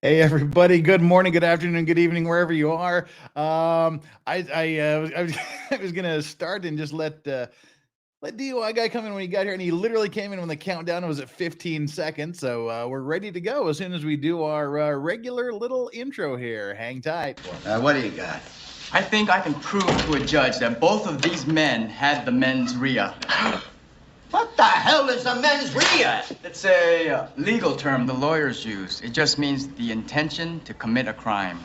Hey everybody! Good morning, good afternoon, good evening, wherever you are. I was gonna start and just let DUI guy come in when he got here, and he literally came in when the countdown was at 15 seconds. So we're ready to go as soon as we do our regular little intro here. Hang tight. What do you got? I think I can prove to a judge that both of these men had the mens rea. What the hell is a mens rea? It's a legal term the lawyers use. It just means the intention to commit a crime.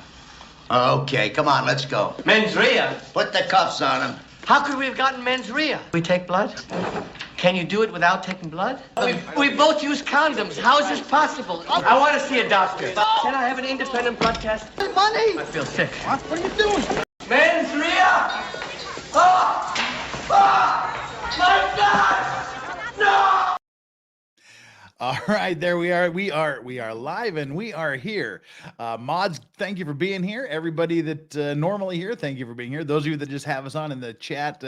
Okay, come on, let's go. Mens rea? Put the cuffs on him. How could we have gotten mens rea? We take blood? Can you do it without taking blood? We both use condoms. How is this possible? I want to see a doctor. Can I have an independent blood test? Money! I feel sick. What are you doing? Mens rea! Oh! Oh! My God! No! All right, there we are. We are live and we are here. Mods, thank you for being here. Everybody that normally here, thank you for being here. Those of you that just have us on in the chat,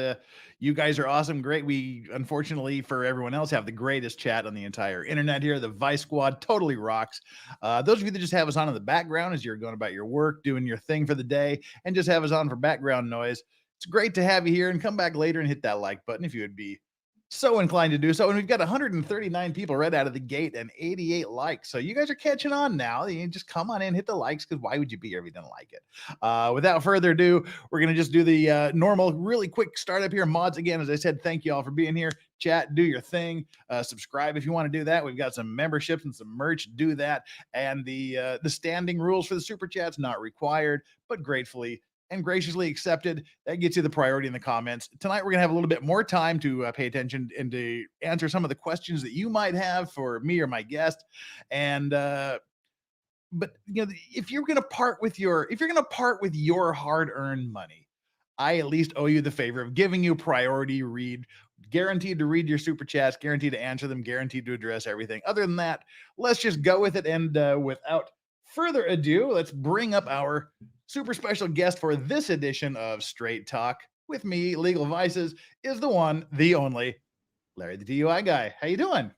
you guys are awesome, great. We unfortunately for everyone else have the greatest chat on the entire internet here. The Vice Squad totally rocks. Those of you that just have us on in the background as you're going about your work, doing your thing for the day, and just have us on for background noise, it's great to have you here. And come back later and hit that like button if you would be so inclined to do so. And we've got 139 people right out of the gate and 88 likes. So you guys are catching on now. You just come on in, hit the likes, because why would you be here if you didn't like it? Without further ado, we're going to just do the normal, really quick startup here. Mods, again, as I said, thank you all for being here. Chat, do your thing. Subscribe if you want to do that. We've got some memberships and some merch. Do that. And the standing rules for the super chats, not required, but gratefully and graciously accepted. That gets you the priority in the comments. Tonight, we're going to have a little bit more time to pay attention and to answer some of the questions that you might have for me or my guest. And, but you know, if you're going to part with your hard-earned money, I at least owe you the favor of giving you priority read, guaranteed to read your super chats, guaranteed to answer them, guaranteed to address everything. Other than that, let's just go with it. And without further ado, let's bring up our super special guest for this edition of Straight Talk with me, Legal Vices, is the one, the only, Larry the DUI guy. How you doing?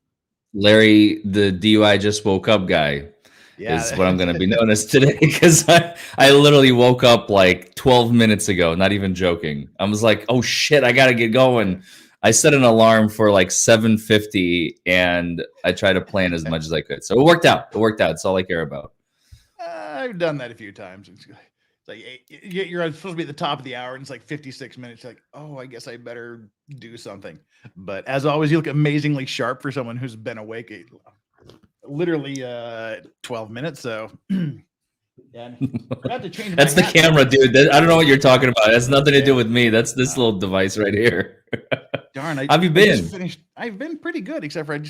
Larry the DUI just woke up guy is what I'm going to be known as today, because I literally woke up like 12 minutes ago, not even joking. I was like, oh shit, I got to get going. I set an alarm for like 7:50 and I tried to plan as much as I could. So it worked out. It worked out. It's all I care about. I've done that a few times. It's like you're supposed to be at the top of the hour and it's like 56 minutes. You're like, oh, I guess I better do something. But as always, you look amazingly sharp for someone who's been awake literally 12 minutes. So yeah, I have to change. That's the camera, dude. I don't know what you're talking about. It has nothing to do with me. That's this little device right here. Darn, how have you been? I've been pretty good, except for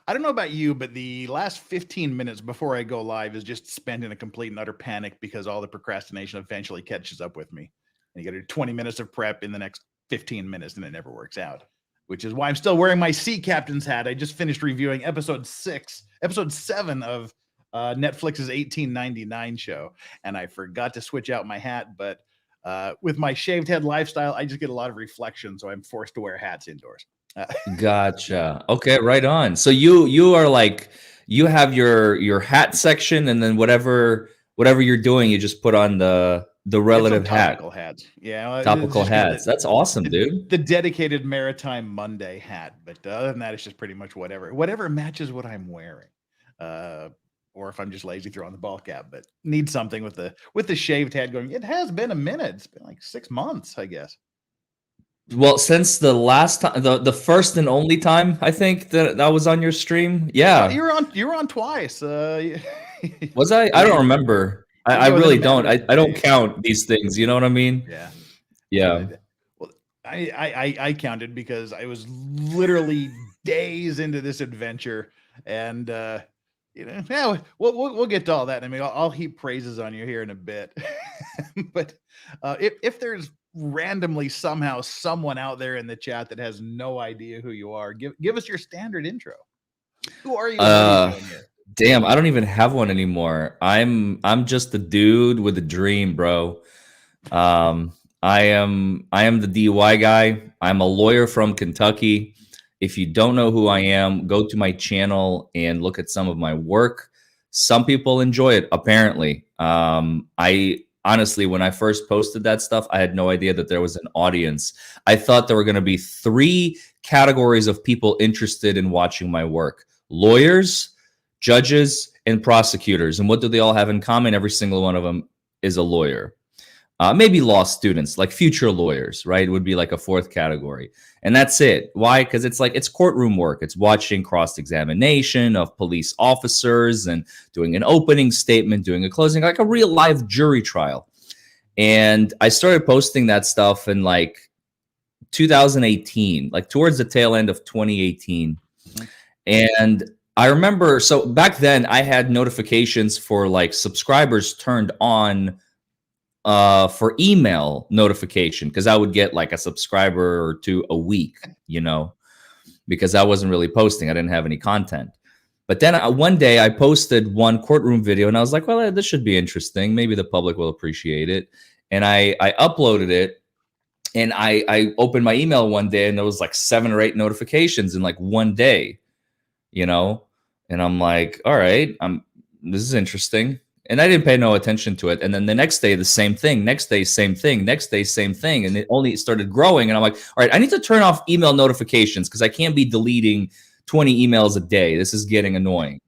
I don't know about you, but the last 15 minutes before I go live is just spent in a complete and utter panic because all the procrastination eventually catches up with me. And you got to do 20 minutes of prep in the next 15 minutes and it never works out, which is why I'm still wearing my sea captain's hat. I just finished reviewing episode 7 of Netflix's 1899 show. And I forgot to switch out my hat, but with my shaved head lifestyle, I just get a lot of reflection. So I'm forced to wear hats indoors. Gotcha. Okay, right on. So you are like, you have your hat section, and then whatever you're doing, you just put on the relative hat. Topical hats. Yeah. Topical hats. That's awesome, dude. The dedicated Maritime Monday hat. But other than that, it's just pretty much whatever matches what I'm wearing. Or if I'm just lazy, throw on the ball cap, but need something with the shaved head going. It has been a minute. It's been like 6 months, I guess. Well, since the last time, the first and only time I think that was on your stream. Yeah, you were on twice. Was I? I don't remember. I really don't. I don't count these things. You know what I mean? Yeah. Yeah. Well, I counted because I was literally days into this adventure, and you know, yeah, we'll get to all that. I mean, I'll heap praises on you here in a bit, but if there's randomly somehow someone out there in the chat that has no idea who you are, give us your standard intro. Who are you? Damn, I don't even have one anymore. I'm just a dude with a dream, bro. I am the DUI guy. I'm a lawyer from Kentucky. If you don't know who I am, go to my channel and look at some of my work. Some people enjoy it, apparently. I honestly, when I first posted that stuff, I had no idea that there was an audience. I thought there were going to be 3 categories of people interested in watching my work: lawyers, judges, and prosecutors. And what do they all have in common? Every single one of them is a lawyer. Maybe law students, like future lawyers, right? It would be like a 4th category. And that's it. Why? Because it's courtroom work. It's watching cross-examination of police officers and doing an opening statement, doing a closing, like a real live jury trial. And I started posting that stuff in like 2018, like towards the tail end of 2018. And I remember, so back then I had notifications for like subscribers turned on for email notification, because I would get like a subscriber or 2 a week, because I wasn't really posting. I didn't have any content. But then one day I posted one courtroom video and I was like, well, this should be interesting. Maybe the public will appreciate it. And I uploaded it, and I opened my email one day and there was like 7 or 8 notifications in like one day, and I'm like, all right, this is interesting. And I didn't pay no attention to it. And then the next day, the same thing. Next day, same thing. Next day, same thing. And it only started growing. And I'm like, all right, I need to turn off email notifications because I can't be deleting 20 emails a day. This is getting annoying.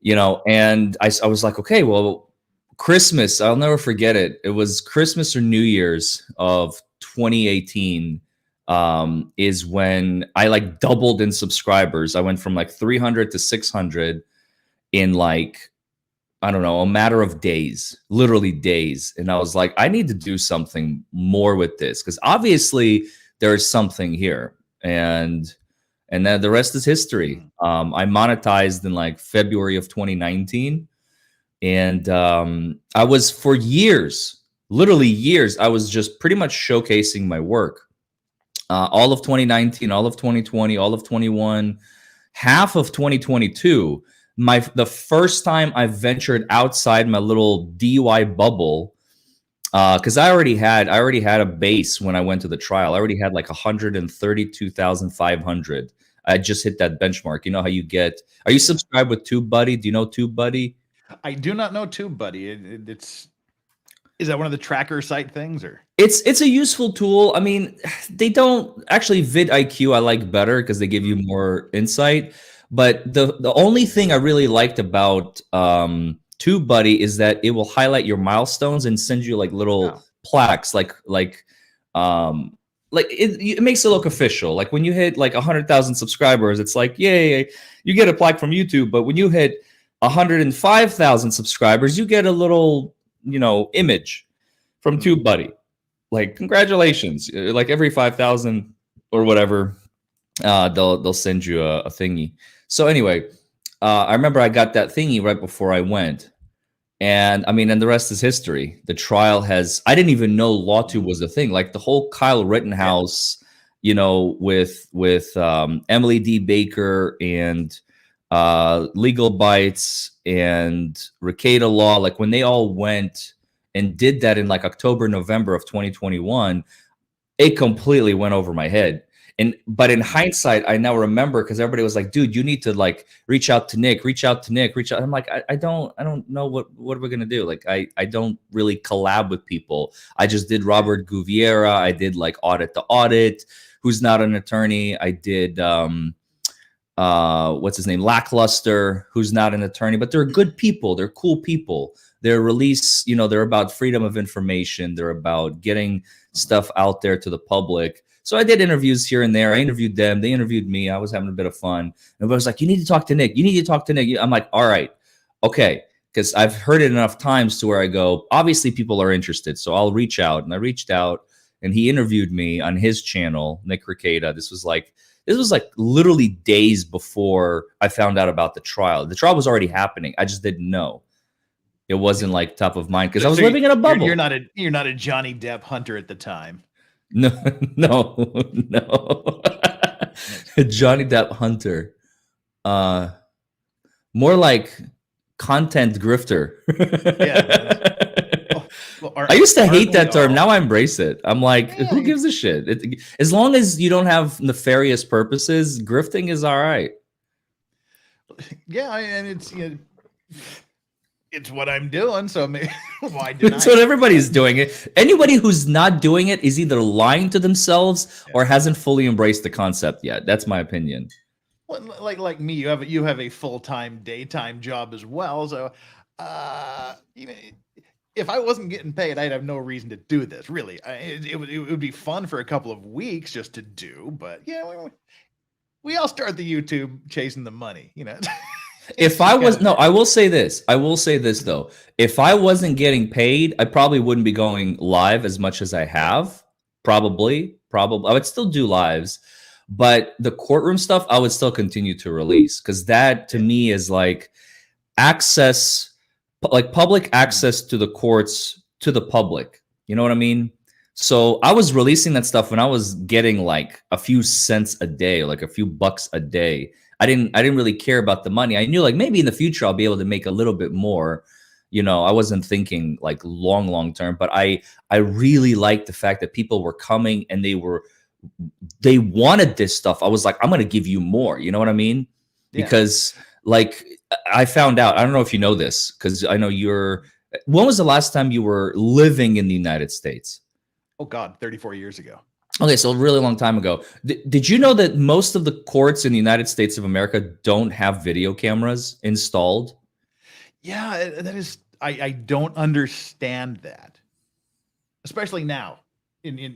And I was like, okay, well, Christmas, I'll never forget it. It was Christmas or New Year's of 2018 is when I like doubled in subscribers. I went from like 300 to 600 in like, I don't know, a matter of days, literally days. And I was like, I need to do something more with this, because obviously there's something here. And then the rest is history. I monetized in like February of 2019. And I was for years, literally years, I was just pretty much showcasing my work. All of 2019, all of 2020, all of 21, half of 2022. The first time I ventured outside my little DUI bubble, because I already had a base when I went to the trial. I already had like 132,500. I just hit that benchmark. You know how you get? Are you subscribed with TubeBuddy? Do you know TubeBuddy? I do not know TubeBuddy. Is that one of the tracker site things, or? It's a useful tool. I mean, they don't actually vidIQ I like better because they give you more insight. But the only thing I really liked about TubeBuddy is that it will highlight your milestones and send you like little plaques, like it makes it look official. Like when you hit like 100,000 subscribers, it's like, yay, you get a plaque from YouTube. But when you hit 105,000 subscribers, you get a little, image from TubeBuddy. Like, congratulations. Like every 5,000 or whatever, they'll send you a thingy. So anyway, I remember I got that thingy right before I went. And I mean, and the rest is history. The trial I didn't even know LawTube was a thing. Like the whole Kyle Rittenhouse, with Emily D. Baker and Legal Bites and Ricada Law, like when they all went and did that in like October, November of 2021, it completely went over my head. But in hindsight, I now remember, because everybody was like, dude, you need to like reach out to Nick. I'm like, I don't know what we're going to do. Like, I don't really collab with people. I just did Robert Guviera. I did like Audit the Audit, who's not an attorney. I did, what's his name? Lackluster, who's not an attorney, but they're good people. They're cool people. They're they're about freedom of information. They're about getting stuff out there to the public. So I did interviews here and there. I interviewed them. They interviewed me. I was having a bit of fun. And I was like, you need to talk to Nick. You need to talk to Nick. I'm like, all right. Okay. Because I've heard it enough times to where I go, obviously people are interested. So I'll reach out. And I reached out, and he interviewed me on his channel, Nick Ricada. This was like literally days before I found out about the trial. The trial was already happening. I just didn't know. It wasn't like top of mind because I was living in a bubble. You're not a Johnny Depp hunter at the time. No. Johnny Depp hunter. More like content grifter. I used to hate that term. Now I embrace it. I'm like, who gives a shit? As long as you don't have nefarious purposes, grifting is all right. Yeah, and it's it's what I'm doing. So why deny It's what it? everybody's doing. It. Anybody who's not doing it is either lying to themselves or hasn't fully embraced the concept yet. That's my opinion. Well, like me, you have a full-time daytime job as well. So, you know, if I wasn't getting paid, I'd have no reason to do this. Really, it would be fun for a couple of weeks just to do. But yeah, we all start the YouTube chasing the money. You know. If I was I will say this. I will say this though. If I wasn't getting paid, I probably wouldn't be going live as much as I have. Probably. I would still do lives, but the courtroom stuff I would still continue to release because that to me is like access, like public access to the courts to the public. You know what I mean? So I was releasing that stuff when I was getting like a few cents a day, like a few bucks a day. I didn't really care about the money. I knew like maybe in the future I'll be able to make a little bit more. You know, I wasn't thinking like long term, but I really liked the fact that people were coming and they wanted this stuff. I was like, I'm going to give you more. You know what I mean? Yeah. Because like I found out, I don't know if you know this, because I know when was the last time you were living in the United States? Oh God, 34 years ago. Okay, so a really long time ago. Did you know that most of the courts in the United States of America don't have video cameras installed? Yeah, that is, I don't understand that, especially now in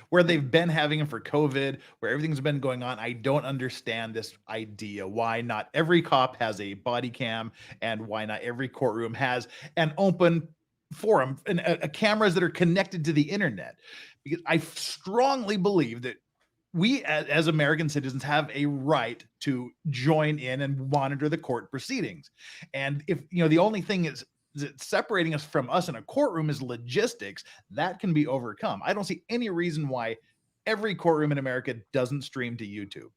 where they've been having them for COVID, where everything's been going on. I don't understand this idea. Why not every cop has a body cam, and why not every courtroom has an open forum and cameras that are connected to the internet? Because I strongly believe that we as American citizens have a right to join in and monitor the court proceedings. And if, you know, the only thing is that separating us from us in a courtroom is logistics, that can be overcome. I don't see any reason why every courtroom in America doesn't stream to YouTube.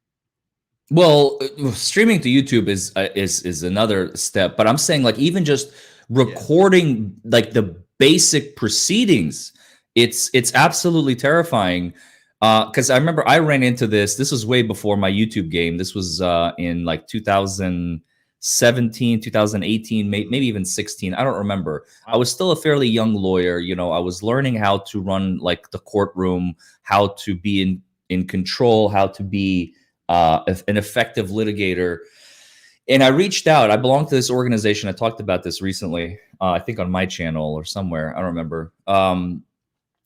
Well, streaming to YouTube is another step, but I'm saying like even just recording like the basic proceedings, it's absolutely terrifying. Because I remember I ran into this. This was way before my YouTube game. This was in like 2017, 2018, maybe even 16. I don't remember. I was still a fairly young lawyer. You know, I was learning how to run like the courtroom, how to be in control, how to be an effective litigator. And I reached out. I belong to this organization. I talked about this recently, I think on my channel or somewhere. I don't remember.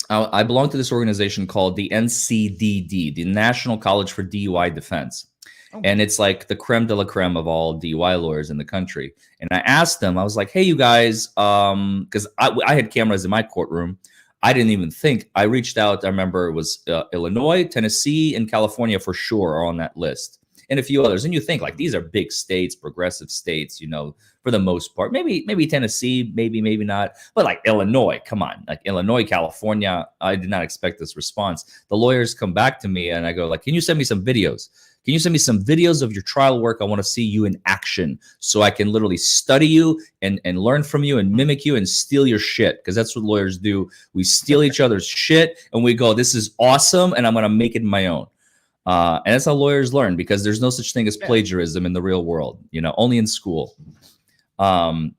I belong to this organization called the NCDD, the National College for DUI Defense. Okay. And it's like the creme de la creme of all DUI lawyers in the country. And I asked them, I was like, hey, you guys, because I had cameras in my courtroom. I didn't even think. I reached out. I remember it was Illinois, Tennessee, and California for sure are on that list. And a few others. And you think like these are big states, progressive states, you know, for the most part. Maybe Tennessee, maybe not. But like Illinois, come on. Like Illinois, California, I did not expect this response. The lawyers come back to me and I go like, can you send me some videos? Can you send me some videos of your trial work? I want to see you in action so I can literally study you and learn from you and mimic you and steal your shit. Because that's what lawyers do. We steal each other's shit and we go, this is awesome. And I'm going to make it my own. And that's how lawyers learn, because there's no such thing as plagiarism in the real world, you know, only in school. And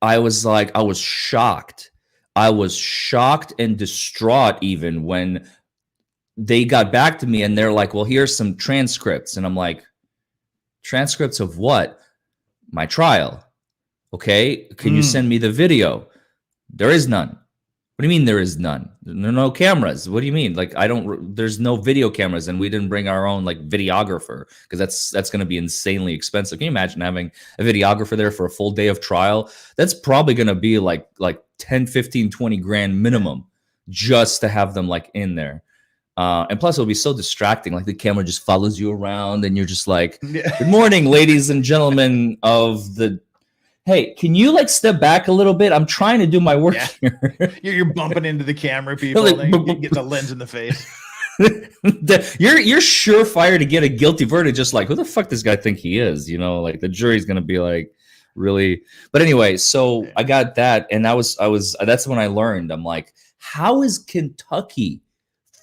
I was like, I was shocked and distraught even when they got back to me and they're like, well, here's some transcripts. And I'm like, transcripts of what? My trial. Okay. Can you send me the video? There is none. What do you mean there is none? There are no cameras. What do you mean? Like, there's no video cameras and we didn't bring our own like videographer because that's going to be insanely expensive. Can you imagine having a videographer there for a full day of trial? That's probably going to be like 10, 15, 20 grand minimum just to have them like in there. And plus it'll be so distracting. Like the camera just follows you around and you're just like, good morning, ladies and gentlemen of the, hey, can you like step back a little bit? I'm trying to do my work here. You're bumping into the camera, people. Like, and get the lens in the face. You're surefire to get a guilty verdict. Just like, who the fuck does this guy think he is? You know, like the jury's gonna be like, really. But anyway, so I got that, and that's when I learned. I'm like, how is Kentucky,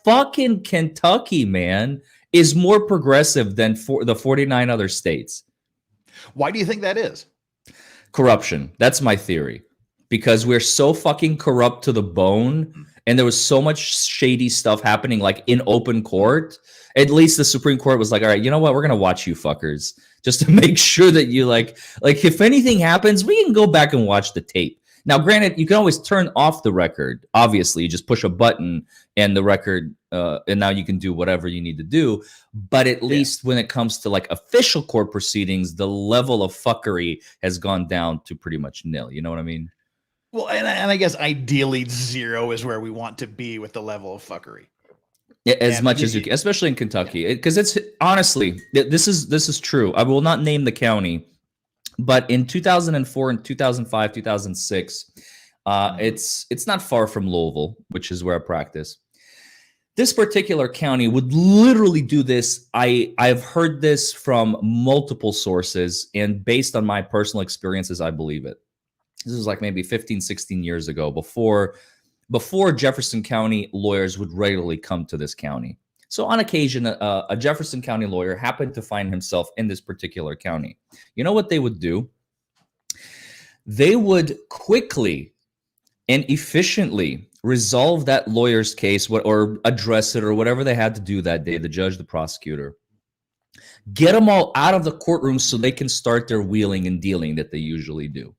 fucking Kentucky, man, is more progressive than the 49 other states? Why do you think that is? Corruption. That's my theory. Because we're so fucking corrupt to the bone, and there was so much shady stuff happening, like in open court. At least the Supreme Court was like, all right, you know what? We're gonna watch you fuckers just to make sure that you like if anything happens, we can go back and watch the tape. Now, granted, you can always turn off the record. Obviously, you just push a button and the record, and now you can do whatever you need to do. But at least when it comes to like official court proceedings, the level of fuckery has gone down to pretty much nil. You know what I mean? Well, and I guess ideally 0 is where we want to be with the level of fuckery. Yeah, as much as you can, especially in Kentucky, because it's honestly, this is true. I will not name the county, but in 2004 and 2005, 2006, it's not far from Louisville, which is where I practice. This particular county would literally do this. I've heard this from multiple sources, and based on my personal experiences, I believe it. This is like maybe 15, 16 years ago, before Jefferson County lawyers would regularly come to this county. So on occasion, a Jefferson County lawyer happened to find himself in this particular county. You know what they would do? They would quickly and efficiently resolve that lawyer's case or address it or whatever they had to do that day, the judge, the prosecutor. Get them all out of the courtroom so they can start their wheeling and dealing that they usually do.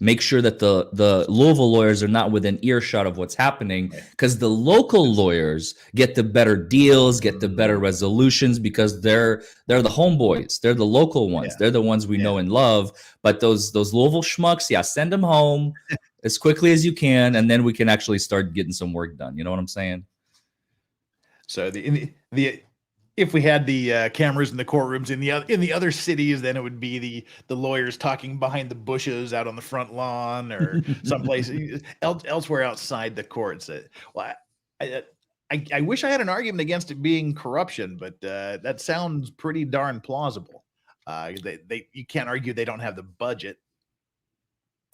Make sure that the Louisville lawyers are not within earshot of what's happening, because the local lawyers get the better deals, get the better resolutions, because they're the homeboys. They're the local ones. They're the ones we know and love. But those Louisville schmucks, send them home as quickly as you can, and then we can actually start getting some work done. You know what I'm saying? So if we had the cameras in the courtrooms in the other cities, then it would be the lawyers talking behind the bushes out on the front lawn or someplace elsewhere outside the courts. Well, I wish I had an argument against it being corruption, but that sounds pretty darn plausible. You can't argue they don't have the budget.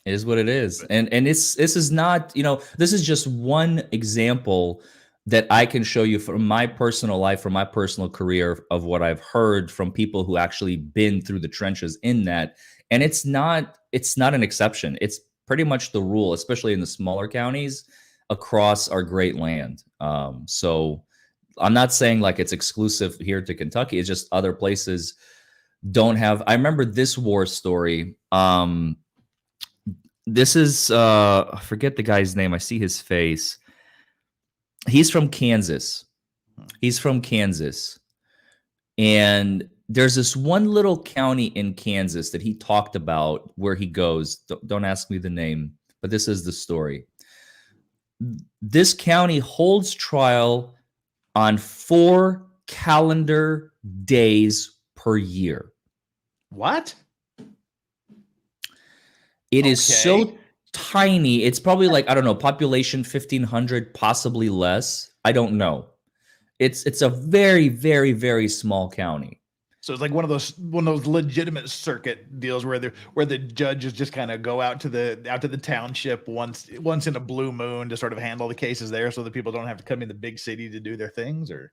It is what it is, and this is not, this is just one example that I can show you from my personal life, from my personal career, of what I've heard from people who actually been through the trenches in that. And it's not an exception. It's pretty much the rule, especially in the smaller counties across our great land. So I'm not saying like it's exclusive here to Kentucky. It's just other places don't have. I remember this war story. This is, I forget the guy's name. I see his face. He's from Kansas. And there's this one little county in Kansas that he talked about where he goes. Don't ask me the name, but this is the story. This county holds trial on 4 calendar days per year. What? It is so tiny. It's probably like, I don't know, population 1,500, possibly less. I don't know. It's a very, very, very small county. So it's like one of those legitimate circuit deals where the judges just kind of go out to the township once in a blue moon to sort of handle the cases there, so that people don't have to come in the big city to do their things. Or,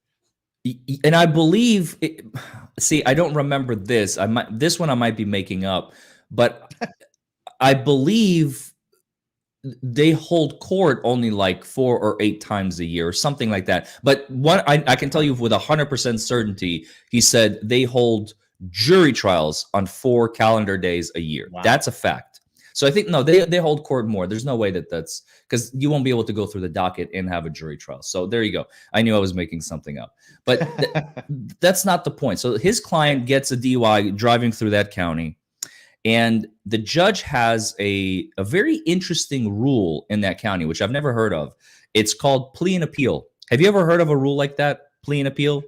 and I believe, I don't remember this. This one I might be making up, but I believe they hold court only like 4 or 8 times a year or something like that. But I can tell you with 100% certainty, he said they hold jury trials on 4 calendar days a year. Wow. That's a fact. So I think, no, they hold court more. There's no way that's because you won't be able to go through the docket and have a jury trial. So there you go. I knew I was making something up, but that's not the point. So his client gets a DUI driving through that county. And the judge has a very interesting rule in that county, which I've never heard of. It's called plea and appeal. Have you ever heard of a rule like that, plea and appeal?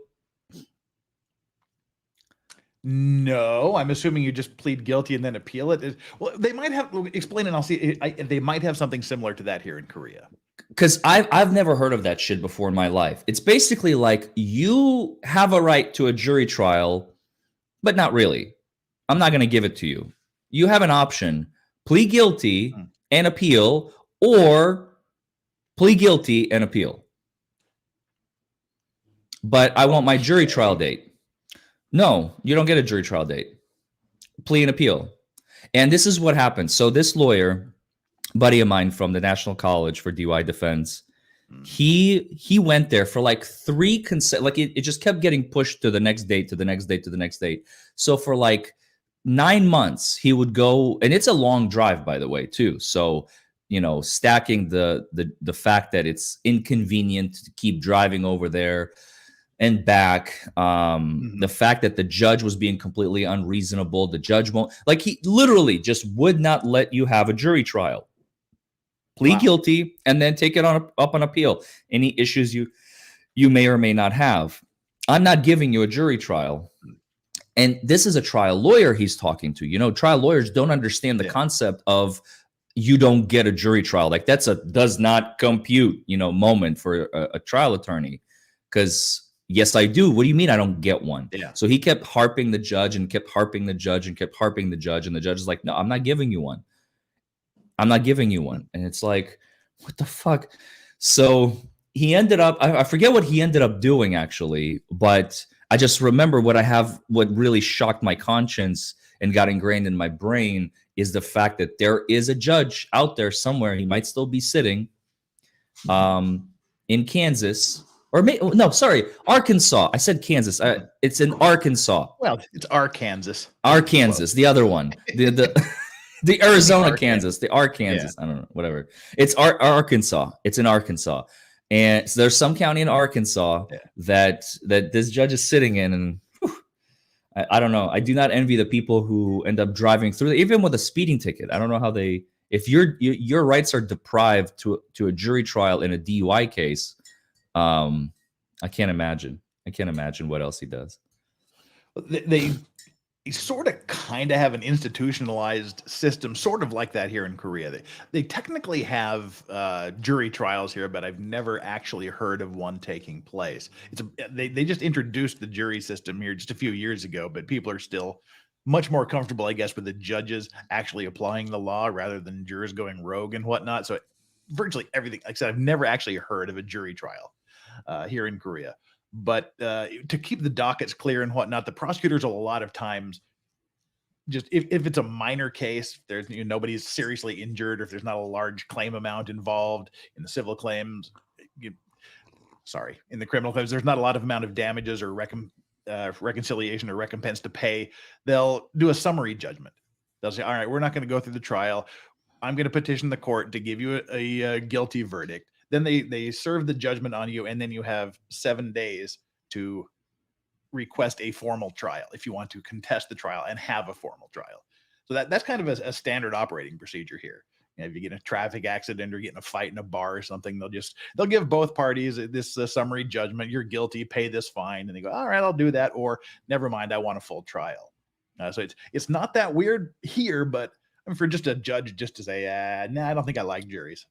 No, I'm assuming you just plead guilty and then appeal it. Well, they might have, explain it. I'll see. They might have something similar to that here in Korea. Because I've never heard of that shit before in my life. It's basically like you have a right to a jury trial, but not really. I'm not going to give it to you. You have an option: plead guilty and appeal, or plead guilty and appeal. But I want my jury trial date. No, you don't get a jury trial date. plea and appeal. And this is what happened. So this lawyer, buddy of mine from the National College for DUI Defense, he went there for like it just kept getting pushed to the next date, to the next date, to the next date. So for like 9 months, he would go, and it's a long drive, by the way, too. So, stacking the fact that it's inconvenient to keep driving over there and back, the fact that the judge was being completely unreasonable. The judge he literally just would not let you have a jury trial. Plead guilty and then take it up on appeal. Any issues you may or may not have. I'm not giving you a jury trial. And this is a trial lawyer he's talking to. Trial lawyers don't understand the concept of you don't get a jury trial. Like that's does not compute, moment for a trial attorney. Because yes, I do. What do you mean I don't get one? Yeah. So he kept harping the judge and kept harping the judge and kept harping the judge. And the judge is like, no, I'm not giving you one. I'm not giving you one. And it's like, what the fuck? So he ended up, I forget what he ended up doing actually, but I just remember what really shocked my conscience and got ingrained in my brain is the fact that there is a judge out there somewhere. He might still be sitting in Kansas Arkansas. I said Kansas. It's in Arkansas. Well, it's Arkansas. Arkansas, the other one. The Arizona, Kansas, the Arkansas. Yeah. I don't know, whatever. It's Arkansas. It's in Arkansas. And so there's some county in Arkansas that this judge is sitting in. And I don't know. I do not envy the people who end up driving through, even with a speeding ticket. I don't know how if your rights are deprived to a jury trial in a DUI case, I can't imagine. I can't imagine what else he does. They sort of kind of have an institutionalized system, sort of like that here in Korea. They technically have jury trials here, but I've never actually heard of one taking place. They just introduced the jury system here just a few years ago, but people are still much more comfortable, I guess, with the judges actually applying the law rather than jurors going rogue and whatnot. So virtually everything, like I said, I've never actually heard of a jury trial here in Korea. But to keep the dockets clear and whatnot, the prosecutors will a lot of times just if it's a minor case, there's nobody's seriously injured, or if there's not a large claim amount involved in the civil claims, in the criminal claims, there's not a lot of amount of damages or reconciliation or recompense to pay. They'll do a summary judgment. They'll say, all right, we're not going to go through the trial. I'm going to petition the court to give you a guilty verdict. Then they serve the judgment on you, and then you have 7 days to request a formal trial if you want to contest the trial and have a formal trial. So that's kind of a standard operating procedure here. If you get in a traffic accident or get in a fight in a bar or something, they'll give both parties this summary judgment. You're guilty, pay this fine, and they go, all right, I'll do that, or never mind, I want a full trial. So it's not that weird here, but for just a judge just to say, nah, I don't think I like juries.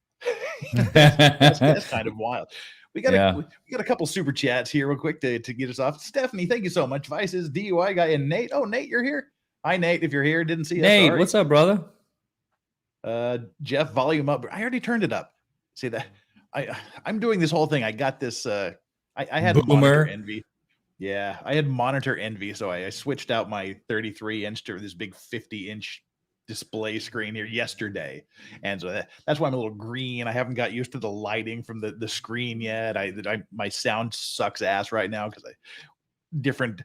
that's kind of wild. We got a couple super chats here real quick to get us off. Stephanie, thank you so much. Vice's DUI guy, and Nate. Oh, Nate, you're here. Hi, Nate. If you're here, didn't see Nate, what's up, brother? Jeff, volume up. I already turned it up. See that? I'm doing this whole thing. I got this. I had monitor envy. Yeah, I had monitor envy, so I switched out my 33-inch to this big 50-inch display screen here yesterday, and so that's why I'm a little green. I haven't got used to the lighting from the screen yet. My sound sucks ass right now because different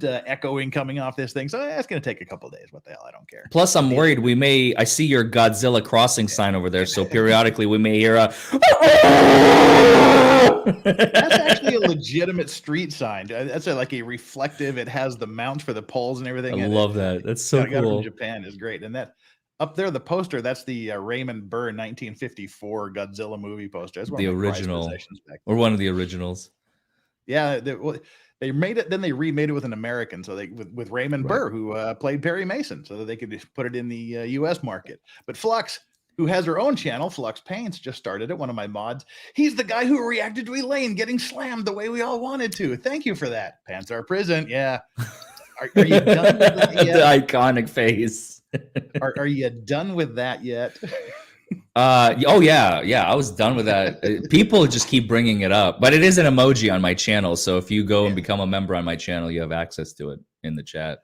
echoing coming off this thing, so that's going to take a couple of days. What the hell, I don't care. Plus I'm worried I see your Godzilla crossing sign over there, so periodically we may hear a that's actually a legitimate street sign. That's like a reflective. It has the mounts for the poles and everything. I love that. That's so cool. Got it from Japan. Is great. And that up there, the poster, that's the Raymond Burr 1954 Godzilla movie poster. That's one the of original, or one of the originals. Yeah, they made it. Then they remade it with an American, so with Raymond Burr, who played Perry Mason, so that they could put it in the U.S. market. But Flux, who has her own channel, Flux Paints, just started it, one of my mods. He's the guy who reacted to Elaine getting slammed the way we all wanted to. Thank you for that. Pants are prison. Yeah. Are you done with that yet? The iconic face. Are you done with that yet? Oh yeah, I was done with that. People just keep bringing it up, but it is an emoji on my channel, so if you go and become a member on my channel, you have access to it in the chat.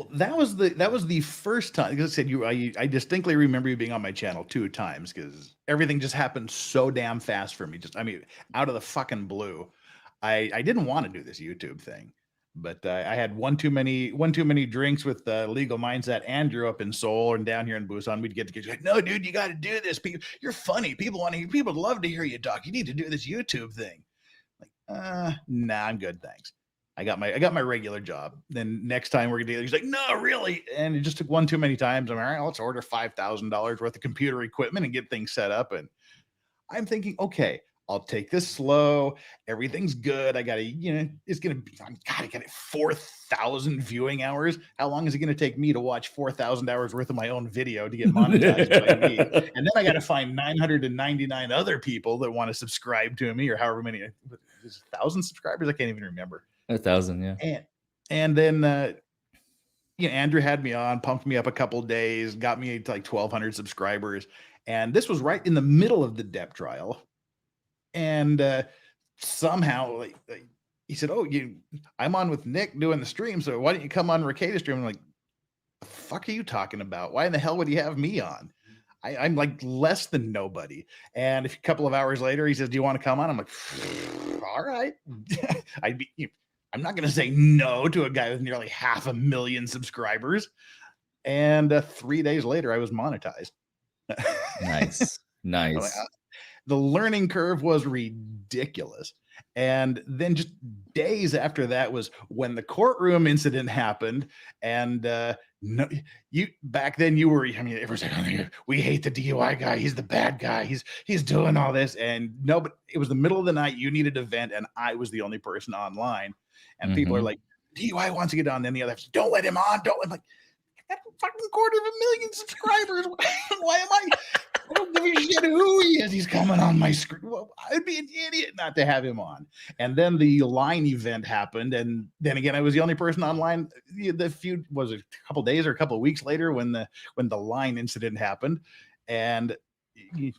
Well, that was the first time. Because I said I distinctly remember you being on my channel 2 times because everything just happened so damn fast for me. Just I mean, out of the fucking blue. I didn't want to do this YouTube thing, but I had one too many drinks with Legal Mindset Andrew up in Seoul and down here in Busan. We'd get together like, no, dude, you got to do this. You're funny. People want to. People love to hear you talk. You need to do this YouTube thing. Like, nah, I'm good, thanks. I got my regular job. Then next time we're gonna do it, he's like, no, really. And it just took one too many times. I'm all right, let's order $5,000 worth of computer equipment and get things set up. And I'm thinking, okay, I'll take this slow. Everything's good. I gotta, it's gonna be, I got 4,000 viewing hours. How long is it gonna take me to watch 4,000 hours worth of my own video to get monetized by me? And then I gotta find 999 other people that want to subscribe to me, or however many. There's 1,000 subscribers. I can't even remember. 1,000, yeah. And then Andrew had me on, pumped me up a couple days, got me to like 1,200 subscribers, and this was right in the middle of the Depp trial. And somehow, like he said, "Oh, I'm on with Nick doing the stream, so why don't you come on Ricada's stream?" I'm like, "The fuck are you talking about? Why in the hell would he have me on? I'm like less than nobody." And a couple of hours later, he says, "Do you want to come on?" I'm like, "All right." I'm not going to say no to a guy with nearly 500,000 subscribers. And 3 days later, I was monetized. Nice. The learning curve was ridiculous. And then just days after that was when the courtroom incident happened. And back then you were, I mean, everyone's like, "Oh, we hate the DUI guy. He's the bad guy. He's doing all this." And no, but it was the middle of the night. You needed a vent, and I was the only person online. And people are like, "DUI wants to get on." Then the other, "Don't let him on. Don't." I'm like, I got a fucking 250,000 subscribers. Why am I don't give a shit who he is. He's coming on my screen. Well, I'd be an idiot not to have him on. And then the line event happened. And then again, I was the only person online. Was it a couple days or a couple of weeks later when the line incident happened. And you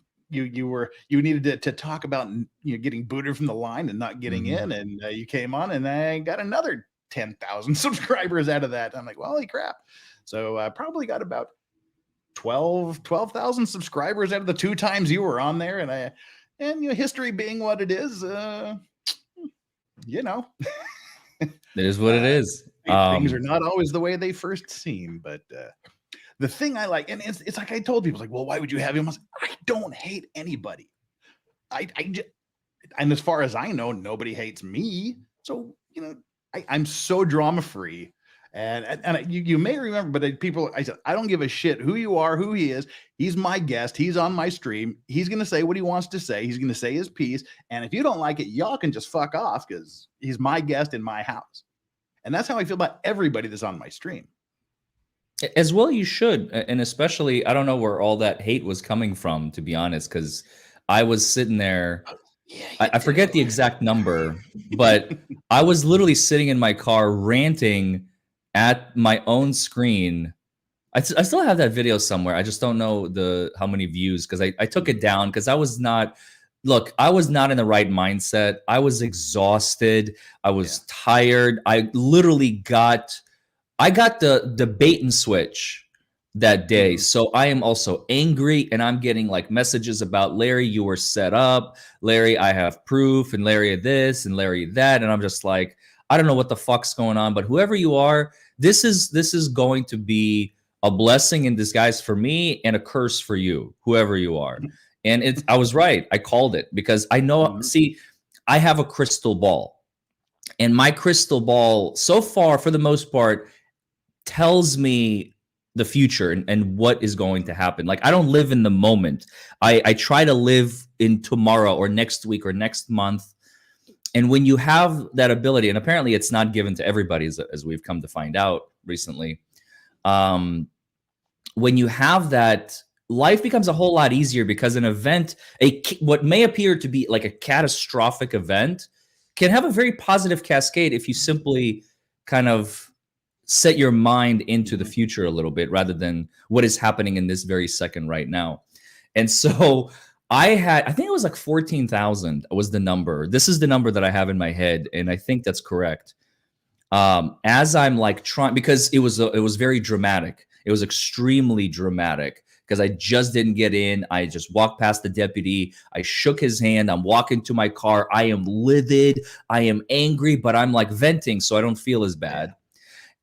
needed to talk about getting booted from the line and not getting in. And you came on and I got another 10,000 subscribers out of that. I'm like, well, holy crap. So I probably got about 12,000 subscribers out of the 2 times you were on there. And history being what it is, it is what it is. Things are not always the way they first seem, but the thing I like, and it's like I told people, like, well, why would you have him? I don't hate anybody. And as far as I know, nobody hates me. So, I'm so drama free. And you may remember, but I said, I don't give a shit who you are, who he is. He's my guest. He's on my stream. He's going to say what he wants to say. He's going to say his piece. And if you don't like it, y'all can just fuck off because he's my guest in my house. And that's how I feel about everybody that's on my stream. As well, you should. And especially, I don't know where all that hate was coming from, to be honest, because I was sitting there. I forget the exact number, but I was literally sitting in my car ranting at my own screen. I still have that video somewhere. I just don't know how many views because I took it down because I was not in the right mindset. I was exhausted. I was tired. I literally got the bait and switch that day. So I am also angry and I'm getting like messages about, Larry, you were set up. Larry, I have proof, and Larry this and Larry that. And I'm just like, I don't know what the fuck's going on, but whoever you are, this is going to be a blessing in disguise for me and a curse for you, whoever you are. And I was right. I called it because I know, see, I have a crystal ball, and my crystal ball so far, for the most part, tells me the future and what is going to happen. Like, I don't live in the moment. I try to live in tomorrow or next week or next month. And when you have that ability, and apparently it's not given to everybody, as we've come to find out recently, when you have that, life becomes a whole lot easier because an event, what may appear to be like a catastrophic event, can have a very positive cascade if you simply kind of set your mind into the future a little bit rather than what is happening in this very second right now. And so I think it was like 14,000 was the number. This is the number that I have in my head, and I think that's correct. As I'm like trying, because it was very dramatic. It was extremely dramatic because I just didn't get in. I just walked past the deputy. I shook his hand. I'm walking to my car. I am livid. I am angry, but I'm like venting so I don't feel as bad.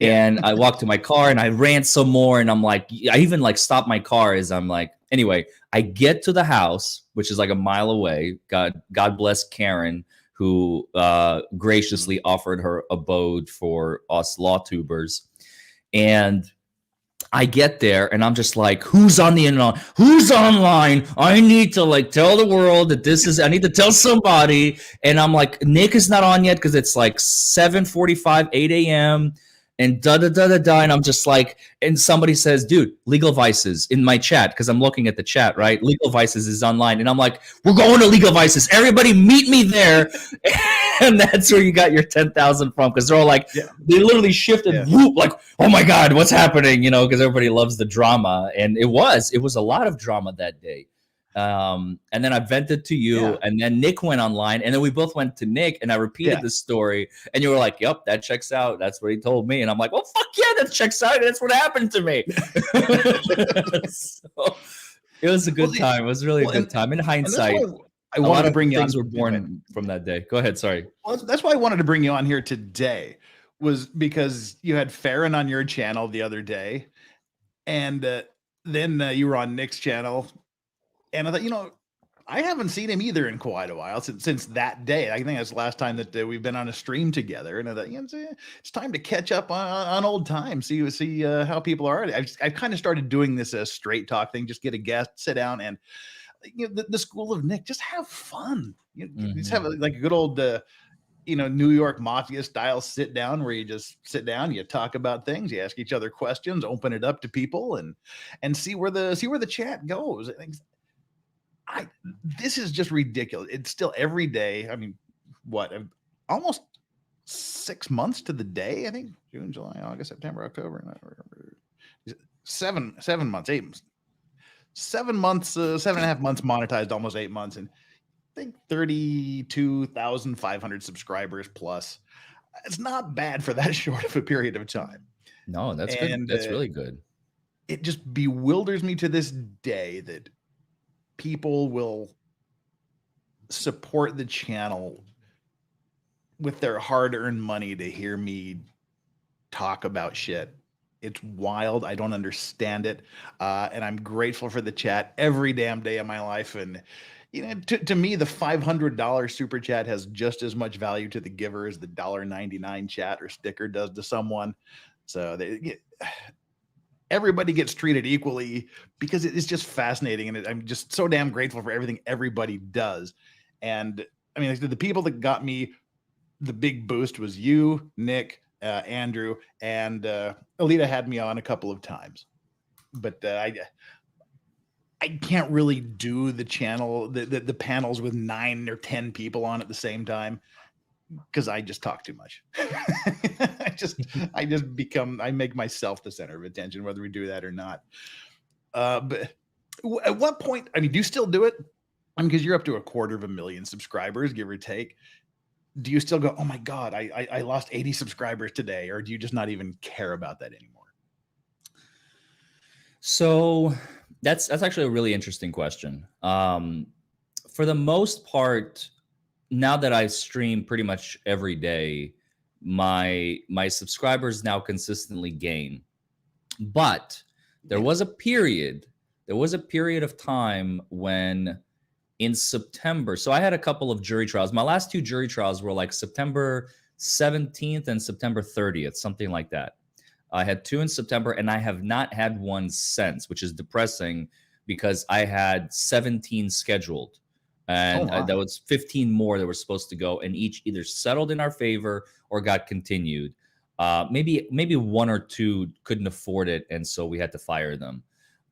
And I walked to my car and I rant some more. And I'm like, I even like stopped my car as I'm like, anyway, I get to the house, which is like a mile away. God bless Karen, who graciously offered her abode for us law tubers. And I get there and I'm just like, who's on the internet? Who's online? I need to like tell the world that I need to tell somebody. And I'm like, Nick is not on yet because it's like 7:45, 8 a.m. and da-da-da-da-da. And I'm just like, and somebody says, dude, Legal Vices in my chat, because I'm looking at the chat, right? Legal Vices is online. And I'm like, we're going to Legal Vices. Everybody meet me there. And that's where you got your 10,000 from, because they're all like, they literally shifted, whoop, like, oh my God, what's happening? You know, because everybody loves the drama. And it was a lot of drama that day. And then I vented to you, and then Nick went online, and then we both went to Nick, and I repeated the story, and you were like, yep, that checks out. That's what he told me. And I'm like, well, fuck yeah, that checks out. That's what happened to me. So it was a good time. It was really a good time. In hindsight, I wanted to bring you on. Things were born from that day. Go ahead. Sorry. Well, that's why I wanted to bring you on here today, was because you had Farron on your channel the other day, and then you were on Nick's channel. And I thought, I haven't seen him either in quite a while since that day. I think that's the last time that we've been on a stream together. And I thought, it's time to catch up on old times, see how people are. I kind of started doing this straight talk thing, just get a guest, sit down, and the school of Nick, just have fun. Just have like a good old New York mafia style sit down, where you just sit down, you talk about things, you ask each other questions, open it up to people, and see where the chat goes. This is just ridiculous. It's still every day. I mean, almost 6 months to the day, I think. June, July, August, September, October, November. 7 months, 8 months. 7 months, 7.5 months monetized, almost 8 months, and I think 32,500 subscribers plus. It's not bad for that short of a period of time. No, that's good. That's really good. It just bewilders me to this day that people will support the channel with their hard-earned money to hear me talk about shit. It's wild. I don't understand it. And I'm grateful for the chat every damn day of my life. And, to me, the $500 super chat has just as much value to the giver as the $1.99 chat or sticker does to someone. So everybody gets treated equally, because it's just fascinating. And I'm just so damn grateful for everything everybody does. And I mean, the people that got me the big boost was you, Nick, Andrew, and Alita had me on a couple of times, but I can't really do the channel, the panels with 9 or 10 people on at the same time, because I just talk too much. I make myself the center of attention, whether we do that or not. But at what point, I mean, do you still do it? I mean, because you're up to 250,000 subscribers, give or take. Do you still go, oh my God, I lost 80 subscribers today? Or do you just not even care about that anymore? So that's actually a really interesting question. For the most part, now that I stream pretty much every day, my subscribers now consistently gain. But there was a period of time when in September, so I had a couple of jury trials. My last 2 jury trials were like September 17th and September 30th, something like that. I had 2 in September, and I have not had one since, which is depressing because I had 17 scheduled. And that was 15 more that were supposed to go, and each either settled in our favor or got continued. Maybe 1 or 2 couldn't afford it, and so we had to fire them.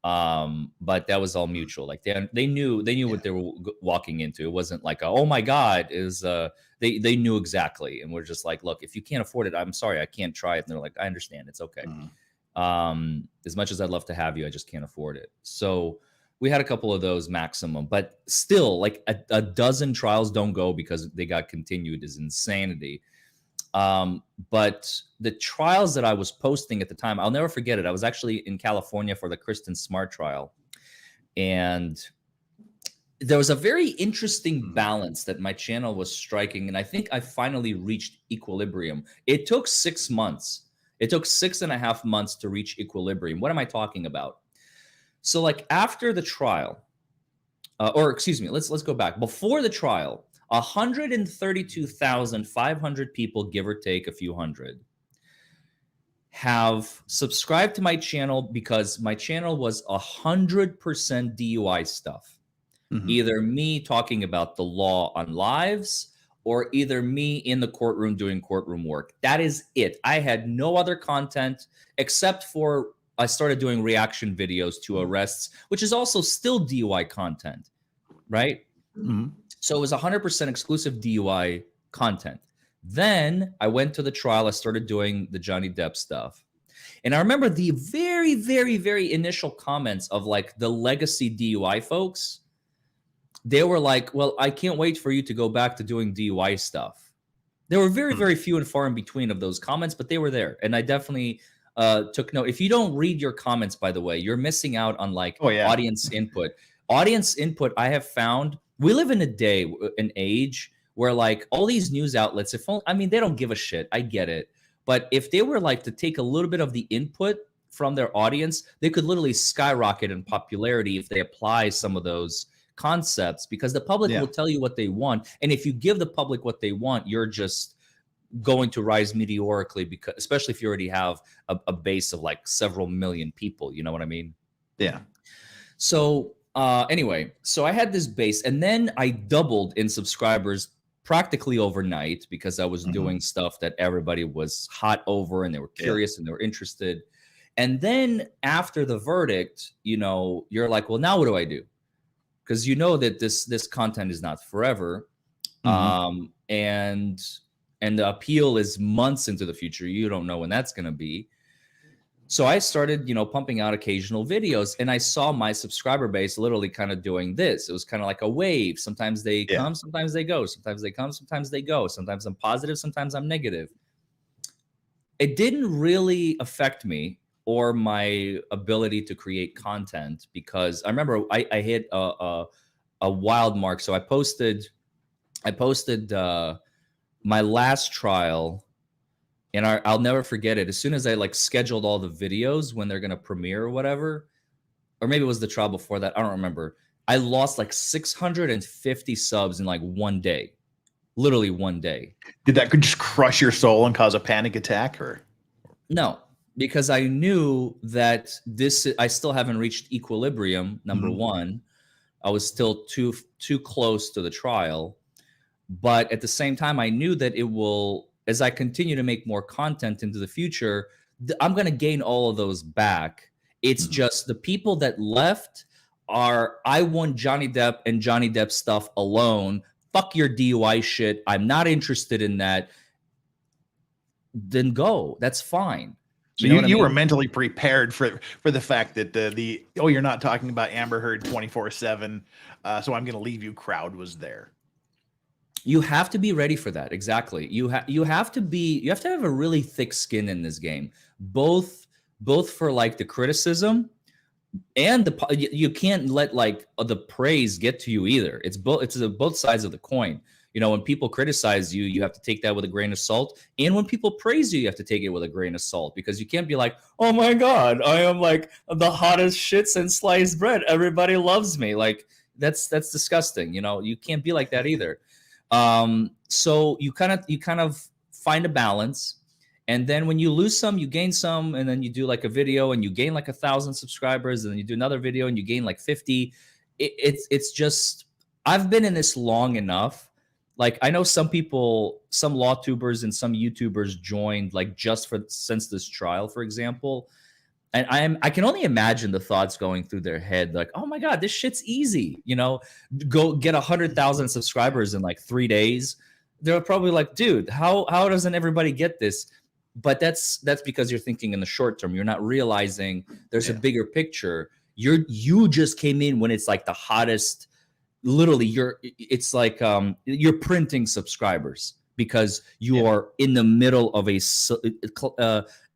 But that was all mutual. Like they knew what they were walking into. It wasn't like, oh my God, they knew exactly. And we're just like, look, if you can't afford it, I'm sorry, I can't try it. And they're like, I understand, it's okay. As much as I'd love to have you, I just can't afford it. So we had a couple of those maximum, but still, like a dozen trials don't go because they got continued is insanity. But the trials that I was posting at the time, I'll never forget it. I was actually in California for the Kristen Smart trial. And there was a very interesting balance that my channel was striking. And I think I finally reached equilibrium. It took 6 months. It took 6.5 months to reach equilibrium. What am I talking about? So like after the trial, or excuse me, let's go back. Before the trial, 132,500 people, give or take a few hundred, have subscribed to my channel because my channel was 100% DUI stuff. Either me talking about the law on lives or either me in the courtroom doing courtroom work. That is it. I had no other content except for I started doing reaction videos to arrests, which is also still DUI content, right? So it was 100% exclusive DUI content. Then I went to the trial. I started doing the Johnny Depp stuff. And I remember the very, very, very initial comments of like the legacy DUI folks. They were like, well, I can't wait for you to go back to doing DUI stuff. There were very, very few and far in between of those comments, but they were there. And I definitely took note. If you don't read your comments, by the way, you're missing out on like audience input. Audience input, I have found, we live in an age where like all these news outlets, I mean, they don't give a shit. I get it. But if they were like to take a little bit of the input from their audience, they could literally skyrocket in popularity if they apply some of those concepts, because the public will tell you what they want. And if you give the public what they want, you're just going to rise meteorically, because especially if you already have a base of like several million people, you know what I mean? Yeah. So anyway, so I had this base, and then I doubled in subscribers practically overnight because I was doing stuff that everybody was hot over and they were curious and they were interested. And then after the verdict, you know, you're like, well, now what do I do? Because you know that this content is not forever, and the appeal is months into the future. You don't know when that's going to be. So I started, you know, pumping out occasional videos, and I saw my subscriber base literally kind of doing this. It was kind of like a wave. Sometimes they come, sometimes they go. Sometimes they come, sometimes they go. Sometimes I'm positive, sometimes I'm negative. It didn't really affect me or my ability to create content, because I remember I hit a wild mark. So I posted my last trial, and I'll never forget it. As soon as I like scheduled all the videos when they're gonna premiere or whatever, or maybe it was the trial before that, I don't remember. I lost like 650 subs in like one day, literally one day. Did that just crush your soul and cause a panic attack, or? No. Because I knew that I still haven't reached equilibrium. Number one, I was still too close to the trial, but at the same time, I knew that it will, as I continue to make more content into the future, I'm going to gain all of those back. It's just the people that left are, I want Johnny Depp and Johnny Depp stuff alone. Fuck your DUI shit. I'm not interested in that. Then go. That's fine. So you were mentally prepared for the fact that you're not talking about Amber Heard 24/7, so I'm going to leave you crowd was there. You have to be ready for that. Exactly. You have to have a really thick skin in this game, both for like the criticism and you can't let like the praise get to you either. It's both sides of the coin. You know, when people criticize you, you have to take that with a grain of salt. And when people praise you, you have to take it with a grain of salt, because you can't be like, oh my God, I am like the hottest shit since sliced bread. Everybody loves me. Like that's disgusting. You know, you can't be like that either. So you kind of find a balance. And then when you lose some, you gain some, and then you do like a video and you gain like 1,000 subscribers, and then you do another video and you gain like 50. It's just, I've been in this long enough. Like I know some people, some law tubers and some YouTubers joined like just since this trial, for example. And I can only imagine the thoughts going through their head, like, oh my God, this shit's easy. You know, go get 100,000 subscribers in like 3 days. They're probably like, dude, how doesn't everybody get this? But that's because you're thinking in the short term. You're not realizing there's a bigger picture. You just came in when it's like the hottest. Literally, it's like you're printing subscribers. because you are in the middle of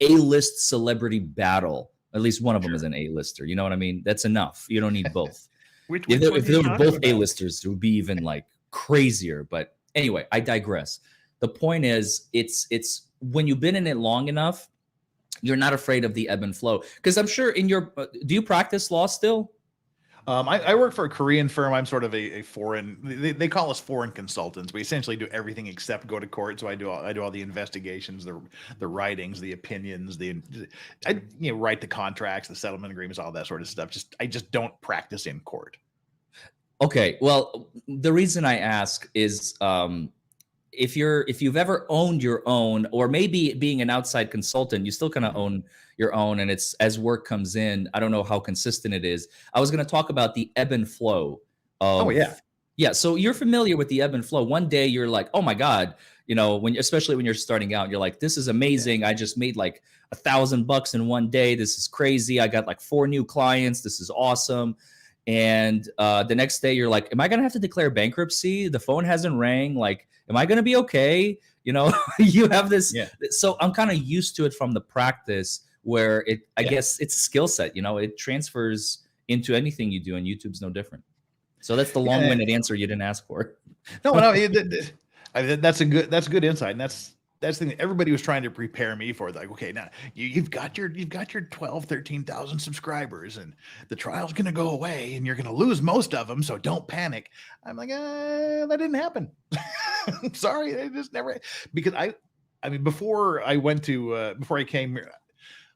A-list celebrity battle. At least one of them is an A-lister. You know what I mean? That's enough. You don't need both. Which if one there are you were both talking about? A-listers, it would be even like crazier. But anyway, I digress. The point is, it's when you've been in it long enough, you're not afraid of the ebb and flow. Because I'm sure in your, do you practice law still? I work for a Korean firm. I'm sort of a foreign. They call us foreign consultants. We essentially do everything except go to court. So I do all the investigations, the writings, the opinions, I write the contracts, the settlement agreements, all that sort of stuff. I just don't practice in court. Okay. Well, the reason I ask is if you've ever owned your own, or maybe being an outside consultant, you still kind of own your own, and it's as work comes in. I don't know how consistent it is. I was going to talk about the ebb and flow of. Oh yeah. So you're familiar with the ebb and flow. One day you're like, oh my God, especially when you're starting out, you're like, this is amazing. I just made like $1,000 in one day. This is crazy. I got like 4 new clients. This is awesome. And the next day you're like, am I going to have to declare bankruptcy? The phone hasn't rang. Like, am I going to be okay? You have this. Yeah. So I'm kind of used to it from the practice where I guess it's a skill set, it transfers into anything you do, and YouTube's no different. So that's the long-winded answer you didn't ask for. No, that's a good insight. And that's the thing that everybody was trying to prepare me for. Like, okay, now you've got your 12, 13,000 subscribers, and the trial's going to go away and you're going to lose most of them. So don't panic. I'm like, that didn't happen. Sorry. I just never, because I mean, before I came here,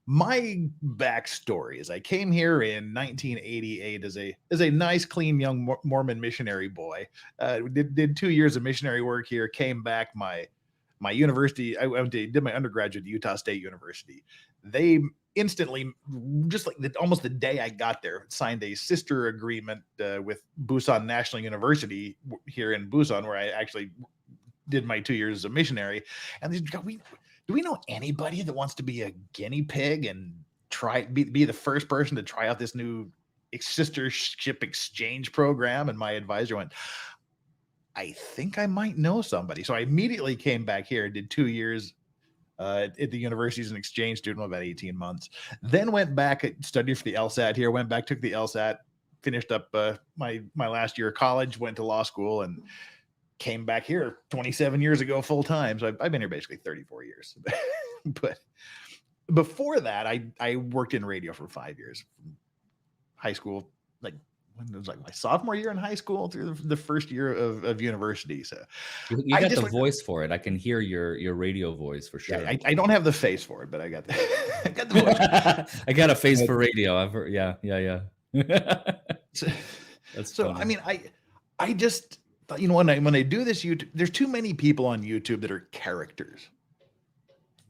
my backstory is I came here in 1988 as a nice, clean, young Mormon missionary boy. Did 2 years of missionary work here, came back. My university, I did my undergraduate at Utah State University. They instantly, just like almost the day I got there, signed a sister agreement with Busan National University here in Busan, where I actually did my 2 years as a missionary. And these, do we know anybody that wants to be a guinea pig and be the first person to try out this new sistership exchange program? And my advisor went, I think I might know somebody. So I immediately came back here, did 2 years at the university as an exchange student, about 18 months. Then went back, studied for the LSAT here, went back, took the LSAT, finished up my last year of college, went to law school, and came back here 27 years ago full time. So I've been here basically 34 years. But before that, I worked in radio for 5 years, high school, like when it was like my sophomore year in high school through the first year of university. So you got the voice for it. I can hear your radio voice for sure. Yeah, I don't have the face for it, but I got I got the voice. I got a face for radio. I've heard, yeah. So I mean, I just thought, when I do this YouTube, there's too many people on YouTube that are characters.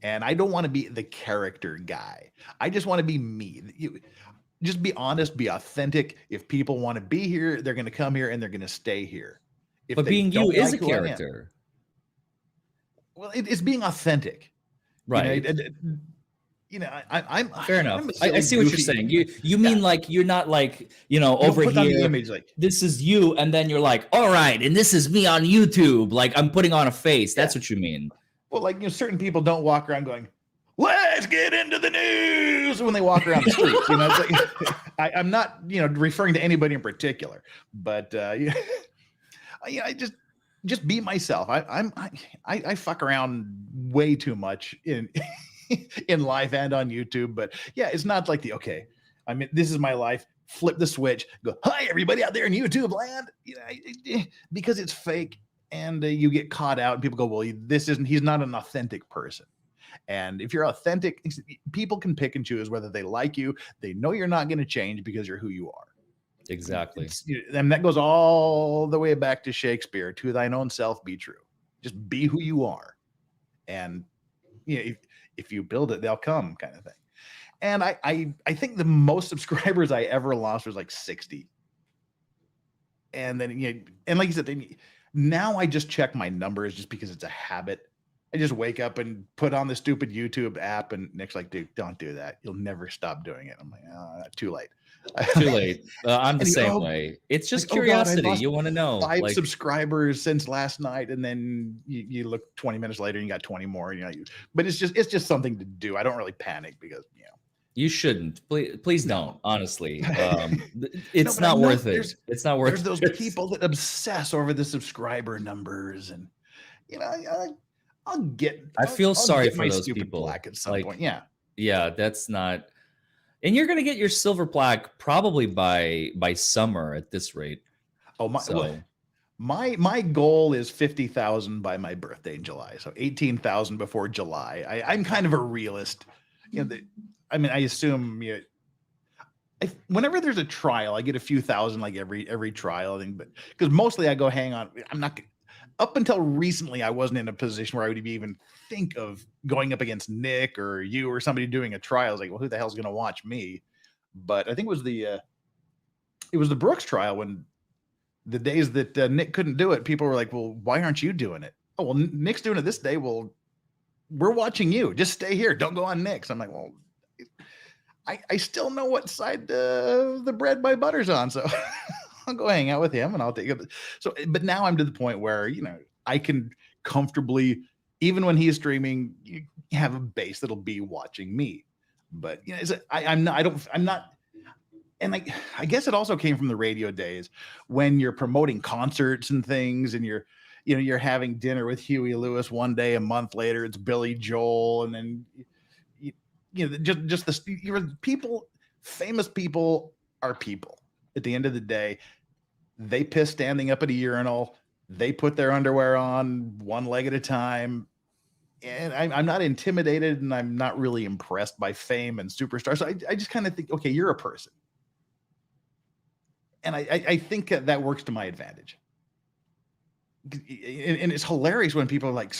And I don't want to be the character guy. I just want to be me. Just be honest, be authentic. If people want to be here, they're going to come here and they're going to stay here. But being you is a character. Well, it's being authentic. Right. I'm fair enough. I see what you're saying. You mean like you're not like, over here, the image, like, this is you, and then you're like, all right, and this is me on YouTube. Like I'm putting on a face. That's what you mean. Well, like, certain people don't walk around going, let's get into the news when they walk around the streets. It's like, I'm not, referring to anybody in particular, but I just be myself. I fuck around way too much in life and on YouTube, but yeah, it's not like this is my life. Flip the switch, go, hi everybody out there in YouTube land, because it's fake, and you get caught out, and people go, well, he's not an authentic person. And if you're authentic, people can pick and choose whether they like you. They know you're not going to change because you're who you are. Exactly. And that goes all the way back to Shakespeare, to thine own self be true. Just be who you are. And if you build it, they'll come, kind of thing. And I think the most subscribers I ever lost was like 60. And then, and like you said, now I just check my numbers just because it's a habit. I just wake up and put on the stupid YouTube app, and Nick's like, dude, don't do that. You'll never stop doing it. I'm like, oh, too late. Too late. I'm the And same way. It's just curiosity. You want to know. 5 subscribers since last night, and then you look 20 minutes later and you got 20 more. But it's just something to do. I don't really panic because you shouldn't. Please don't. Honestly, it's not worth it. It's not worth. There's those people that obsess over the subscriber numbers, and I feel sorry for those people. Plaque at some point. Yeah, that's not. And you're gonna get your silver plaque probably by summer at this rate. Oh my goal is 50,000 by my birthday in July. So 18,000 before July. I'm kind of a realist. I assume whenever there's a trial, I get a few thousand like every trial thing, but because mostly I go hang on. I'm not. Up until recently, I wasn't in a position where I would even think of going up against Nick or you or somebody doing a trial. I was like, well, who the hell's going to watch me? But I think it was the Brooks trial, when the days that Nick couldn't do it, people were like, well, why aren't you doing it? Oh, well, Nick's doing it this day. Well, we're watching you. Just stay here. Don't go on Nick's. I'm like, well, I still know what side the bread by butter's on. So I'll go hang out with him and I'll take it. So, but now I'm to the point where, I can comfortably, even when he's streaming, you have a base that'll be watching me. But I'm not. And I guess it also came from the radio days when you're promoting concerts and things, and you're having dinner with Huey Lewis one day, a month later it's Billy Joel, and then famous people are people. At the end of the day, they piss standing up at a urinal. They put their underwear on one leg at a time. And I'm not intimidated, and I'm not really impressed by fame and superstars. So I just kind of think, okay, you're a person. And I think that works to my advantage. And it's hilarious when people are like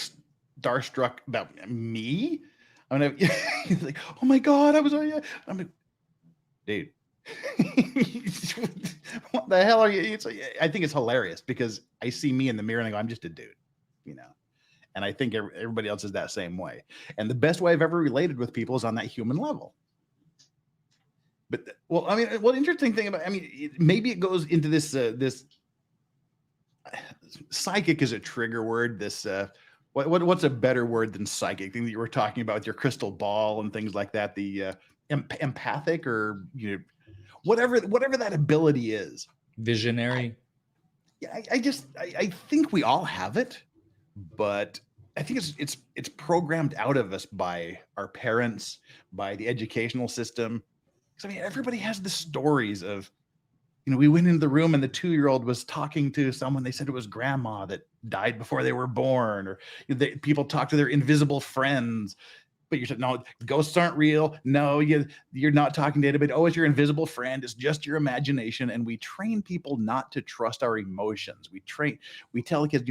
starstruck about me. I mean, like, oh my God, I'm like, dude. What the hell are you? I think it's hilarious because I see me in the mirror and I go, I'm just a dude, and I think everybody else is that same way. And the best way I've ever related with people is on that human level. But the interesting thing about, maybe it goes into this psychic is a trigger word. This what's a better word than psychic? Thing that you were talking about with your crystal ball and things like that. The empathic, or whatever that ability is. Visionary. I think we all have it, but I think it's programmed out of us by our parents, by the educational system. Because everybody has the stories of, we went into the room and the 2-year-old was talking to someone. They said it was grandma that died before they were born, or people talk to their invisible friends. But you said, no, ghosts aren't real. No, you're not talking to anybody. Oh, it's your invisible friend. It's just your imagination. And we train people not to trust our emotions. We tell the kids,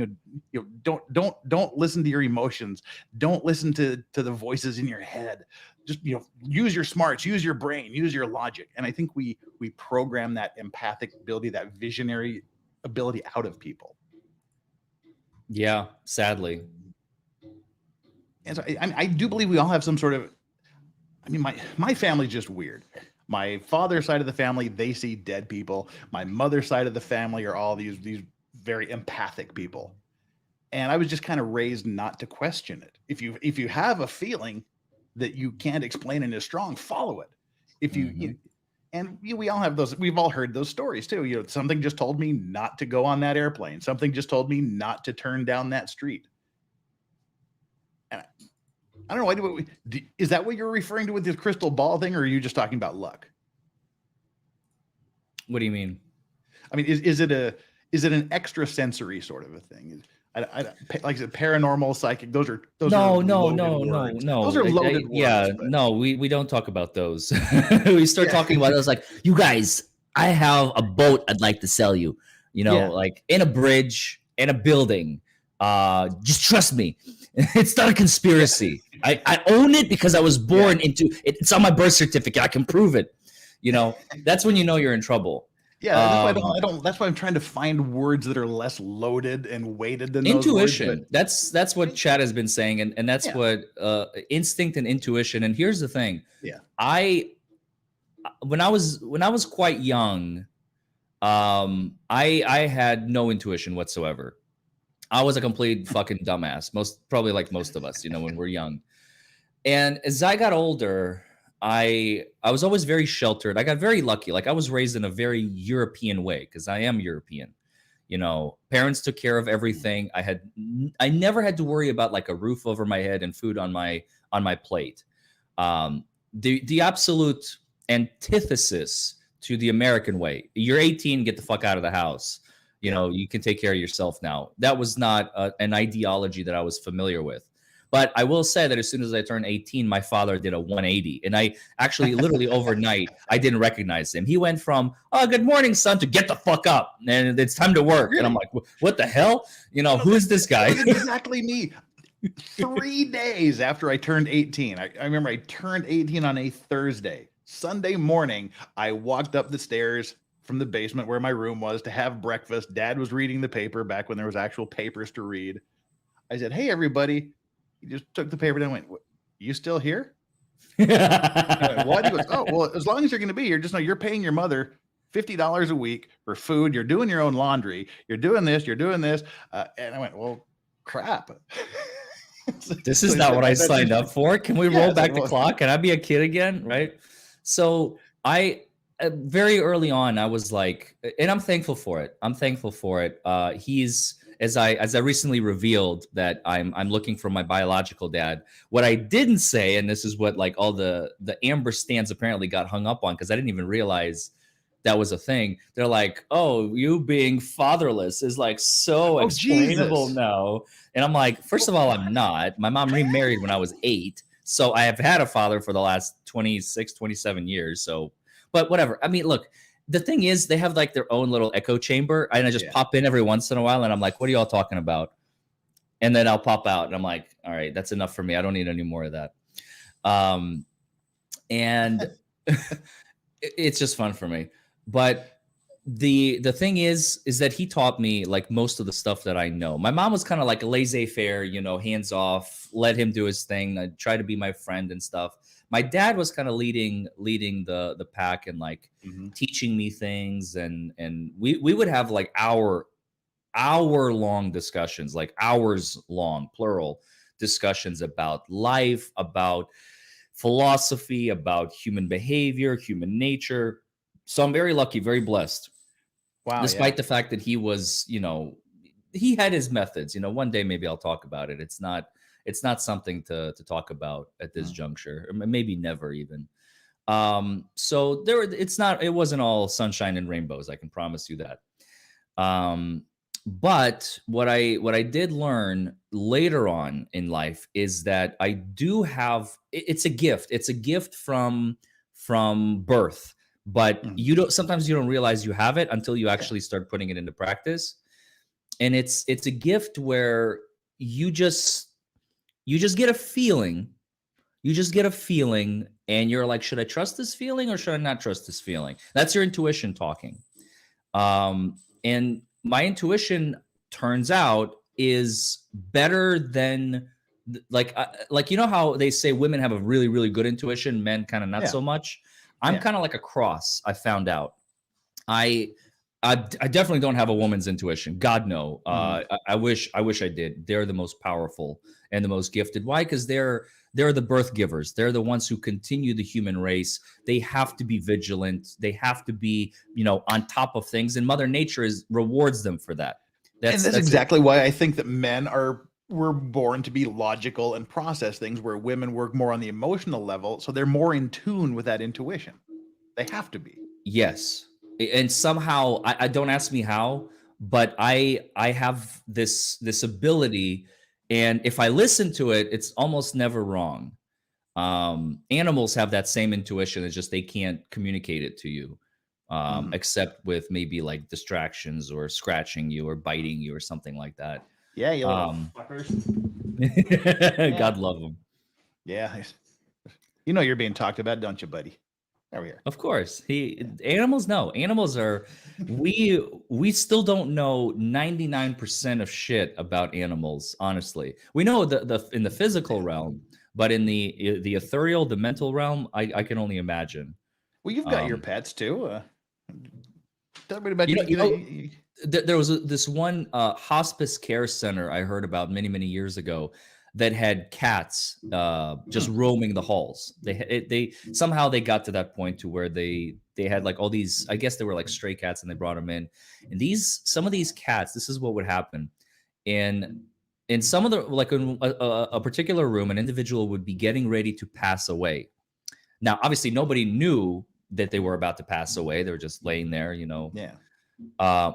don't listen to your emotions. Don't listen to the voices in your head. Just, use your smarts, use your brain, use your logic. And I think we program that empathic ability, that visionary ability out of people. Yeah, sadly. And so I do believe we all have some sort of, my family's just weird. My father's side of the family, they see dead people. My mother's side of the family are all these very empathic people. And I was just kind of raised not to question it. If you have a feeling that you can't explain and is strong, follow it. If we all have those, we've all heard those stories too. Something just told me not to go on that airplane. Something just told me not to turn down that street. I don't know. Is that what you're referring to with this crystal ball thing, or are you just talking about luck? What do you mean? Is it an extrasensory sort of a thing? Like I said, paranormal, psychic. Those are no. Those are loaded words. Yeah, but. No, we don't talk about those. We start talking about those like, you guys, I have a boat I'd like to sell you. Like in a bridge, in a building. Just trust me. It's not a conspiracy. I own it because I was born into it. It's on my birth certificate. I can prove it. That's when you're in trouble. Yeah, that's why I don't. That's why I'm trying to find words that are less loaded and weighted than Intuition. those words. That's what Chad has been saying, and that's Yeah. what instinct and intuition. And here's the thing. Yeah. When I was quite young, I had no intuition whatsoever. I was a complete fucking dumbass. Probably like most of us, when we're young. And as I got older, I was always very sheltered. I got very lucky. Like I was raised in a very European way because I am European. Parents took care of everything. I never had to worry about like a roof over my head and food on my plate. The absolute antithesis to the American way. You're 18, get the fuck out of the house. You can take care of yourself now. That was not an ideology that I was familiar with. But I will say that as soon as I turned 18, my father did a 180. And I actually literally overnight, I didn't recognize him. He went from, "Oh, good morning, son," to "Get the fuck up. And it's time to work." And I'm like, what the hell? Who is this guy? That's exactly me. 3 days after I turned 18, I remember I turned 18 on a Thursday. Sunday morning, I walked up the stairs from the basement where my room was to have breakfast. Dad was reading the paper back when there was actual papers to read. I said, "Hey, everybody." He just took the paper down and went, "You still here?" I went, "What?" He goes, "Oh, well, as long as you're going to be here, just know you're paying your mother $50 a week for food. You're doing your own laundry. You're doing this. You're doing this." And I went, "Well, crap." This is not what I signed up for. Can we roll back the clock? Can I be a kid again? Right. So very early on, I was like, and I'm thankful for it. He's, as I recently revealed that I'm looking for my biological dad. What I didn't say, and this is what like all the Amber stands apparently got hung up on because I didn't even realize that was a thing. They're like, "Oh, you being fatherless is like so explainable now." And I'm like, first of all, I'm not. My mom remarried when I was 8. So I have had a father for the last 26, 27 years. So, but whatever. I mean, look, the thing is they have like their own little echo chamber. And I just pop in every once in a while and I'm like, "What are y'all talking about?" And then I'll pop out and I'm like, "All right, that's enough for me. I don't need any more of that." And it's just fun for me. But the thing is that he taught me like most of the stuff that I know. My mom was kind of like a laissez-faire, hands off, let him do his thing. I try to be my friend and stuff. My dad was kind of leading the pack and like teaching me things. And we would have like hour long discussions, like hours long, plural discussions about life, about philosophy, about human behavior, human nature. So I'm very lucky, very blessed. Wow. Despite the fact that he was, he had his methods. One day maybe I'll talk about it. It's not something to talk about at this juncture, or maybe never even. So it wasn't all sunshine and rainbows. I can promise you that. But what I did learn later on in life is that I do have, it's a gift. It's a gift from birth. But sometimes you don't realize you have it until you actually start putting it into practice. And it's a gift where you just get a feeling. You just get a feeling and you're like, should I trust this feeling or should I not trust this feeling? That's your intuition talking. And my intuition turns out is better than like how they say women have a really, really good intuition, men kind of not so much. I'm kind of like a cross. I found out. I definitely don't have a woman's intuition. God no. I wish I did. They're the most powerful and the most gifted. Why? Because they're the birth givers. They're the ones who continue the human race. They have to be vigilant. They have to be, on top of things. And Mother Nature rewards them for that. That's exactly why I think that men were born to be logical and process things, where women work more on the emotional level. So they're more in tune with that intuition. They have to be. Yes. And somehow, I don't ask me how, but I have this ability, and if I listen to it, it's almost never wrong. Animals have that same intuition. It's just they can't communicate it to you, except with maybe like distractions or scratching you or biting you or something like that. Yeah, you little fuckers. God love them. Yeah. You're being talked about, don't you, buddy? There we are. Of course. Animals, no. Animals are we still don't know 99% of shit about animals, honestly. We know the in the physical realm, but in the ethereal, the mental realm, I can only imagine. Well, you've got your pets too. Tell me about there was this one hospice care center I heard about many years ago that had cats just roaming the halls. They somehow they got to that point to where they had like all these. I guess they were like stray cats, and they brought them in. And some of these cats, this is what would happen in some of the like in a particular room, an individual would be getting ready to pass away. Now, obviously, nobody knew that they were about to pass away. They were just laying there, Yeah.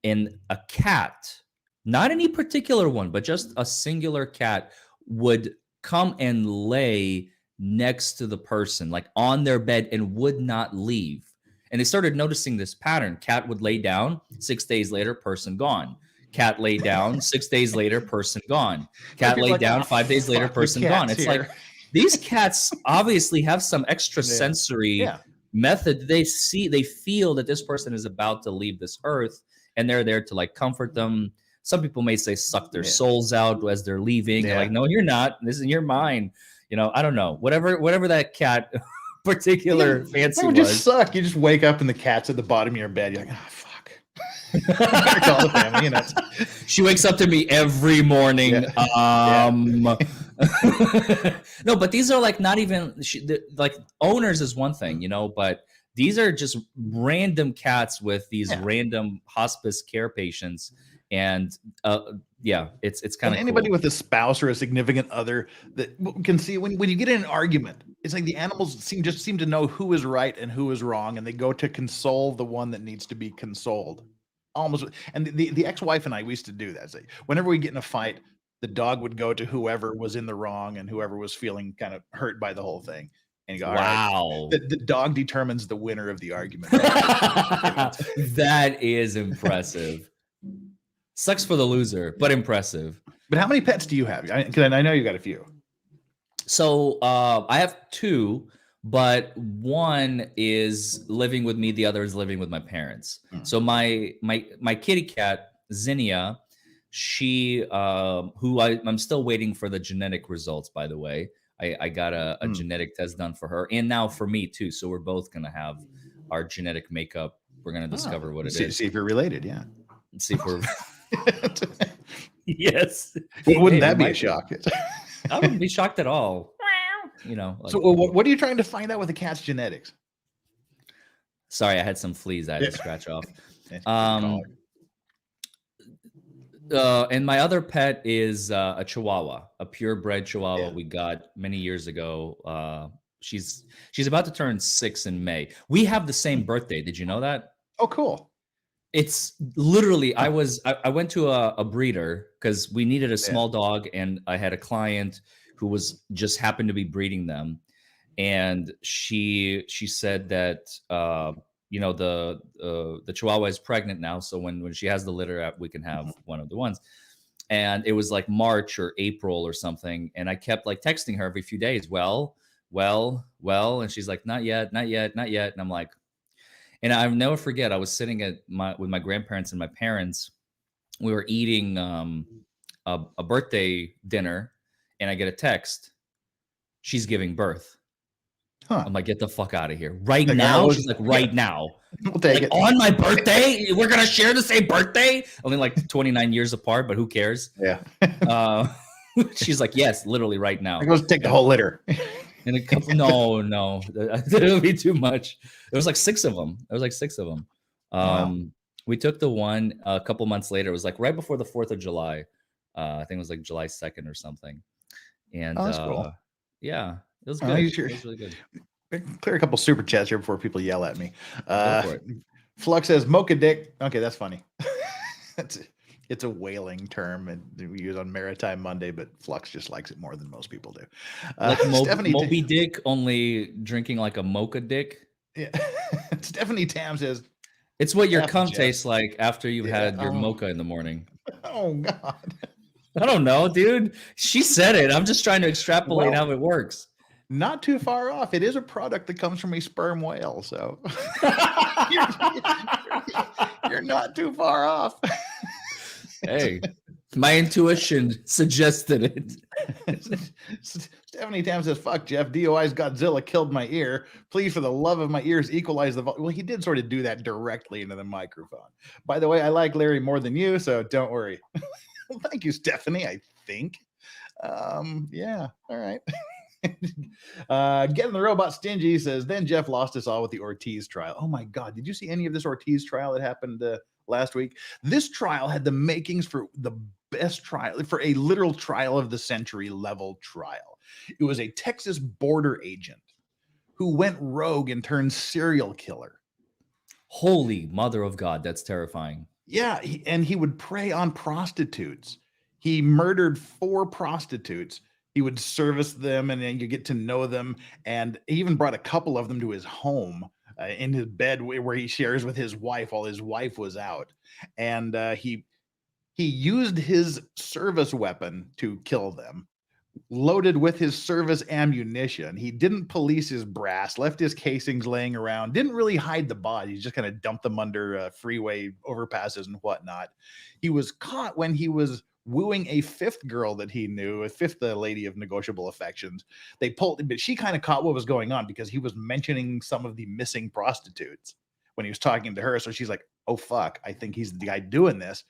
And a cat, not any particular one, but just a singular cat would come and lay next to the person, like on their bed, and would not leave. And they started noticing this pattern. Cat would lay down, 6 days later, person gone. Cat lay down, 6 days later, person gone. Cat lay down, 5 days later, person gone. It's like these cats obviously have some extra sensory method. They feel that this person is about to leave this earth, and they're there to like comfort them. Some people may say suck their souls out as they're leaving. They're like, no, you're not. This is your mind. I don't know. Whatever that cat particular fancy it would was. just suck. You just wake up and the cat's at the bottom of your bed. You're like, oh fuck. Call the family, She wakes up to me every morning. No, but these are like not even like owners is one thing, but these are just random cats with these random hospice care patients. And it's kind of anybody with a spouse or a significant other that can see when you get in an argument, it's like the animals seem to know who is right and who is wrong, and they go to console the one that needs to be consoled. Almost, and the ex-wife and I, we used to do that. So whenever we get in a fight, the dog would go to whoever was in the wrong and whoever was feeling kind of hurt by the whole thing. And you go, wow, right. The dog determines the winner of the argument. That is impressive. Sucks for the loser, but impressive. But how many pets do you have? Because I know you got a few. So I have two, but one is living with me. The other is living with my parents. So my kitty cat, Zinnia, she, who I'm still waiting for the genetic results, by the way. I got a genetic test done for her, and now for me too. So we're both going to have our genetic makeup. We're going to discover what it is. See if you're related. Yeah. See if we're... Yes. Wouldn't that be a shock? I wouldn't be shocked at all. So what are you trying to find out with the cat's genetics? Sorry, I had some fleas I had to scratch off. And my other pet is a Chihuahua, a purebred Chihuahua we got many years ago. She's about to turn 6 in May. We have the same birthday. Did you know that? Oh, cool. It's literally, I went to a breeder because we needed a small dog, and I had a client who was just happened to be breeding them. And she said that, the Chihuahua is pregnant now. So when she has the litter, we can have one of the ones. And it was like March or April or something. And I kept like texting her every few days. Well. And she's like, not yet. And I'm like, and I'll never forget, I was sitting with my grandparents and my parents. We were eating a birthday dinner, and I get a text. She's giving birth. I'm like, get the fuck out of here. Right now? She's like, right now. We'll take it. On my birthday? We're going to share the same birthday? Only like 29 years apart, but who cares? Yeah. She's like, yes, literally right now. I go take the whole litter. And a couple, no, it'll be too much. There was like 6 of them. Wow. We took the one a couple months later. It was like right before the 4th of July. I think it was like July 2nd or something. And that's cool. Yeah, it was good. Sure? It was really good. Clear a couple super chats here before people yell at me. Flux says mocha dick. Okay, that's funny. It's a whaling term and we use on Maritime Monday, but Flux just likes it more than most people do. Like Moby Dick, only drinking like a mocha dick. Yeah. Stephanie Tam says, it's what your cum tastes like after you've had your mocha in the morning. Oh God. I don't know, dude. She said it. I'm just trying to extrapolate how it works. Not too far off. It is a product that comes from a sperm whale, so you're not too far off. Hey, my intuition suggested it. Stephanie Tam says, fuck Jeff, DUI's Godzilla killed my ear. Please, for the love of my ears, equalize the volume. Well, he did sort of do that directly into the microphone. By the way, I like Larry more than you, so don't worry. Well, thank you, Stephanie, I think. Yeah, all right. Getting the robot stingy says, then Jeff lost us all with the Ortiz trial. Oh my God, did you see any of this Ortiz trial that happened last week? This trial had the makings for the best trial, for a literal trial of the century level trial. It was a Texas border agent who went rogue and turned serial killer. Holy mother of God, that's terrifying. Yeah, and he would prey on prostitutes. He murdered 4 prostitutes. He would service them, and then you get to know them. And he even brought a couple of them to his home in his bed where he shares with his wife while his wife was out. And he used his service weapon to kill them, loaded with his service ammunition. He didn't police his brass, left his casings laying around, didn't really hide the bodies, just kind of dumped them under freeway overpasses and whatnot. He was caught when he was wooing a 5th girl that he knew, a 5th lady of negotiable affections. They pulled, but she kind of caught what was going on because he was mentioning some of the missing prostitutes when he was talking to her. So she's like, oh, fuck, I think he's the guy doing this.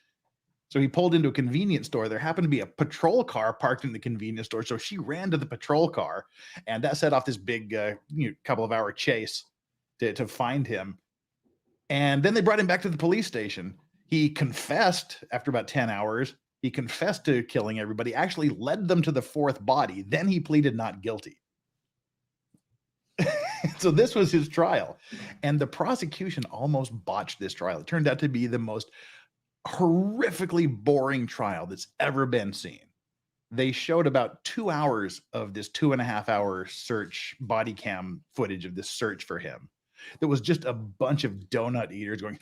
So he pulled into a convenience store. There happened to be a patrol car parked in the convenience store. So she ran to the patrol car, and that set off this big couple of hour chase to find him. And then they brought him back to the police station. He confessed after about 10 hours. He confessed to killing everybody, actually led them to the 4th body. Then he pleaded not guilty. So this was his trial. And the prosecution almost botched this trial. It turned out to be the most horrifically boring trial that's ever been seen. They showed about 2 hours of this 2.5 hour search body cam footage of this search for him. There was just a bunch of donut eaters going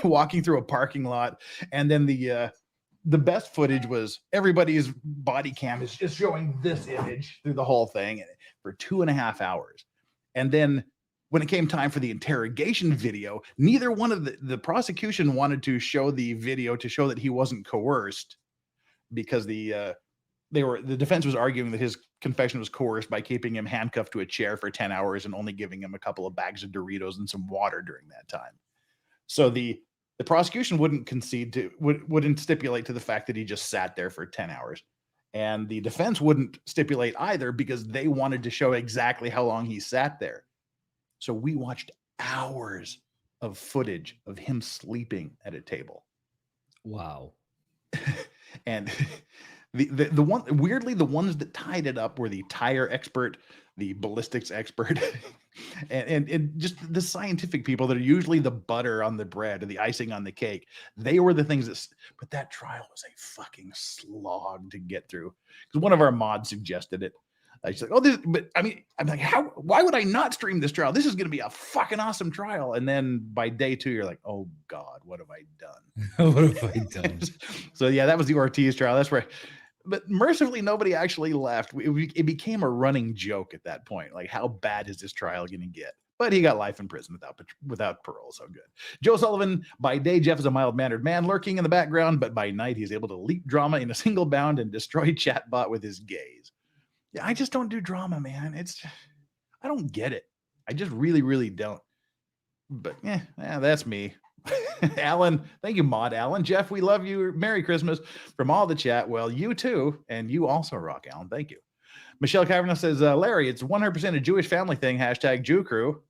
walking through a parking lot. And then the best footage was everybody's body cam is just showing this image through the whole thing for 2.5 hours. And then when it came time for the interrogation video, neither one of the prosecution wanted to show the video to show that he wasn't coerced, because the defense was arguing that his confession was coerced by keeping him handcuffed to a chair for 10 hours and only giving him a couple of bags of Doritos and some water during that time. So the prosecution wouldn't wouldn't stipulate to the fact that he just sat there for 10 hours. And the defense wouldn't stipulate either, because they wanted to show exactly how long he sat there. So we watched hours of footage of him sleeping at a table. Wow. And the one, weirdly, the ones that tied it up were the tire expert, the ballistics expert, and just the scientific people that are usually the butter on the bread or the icing on the cake. They were the things but that trial was a fucking slog to get through, because one of our mods suggested it. She's like, oh, but I mean, I'm like, why would I not stream this trial? This is going to be a fucking awesome trial. And then by day 2, you're like, oh God, what have I done? What have I done? So yeah, that was the Ortiz trial. That's where, but mercifully, nobody actually left. It became a running joke at that point. Like, how bad is this trial going to get? But he got life in prison without parole. So good. Joe Sullivan, by day, Jeff is a mild-mannered man lurking in the background, but by night, he's able to leap drama in a single bound and destroy chatbot with his gaze. Yeah, I just don't do drama, man. I don't get it. I just really, really don't. But yeah, that's me. Alan, thank you, Mod Alan. Jeff, we love you. Merry Christmas from all the chat. Well, you too, and you also rock, Alan. Thank you. Michelle Caverna says, Larry, it's 100% a Jewish family thing. # Jew crew.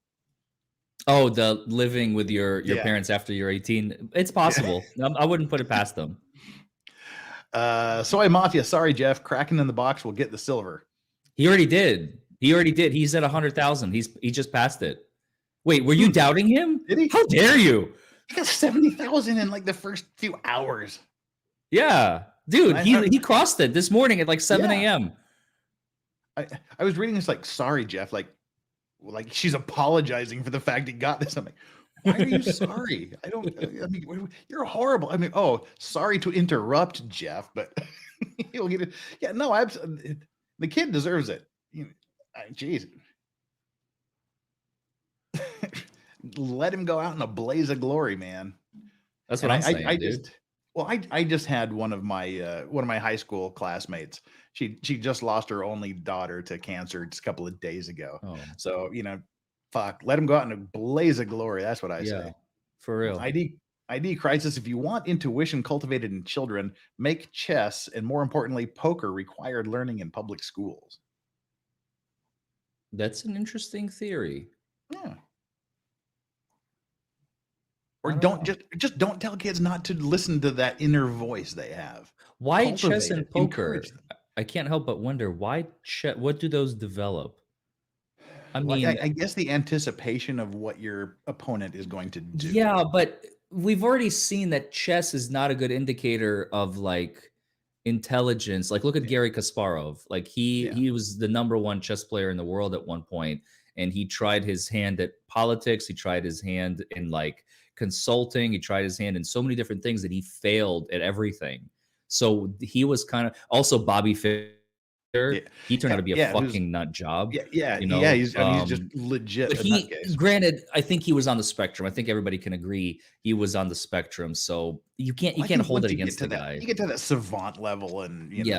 Oh, the living with your parents after you're 18. It's possible. Yeah. I wouldn't put it past them. Soy Mafia. Sorry, Jeff. Kraken in the box will get the silver. He already did. He's at 100,000. He just passed it. Wait, were you doubting him? Did he? How dare you? He got 70,000 in like the first few hours. Yeah, dude, he crossed it this morning at like 7 a.m. I was reading this like, sorry, Jeff, like she's apologizing for the fact he got this. I'm like, why are you sorry? I mean, you're horrible. I mean, oh, sorry to interrupt, Jeff, but you'll get it. Yeah, no, The kid deserves it. Jeez. Let him go out in a blaze of glory, man. That's what I'm saying, dude. I just had one of my high school classmates. She just lost her only daughter to cancer just a couple of days ago. Oh. So, fuck, let him go out in a blaze of glory. That's what I say. For real. ID crisis. If you want intuition cultivated in children, make chess and, more importantly, poker required learning in public schools. That's an interesting theory. Yeah. Or don't tell kids not to listen to that inner voice they have. Why chess and poker? Encourage them. I can't help but wonder why chess. What do those develop? I mean, I guess the anticipation of what your opponent is going to do. Yeah, but we've already seen that chess is not a good indicator of like intelligence. Like, look at Garry Kasparov. Like he was the #1 chess player in the world at one point, and he tried his hand at politics. He tried his hand in like consulting. He tried his hand in so many different things that he failed at everything. So he was kind of also Bobby Fischer. He turned out to be a fucking nut job. He's just legit. But granted, I think he was on the spectrum. I think everybody can agree he was on the spectrum. So you can't hold it against the guy. You get to that savant level, and he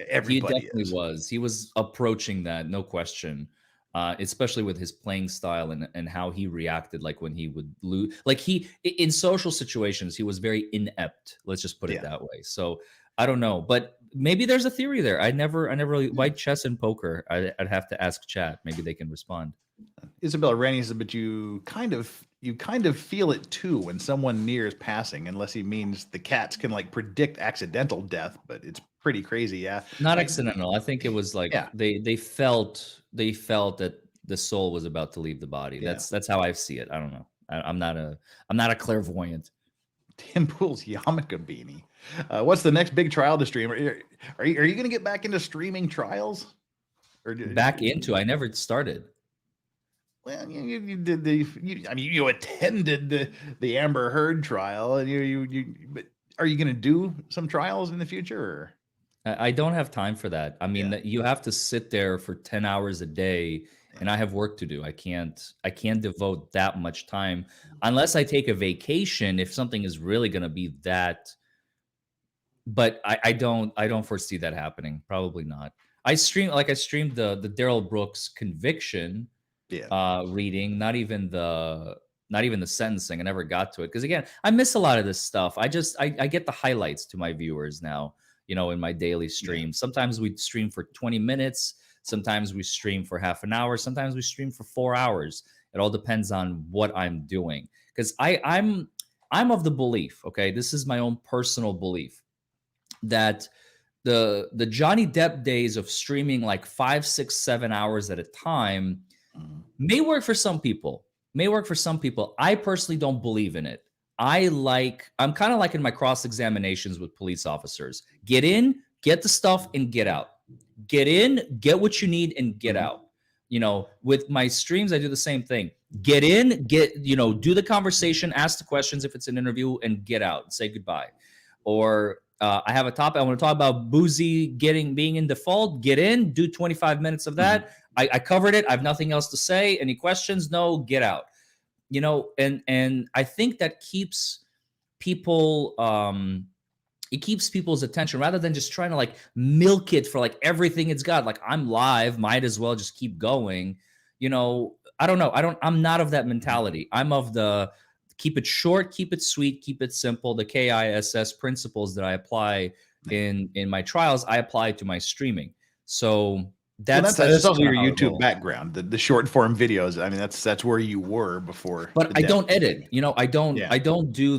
everybody definitely was. He was approaching that, no question. Especially with his playing style and how he reacted, like when he would lose. Like in social situations, he was very inept. Let's just put it that way. So I don't know, but maybe there's a theory there. I never really why chess and poker. I'd have to ask chat. Maybe they can respond. Isabella Rennie said, but you kind of feel it too when someone nears passing, unless he means the cats can like predict accidental death, but it's pretty crazy. Yeah. Not accidental. I think it was like they felt that the soul was about to leave the body. Yeah. That's how I see it. I don't know. I'm not a clairvoyant. Tim Pool's yarmulke beanie. What's the next big trial to stream? Are you going to get back into streaming trials? Or I never started. Well, you did you attended the Amber Heard trial, and but are you going to do some trials in the future? Or? I don't have time for that. I mean, you have to sit there for 10 hours a day, and I have work to do. I can't devote that much time unless I take a vacation, if something is really going to be that. But I don't foresee that happening. Probably not. I streamed the Darrell Brooks conviction reading, not even the sentencing. I never got to it because, again, I miss a lot of this stuff. I get the highlights to my viewers now, in my daily stream. Sometimes we stream for 20 minutes. Sometimes we stream for half an hour. Sometimes we stream for 4 hours. It all depends on what I'm doing, because I'm of the belief, okay, this is my own personal belief, that the Johnny Depp days of streaming like 5, 6, 7 hours at a time may work for some people. I personally don't believe in it. I'm kind of like in my cross examinations with police officers. Get in, get the stuff, and get out. Get in, get what you need, and get out. With my streams, I do the same thing. Get in, do the conversation, ask the questions if it's an interview, and get out and say goodbye. Or I have a topic I want to talk about: Boozy being in default. Get in, do 25 minutes of that. I covered it. I have nothing else to say. Any questions? No, get out. And I think that keeps people, it keeps people's attention rather than just trying to like milk it for like everything it's got. Like, I'm live, might as well just keep going. I don't know. I'm not of that mentality. I'm of the keep it short, keep it sweet, keep it simple. The KISS principles that I apply in my trials, I apply to my streaming. So that's also your YouTube background, the short form videos. I mean, that's where you were before. But I don't edit. I don't do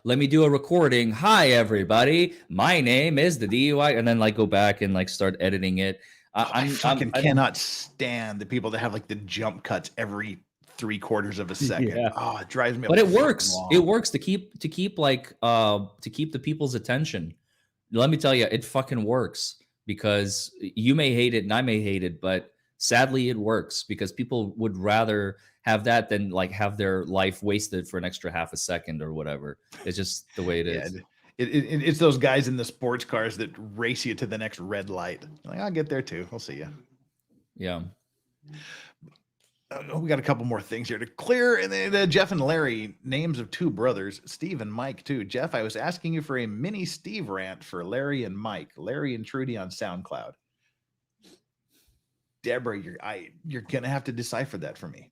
let me do a recording. Hi everybody, my name is the DUI, and then like go back and like start editing it. I cannot stand the people that have like the jump cuts every 3/4 of a second. Yeah. Oh, it drives me. But it works. It works to keep the people's attention. Let me tell you, it fucking works. Because you may hate it and I may hate it, but sadly it works because people would rather have that than like have their life wasted for an extra half a second or whatever. It's just the way it is. It's those guys in the sports cars that race you to the next red light. Like, I'll get there too. We'll see you. Yeah. We got a couple more things here to clear. And then Jeff and Larry, names of two brothers, Steve and Mike too. Jeff, I was asking you for a mini Steve rant for Larry and Mike, Larry and Trudy on SoundCloud. Deborah, you're gonna have to decipher that for me.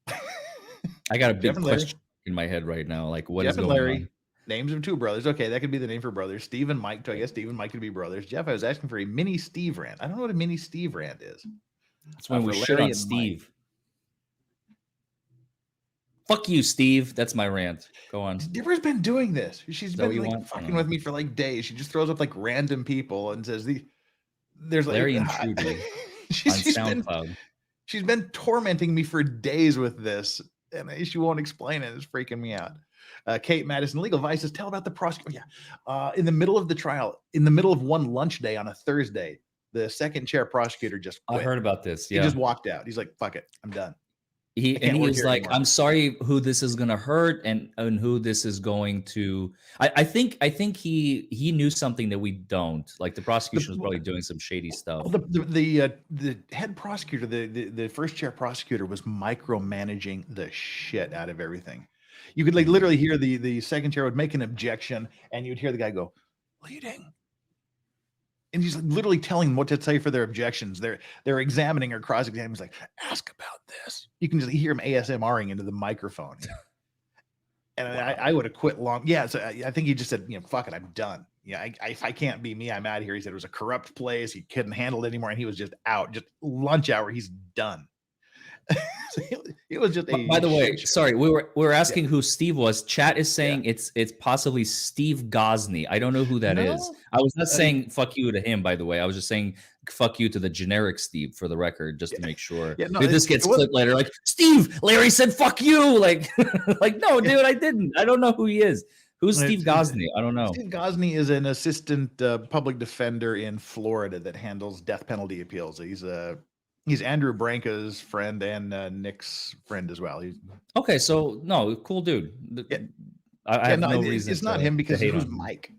I got a big question in my head right now. Like, what is Jeff and going Larry, on? names of two brothers. Okay, that could be the name for brothers. Steve and Mike. So I guess Steve and Mike could be brothers. Jeff, I was asking for a mini Steve rant. I don't know what a mini Steve rant is. That's when we for shit Larry on and Steve. Mike. Fuck you, Steve. That's my rant. Go on. Deborah's been doing this. She's that been what you like want? fucking with me for like days. She just throws up like random people and says there's like Larry and Trudy on SoundCloud. She's been tormenting me for days with this, and she won't explain it. It's freaking me out. Kate Madison, Legal Vices, tell about the prosecutor. Yeah. In the middle of the trial, in the middle of one lunch day on a Thursday, the second chair prosecutor just quit. I heard about this. Yeah. He just walked out. He's like, fuck it, I'm done. He was like, anymore. I'm sorry who this is gonna hurt and who this is going to. I think he knew something that we don't. Like the prosecution was probably doing some shady stuff. The head prosecutor, the first chair prosecutor, was micromanaging the shit out of everything. You could like literally hear the second chair would make an objection, and you'd hear the guy go, leading. And he's like literally telling them what to say for their objections. They're examining or cross-examining. He's like, ask about this. You can just hear him ASMRing into the microphone. And I would have quit long. Yeah, so I think he just said, fuck it, I'm done. Yeah, if I can't be me, I'm out of here. He said it was a corrupt place. He couldn't handle it anymore, and he was just out. Just lunch hour, he's done. So it was just. By the way, sorry, we were asking who Steve was. Chat is saying it's possibly Steve Gosney. I don't know who that is. I was not saying fuck you to him, by the way. I was just saying fuck you to the generic Steve for the record, just to make sure. Yeah, no, dude, this gets clipped later. Like, Steve, Larry said fuck you. Like, no, dude, I didn't. I don't know who he is. Who's Steve Gosney? I don't know. Steve Gosney is an assistant public defender in Florida that handles death penalty appeals. He's Andrew Branca's friend and Nick's friend as well. Okay, so no, cool dude. Yeah. I have no reason. It's not him because it was Mike.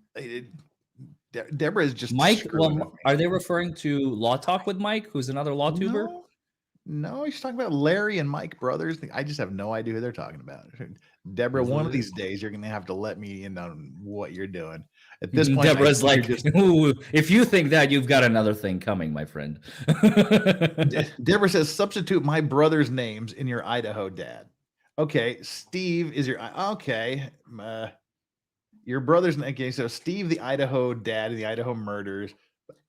Deborah is just Mike. Well, are they referring to Law Talk with Mike, who's another law tuber? No, he's talking about Larry and Mike brothers. I just have no idea who they're talking about. Deborah, one of these days you're gonna have to let me in on what you're doing. At this point, Deborah's like, ooh, if you think that, you've got another thing coming, my friend. Deborah says, substitute my brother's names in your Idaho dad. Okay, Steve is your okay. Your brother's okay. So Steve, the Idaho dad, the Idaho murders.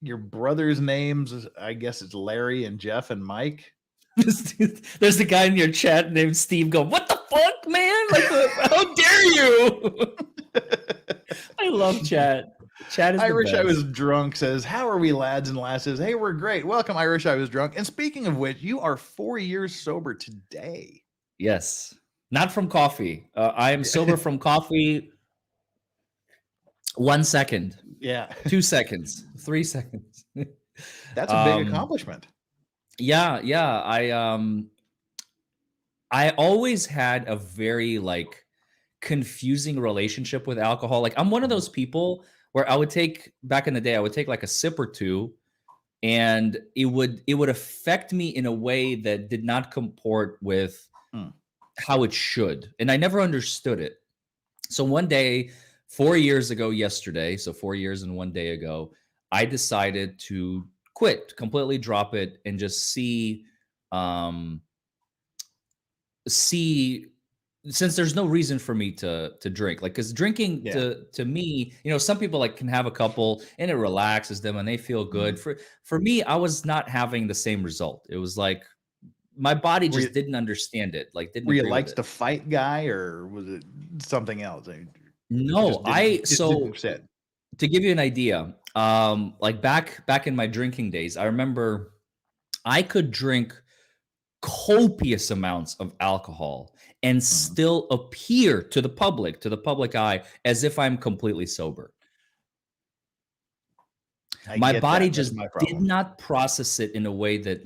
Your brother's names, I guess it's Larry and Jeff and Mike. There's the guy in your chat named Steve. Go, what the fuck, man? Like, how dare you? I love chat. Chat is Irish I was drunk says, how are we, lads and lasses? Hey, we're great. Welcome, Irish I was drunk. And speaking of which, you are 4 years sober today. Yes. Not from coffee. I am sober from coffee 1 second. Yeah. 2 seconds. 3 seconds. That's a big accomplishment. Yeah. I always had a very confusing relationship with alcohol. Like, I'm one of those people where I would take, back in the day, I would take like a sip or two, and it would affect me in a way that did not comport with how it should. And I never understood it. So one day, 4 years ago yesterday, so 4 years and 1 day ago, I decided to quit, completely drop it, and just see since there's no reason for me to drink, like, because drinking to me, some people can have a couple and it relaxes them and they feel good. For me, I was not having the same result. It was like my body just didn't understand it. Like, didn't. Were you likes to fight guy, or was it something else? No, to give you an idea, like back in my drinking days, I remember I could drink copious amounts of alcohol and still appear to the public eye, as if I'm completely sober. My body just did not process it in a way that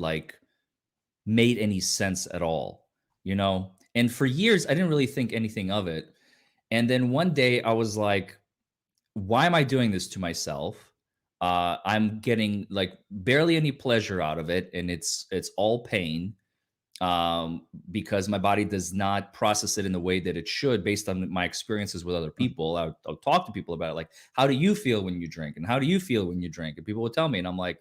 made any sense at all, And for years, I didn't really think anything of it. And then one day I was like, why am I doing this to myself? I'm getting like barely any pleasure out of it, and it's all pain, because my body does not process it in the way that it should based on my experiences with other people. I'll talk to people about it, like, how do you feel when you drink? And how do you feel when you drink? And people will tell me, and I'm like,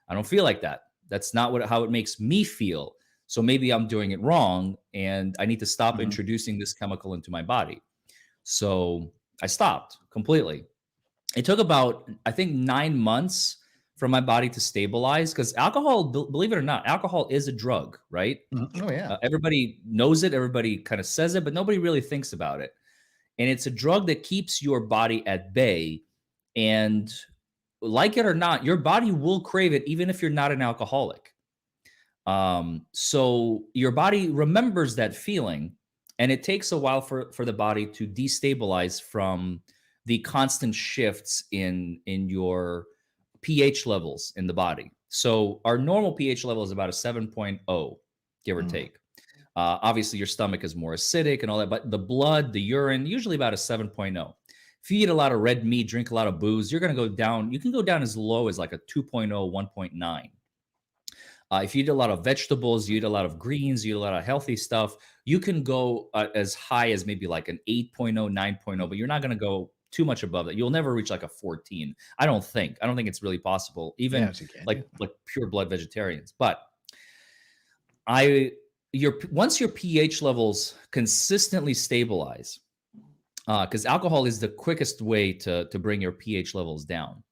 I don't feel like that. That's not how it makes me feel. So maybe I'm doing it wrong, and I need to stop Mhm. introducing this chemical into my body. So I stopped completely. It took about, I think, 9 months for my body to stabilize, because alcohol, believe it or not, alcohol is a drug, right? Mhm. Oh yeah. Everybody knows it, everybody kind of says it, but nobody really thinks about it. And it's a drug that keeps your body at bay. And like it or not, your body will crave it even if you're not an alcoholic. So your body remembers that feeling, and it takes a while for the body to destabilize from the constant shifts in your pH levels in the body. So our normal pH level is about a 7.0, give or Mm. take. Obviously, your stomach is more acidic and all that, but the blood, the urine, usually about a 7.0. If you eat a lot of red meat, drink a lot of booze, you're going to go down. You can go down as low as like a 2.0, 1.9. If you eat a lot of vegetables, you eat a lot of greens, you eat a lot of healthy stuff, you can go as high as maybe like an 8.0, 9.0, but you're not going to go too much above that. You'll never reach like a 14. I don't think. I don't think it's really possible, even Yes, you can. like pure blood vegetarians. But I your once your pH levels consistently stabilize, because alcohol is the quickest way to bring your pH levels down.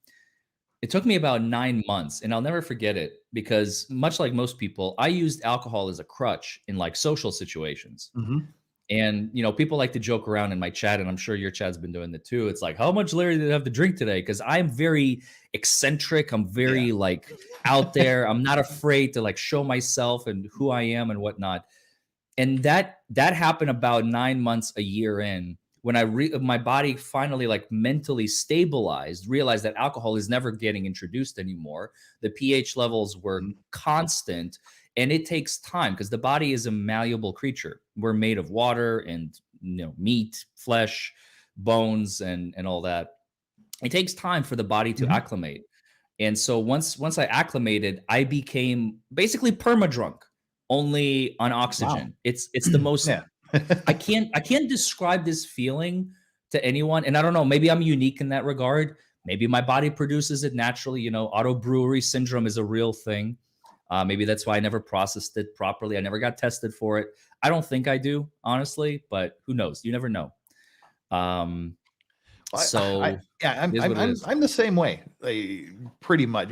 It took me about 9 months, and I'll never forget it because, much like most people, I used alcohol as a crutch in like social situations. Mhm. And people like to joke around in my chat, and I'm sure your chat's been doing it too. It's like, how much Larry did I have to drink today? Because I'm very eccentric. I'm Yeah. very like out there. I'm not afraid to like show myself and who I am and whatnot. And that happened about 9 months, a year in, when my body finally like mentally stabilized, realized that alcohol is never getting introduced anymore. The pH levels were Mhm. constant, and it takes time because the body is a malleable creature. We're made of water and meat, flesh, bones, and all that. It takes time for the body to Mhm. acclimate. And so once I acclimated, I became basically perma drunk, only on Wow. oxygen. It's the most, Yeah. I can't describe this feeling to anyone. And I don't know, maybe I'm unique in that regard. Maybe my body produces it naturally. Auto brewery syndrome is a real thing. Maybe that's why I never processed it properly. I never got tested for it. I don't think I do, honestly, but who knows? You never know. Um, I so yeah, it is what it is. I'm the same way, pretty much.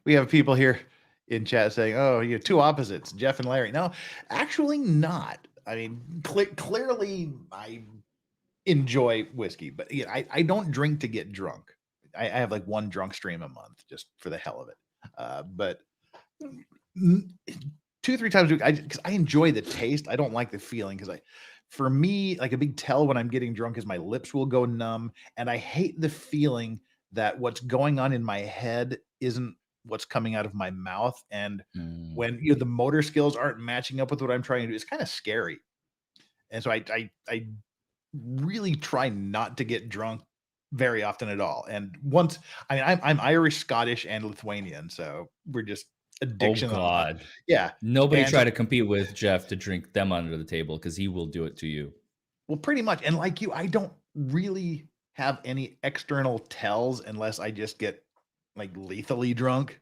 We have people here in chat saying, "Oh, you're two opposites, Jeff and Larry." No, actually not. I mean, clearly, I enjoy whiskey, but yeah, I don't drink to get drunk. I have like one drunk stream a month just for the hell of it. But mm, 2, 3 times a week, because I enjoy the taste. I don't like the feeling because for me, like a big tell when I'm getting drunk is my lips will go numb, and I hate the feeling that what's going on in my head isn't what's coming out of my mouth. And Mm. when the motor skills aren't matching up with what I'm trying to do, it's kind of scary. And so I really try not to get drunk very often at all. And once, I mean, I'm Irish, Scottish, and Lithuanian, so we're just Oh addiction on God. yeah. Nobody And so try to compete with Jeff to drink them under the table because he will do it to you. well, pretty much. And like you, I don't really have any external tells unless I just get like lethally drunk.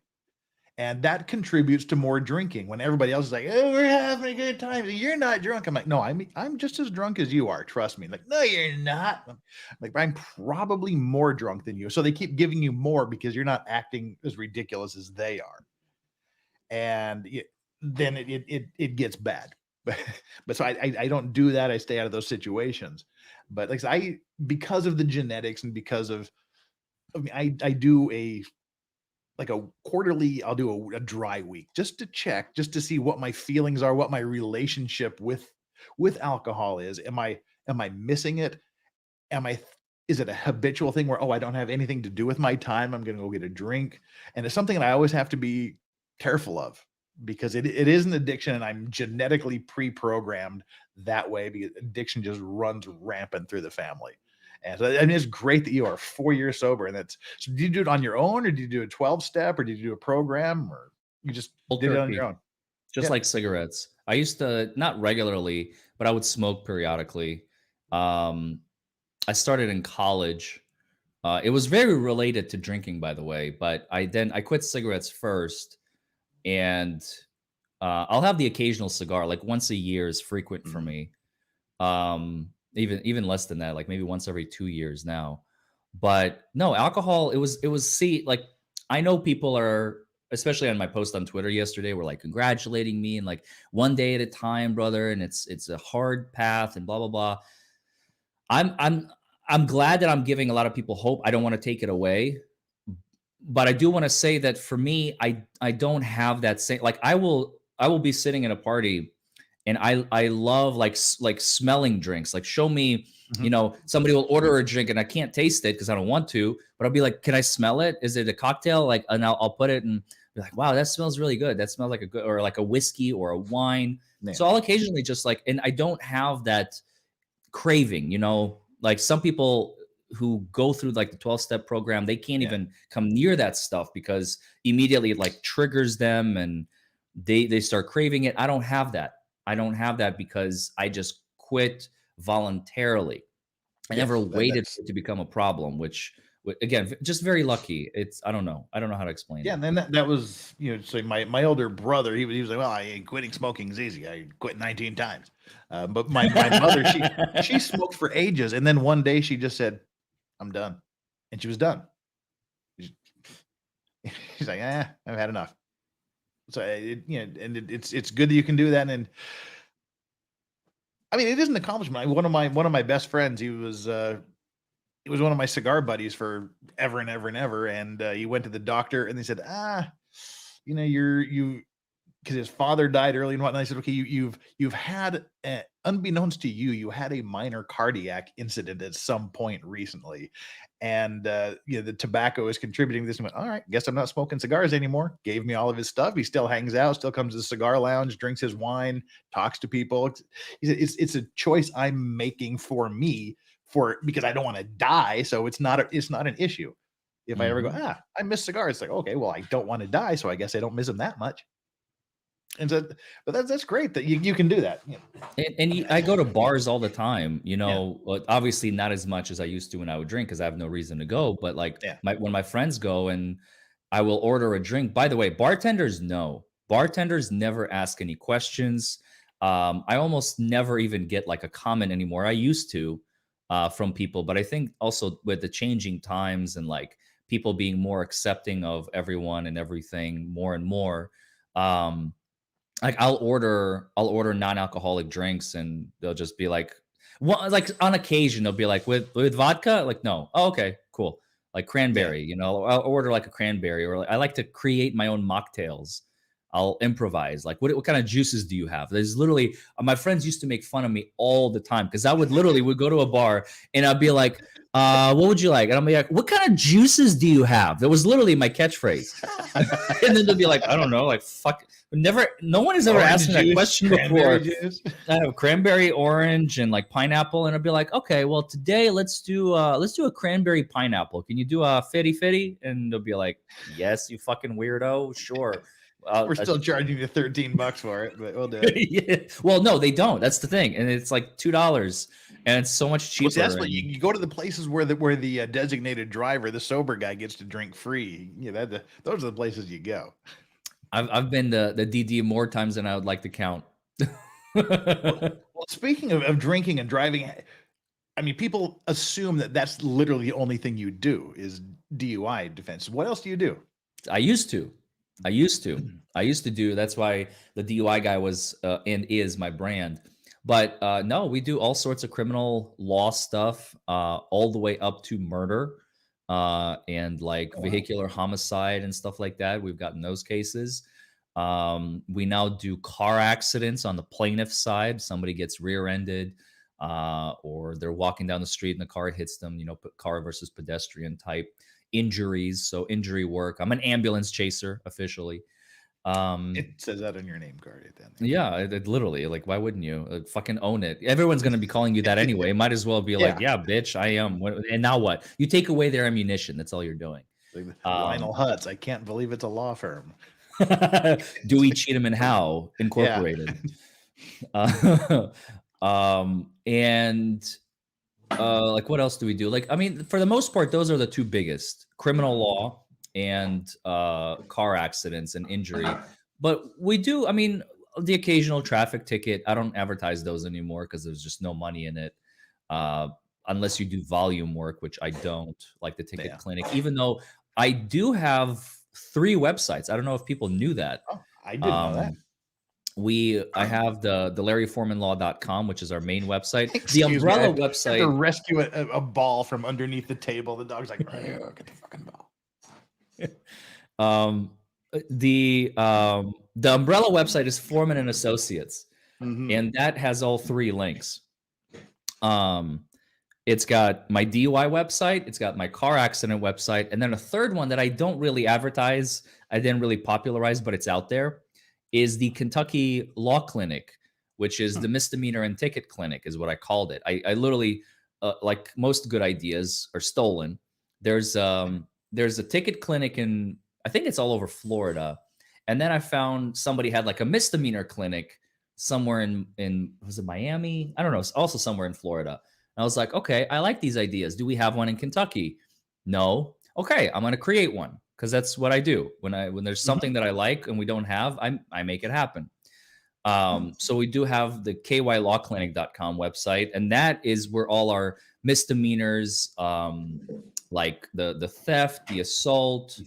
And that contributes to more drinking when everybody else is like, "Oh, we're having a good time. You're not drunk." I'm like, "No, I'm just as drunk as you are. Trust me." Like, "No, you're not." I'm like, "I'm probably more drunk than you." So they keep giving you more because you're not acting as ridiculous as they are. And then it gets bad. But so I don't do that. I stay out of those situations. But like I said, because of the genetics and because of I mean, I do a quarterly, I'll do a dry week just to check, just to see what my feelings are, what my relationship with alcohol is. Am I missing it? Am I is it a habitual thing where, oh, I don't have anything to do with my time, I'm gonna go get a drink? And it's something that I always have to be careful of because it is an addiction and I'm genetically pre-programmed that way because addiction just runs rampant through the family. And so, I mean, it's great that you are 4 years sober, and that's. So, do you do it on your own, or do you do a 12-step, or did you do a program, or you just Cold did it on turkey. your own? Just Yeah. like cigarettes. I used to, not regularly, but I would smoke periodically. I started in college. It was very related to drinking, by the way, but I quit cigarettes first, and I'll have the occasional cigar, like once a year is frequent for Mhm. me. Even less than that, like maybe once every 2 years now. But no, alcohol, it was see, like, I know people are, especially on my post on Twitter yesterday, were like congratulating me and like, one day at a time, brother, and it's a hard path and blah blah blah. I'm glad that I'm giving a lot of people hope. I don't want to take it away, but I do want to say that for me, I don't have that same, like, I will be sitting in a party, and I love like smelling drinks. Like, show me, Mhm. somebody will order a drink and I can't taste it because I don't want to, but I'll be like, can I smell it? Is it a cocktail? Like, and I'll put it and be like, wow, that smells really good. That smells like a good, or like a whiskey or a wine. Yeah. So I'll occasionally just like, and I don't have that craving, like some people who go through like the 12-step program, they can't Yeah. even come near that stuff because immediately it like triggers them and they start craving it. I don't have that. I don't have that because I just quit voluntarily. I never Yes, waited that's. for it to become a problem, which again, just very lucky. I don't know. I don't know how to explain Yeah, it. and then that was, so my older brother, he was like, well, quitting smoking is easy. I quit 19 times. But my mother, she smoked for ages, and then one day she just said, I'm done, and she was done. She's like, I've had enough. So and it's good that you can do that, and I mean, it is an accomplishment. One of my best friends, he was one of my cigar buddies for ever and ever and ever. And he went to the doctor and they said, you, because his father died early and whatnot. I said, okay, you've had, unbeknownst to you, you had a minor cardiac incident at some point recently. And, the tobacco is contributing to this. And went, all right, guess I'm not smoking cigars anymore. Gave me all of his stuff. He still hangs out, still comes to the cigar lounge, drinks his wine, talks to people. He said, it's a choice I'm making for me, because I don't want to die. So it's not an issue. If I ever go, Mhm. I miss cigars, it's like, okay, well, I don't want to die, so I guess I don't miss them that much. And so, but that's great that you can do that. I go to bars all the time, Yeah, obviously not as much as I used to when I would drink because I have no reason to go. But like yeah. when my friends go and I will order a drink. By the way, bartenders know. Bartenders never ask any questions. I almost never even get like a comment anymore. I used to from people, but I think also with the changing times and like people being more accepting of everyone and everything more and more. Like I'll order non-alcoholic drinks and they'll just be like, well, like on occasion they'll be like, with vodka, like, no. Oh, okay, cool. Like Yeah. cranberry, I'll order like a cranberry, or like, I like to create my own mocktails. I'll improvise, like, what kind of juices do you have? There's literally, my friends used to make fun of me all the time because I would go to a bar and I'd be like, what would you like? And I'll be like, what kind of juices do you have? That was literally my catchphrase. And then they'll be like, I don't know, like, fuck. Never, no one has ever Orange asked me that juice, question cranberry before. juice. I have cranberry, orange, and like pineapple, and I'd be like, okay, well today let's do a cranberry pineapple. Can you do a fitty? And they'll be like, yes, you fucking weirdo, sure. We're still charging you $13 for it, but we'll do it. Yeah. Well, no, they don't. That's the thing, and it's like $2, and it's so much cheaper. Well, see, that's what and- you go to the places where the designated driver, the sober guy, gets to drink free. Those are the places you go. I've been the DD more times than I would like to count. Well, speaking of drinking and driving, I mean, people assume that that's literally the only thing you do is DUI defense. What else do you do? I used to. Do. That's why the DUI guy was and is my brand. But no, we do all sorts of criminal law stuff, all the way up to murder and like Oh, wow. vehicular homicide and stuff like that. We've gotten those cases. We now do car accidents on the plaintiff side. Somebody gets rear-ended, or they're walking down the street and the car hits them. Car versus pedestrian type injuries. So injury work. I'm an ambulance chaser officially. It says that on your name card at the end. Yeah, it literally, like, why wouldn't you? Fucking own it. Everyone's going to be calling you that anyway. Might as well be like, yeah, bitch, I am. And now what? You take away their ammunition. That's all you're doing. Like Lionel Hutz. I can't believe it's a law firm. Dewey, Cheatham, and Howe Incorporated. Yeah. Like, what else do we do? Like, I mean, for the most part, those are the two biggest: criminal law and car accidents and injury. But we do, I mean, the occasional traffic ticket. I don't advertise those anymore because there's just no money in it. Unless you do volume work, which I don't, like the ticket clinic, even though I do have 3 websites. I don't know if people knew that. Oh, I didn't know that. I have the LarryForemanLaw.com, which is our main website. Excuse the umbrella me, website. I have to rescue a ball from underneath the table. The dog's like, right here, get the fucking ball. The umbrella website is Foreman and Associates, and that has all 3 links. It's got my DUI website, it's got my car accident website, and then a third one that I don't really advertise, I didn't really popularize, but it's out there, is the Kentucky Law Clinic, which is the misdemeanor and ticket clinic, is what I called it. I literally, like most good ideas are stolen. There's a ticket clinic in, I think it's all over Florida. And then I found somebody had like a misdemeanor clinic somewhere in was it Miami? I don't know. It's also somewhere in Florida. And I was like, okay, I like these ideas. Do we have one in Kentucky? No. Okay, I'm going to create one because that's what I do. When there's something that I like and we don't have, I make it happen. So we do have the kylawclinic.com website, and that is where all our misdemeanors, like the theft, the assault,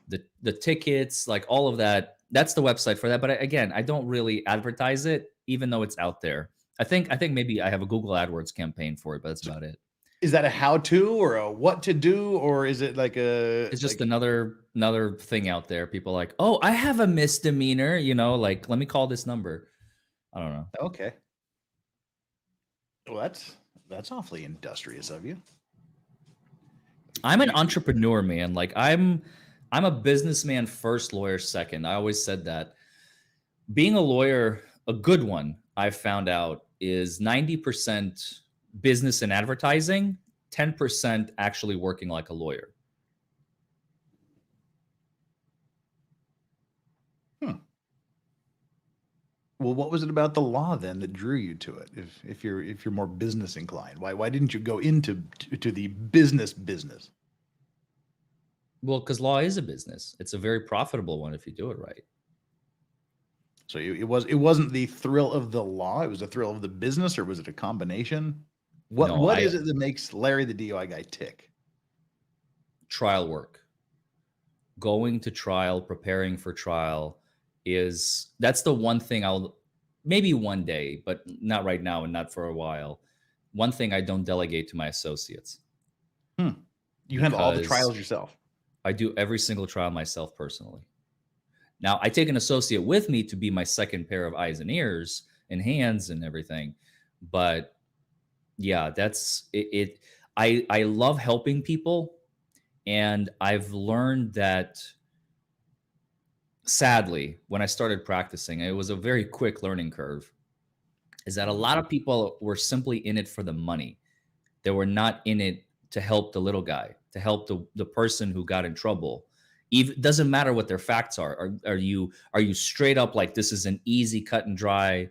the tickets, like all of that. That's the website for that. But again, I don't really advertise it, even though it's out there. I think maybe I have a Google AdWords campaign for it, but that's about it. Is that a how-to or a what to do, or is it like a? It's just another thing out there. People are like, oh, I have a misdemeanor. Like, let me call this number. I don't know. Okay. Well, that's awfully industrious of you. I'm an entrepreneur, man. Like I'm a businessman first, lawyer second. I always said that. Being a lawyer, a good one, I've found out, is 90% business and advertising, 10% actually working like a lawyer. Well, what was it about the law then that drew you to it? If you're more business inclined, why didn't you go into the business? Well, because law is a business. It's a very profitable one if you do it right. So it wasn't the thrill of the law; it was the thrill of the business, or was it a combination? What is it that makes Larry the DUI guy tick? Trial work. Going to trial, preparing for trial. That's the one thing I'll maybe one day, but not right now and not for a while. One thing I don't delegate to my associates. You handle all the trials yourself. I do every single trial myself personally. Now I take an associate with me to be my second pair of eyes and ears and hands and everything. But yeah, that's it. I love helping people, and I've learned that. Sadly, when I started practicing, it was a very quick learning curve, is that a lot of people were simply in it for the money. They were not in it to help the little guy, to help the person who got in trouble. Even doesn't matter what their facts are. Are you straight up like this is an easy cut and dry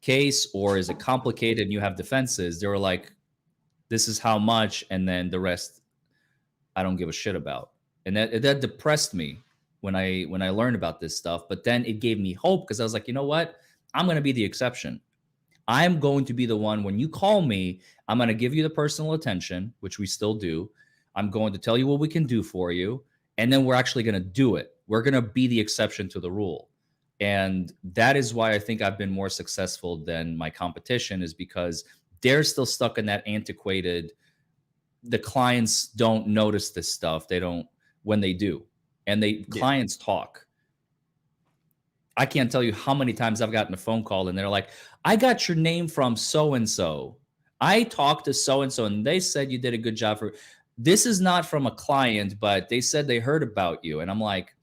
case, or is it complicated and you have defenses? They were like, this is how much, and then the rest I don't give a shit about. And that depressed me when I learned about this stuff. But then it gave me hope, because I was like, you know what? I'm going to be the exception. I'm going to be the one, when you call me, I'm going to give you the personal attention, which we still do. I'm going to tell you what we can do for you. And then we're actually going to do it. We're going to be the exception to the rule. And that is why I think I've been more successful than my competition, is because they're still stuck in that antiquated, the clients don't notice this stuff. They don't, when they do. And clients talk. I can't tell you how many times I've gotten a phone call and they're like, I got your name from so-and-so. I talked to so-and-so and they said you did a good job. This is not from a client, but they said they heard about you. And I'm like,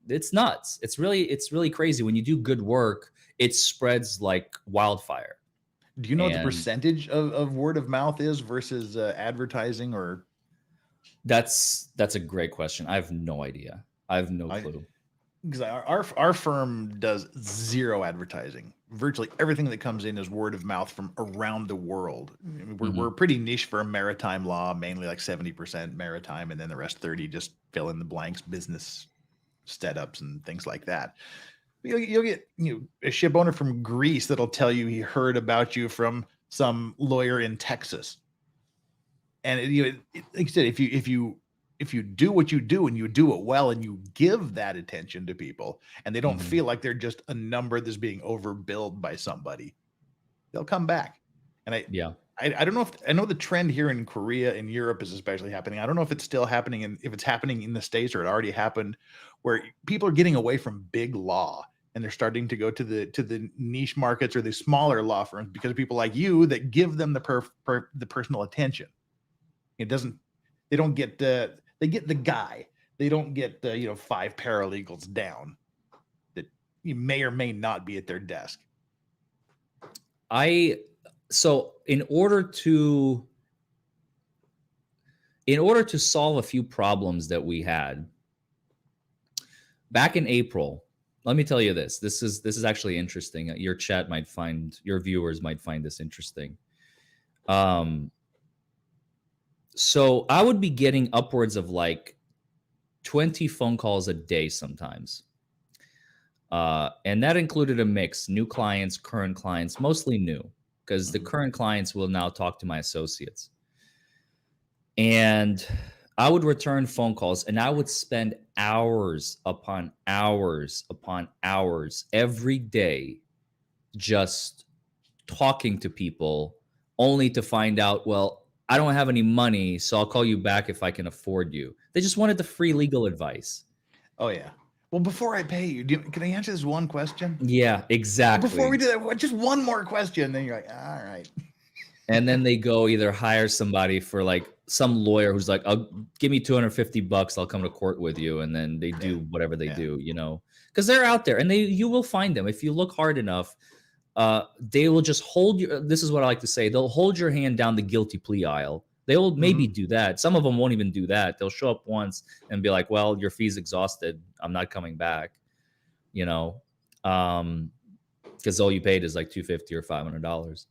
it's nuts. It's really crazy. When you do good work, it spreads like wildfire. Do you know what the And percentage of word of mouth is versus advertising? Or that's a great question. I have no idea. I have no clue. Because our firm does zero advertising. Virtually everything that comes in is word of mouth from around the world. I mean, we're a pretty niche firm, maritime law, mainly like 70% maritime, and then the rest 30 just fill in the blanks, business setups and things like that. You'll get a ship owner from Greece that'll tell you he heard about you from some lawyer in Texas. And like I said, if you do what you do and you do it well and you give that attention to people and they don't feel like they're just a number that's being overbilled by somebody, they'll come back. And I don't know I know the trend here in Korea and Europe is especially happening. I don't know if it's still happening and if it's happening in the States or it already happened, where people are getting away from big law and they're starting to go to the niche markets or the smaller law firms because of people like you that give them the personal attention. They don't get they get the guy. They don't get 5 paralegals down that you may or may not be at their desk. So in order to solve a few problems that we had back in April, let me tell you this. This is actually interesting. Your viewers might find this interesting. So I would be getting upwards of like 20 phone calls a day sometimes. And that included a mix, new clients, current clients, mostly new, because the current clients will now talk to my associates. And I would return phone calls and I would spend hours upon hours upon hours every day just talking to people, only to find out, well, I don't have any money, so I'll call you back if I can afford you. They just wanted the free legal advice. Oh, yeah. Well, before I pay you, can I answer this one question? Yeah, exactly. Before we do that, just one more question. Then you're like, all right. And then they go either hire somebody for like some lawyer who's like, "I'll give me $250, I'll come to court with you," and then they do whatever they do, because they're out there and you will find them if you look hard enough. They will just hold you. This is what I like to say. They'll hold your hand down the guilty plea aisle. They will maybe do that. Some of them won't even do that. They'll show up once and be like, "Well, your fee's exhausted. I'm not coming back," because all you paid is like $250 or $500.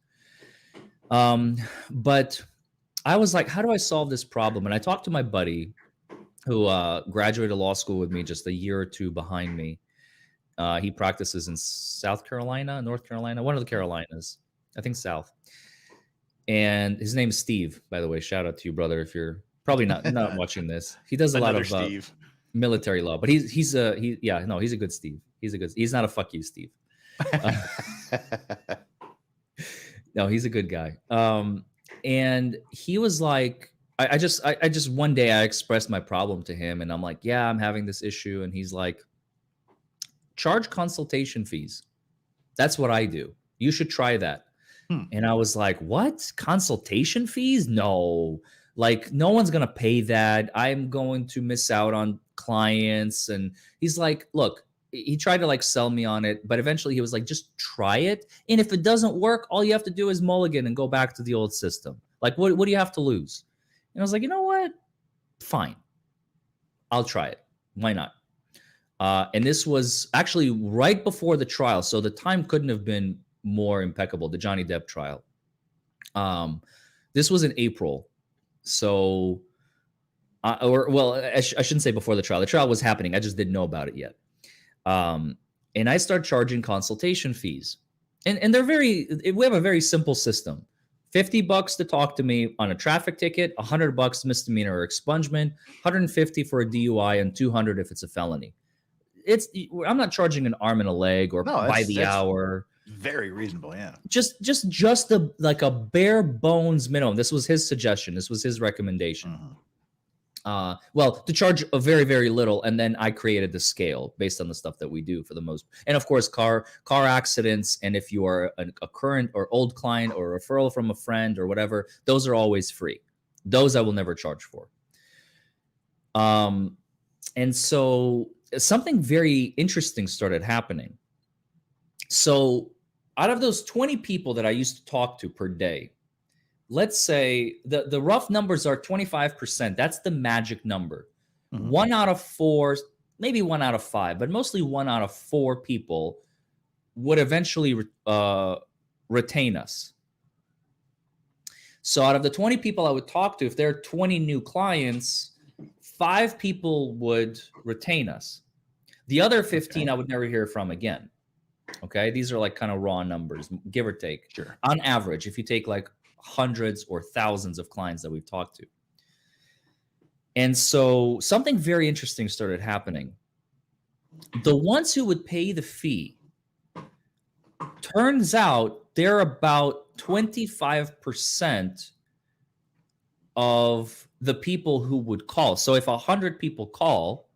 But I was like, how do I solve this problem? And I talked to my buddy who graduated law school with me just a year or two behind me. He practices in South Carolina, North Carolina, one of the Carolinas, I think South. And his name is Steve, by the way. Shout out to you, brother, if you're probably not watching this. He does a lot of military law, but he's a good Steve. He's not a fuck you, Steve. No, he's a good guy. And he was like, I just one day I expressed my problem to him and I'm like, yeah, I'm having this issue. And he's like, charge consultation fees. That's what I do. You should try that. And I was like, what? Consultation fees? No, like no one's going to pay that. I'm going to miss out on clients. And he's like, look, he tried to like sell me on it, but eventually he was like, just try it. And if it doesn't work, all you have to do is mulligan and go back to the old system. Like, what do you have to lose? And I was like, you know what? Fine. I'll try it. Why not? And this was actually right before the trial. So the time couldn't have been more impeccable, the Johnny Depp trial. This was in April. So, I shouldn't say before the trial. The trial was happening. I just didn't know about it yet. And I start charging consultation fees. And we have a very simple system. $50 to talk to me on a traffic ticket, $100 misdemeanor or expungement, $150 for a DUI, and $200 if it's a felony. I'm not charging an arm and a leg or by the hour. Very reasonable, yeah. Just like a bare bones minimum. This was his suggestion. This was his recommendation. Well, to charge a very, very little, and then I created the scale based on the stuff that we do for the most. And of course, car accidents, and if you are a current or old client or a referral from a friend or whatever, those are always free. Those I will never charge for. And so something very interesting started happening. So out of those 20 people that I used to talk to per day, let's say the rough numbers are 25%. That's the magic number. Mhm. 1 out of 4, maybe 1 out of 5, but mostly 1 out of 4 people would eventually retain us. So out of the 20 people I would talk to, if there are 20 new clients, 5 people would retain us. The other 15 I would never hear from again. Okay, these are like kind of raw numbers, give or take. Sure. On average, if you take like hundreds or thousands of clients that we've talked to. And so something very interesting started happening. The ones who would pay the fee, turns out they're about 25% of the people who would call. So if 100 people call,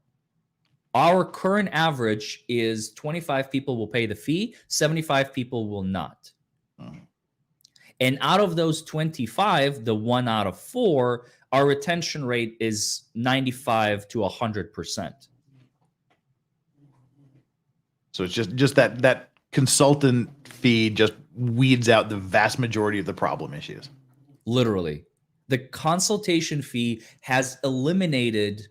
our current average is 25 people will pay the fee, 75 people will not. And out of those 25, the 1 out of 4, our retention rate is 95 to 100%. So it's just that consultant fee just weeds out the vast majority of the problem issues. Literally. The consultation fee has eliminated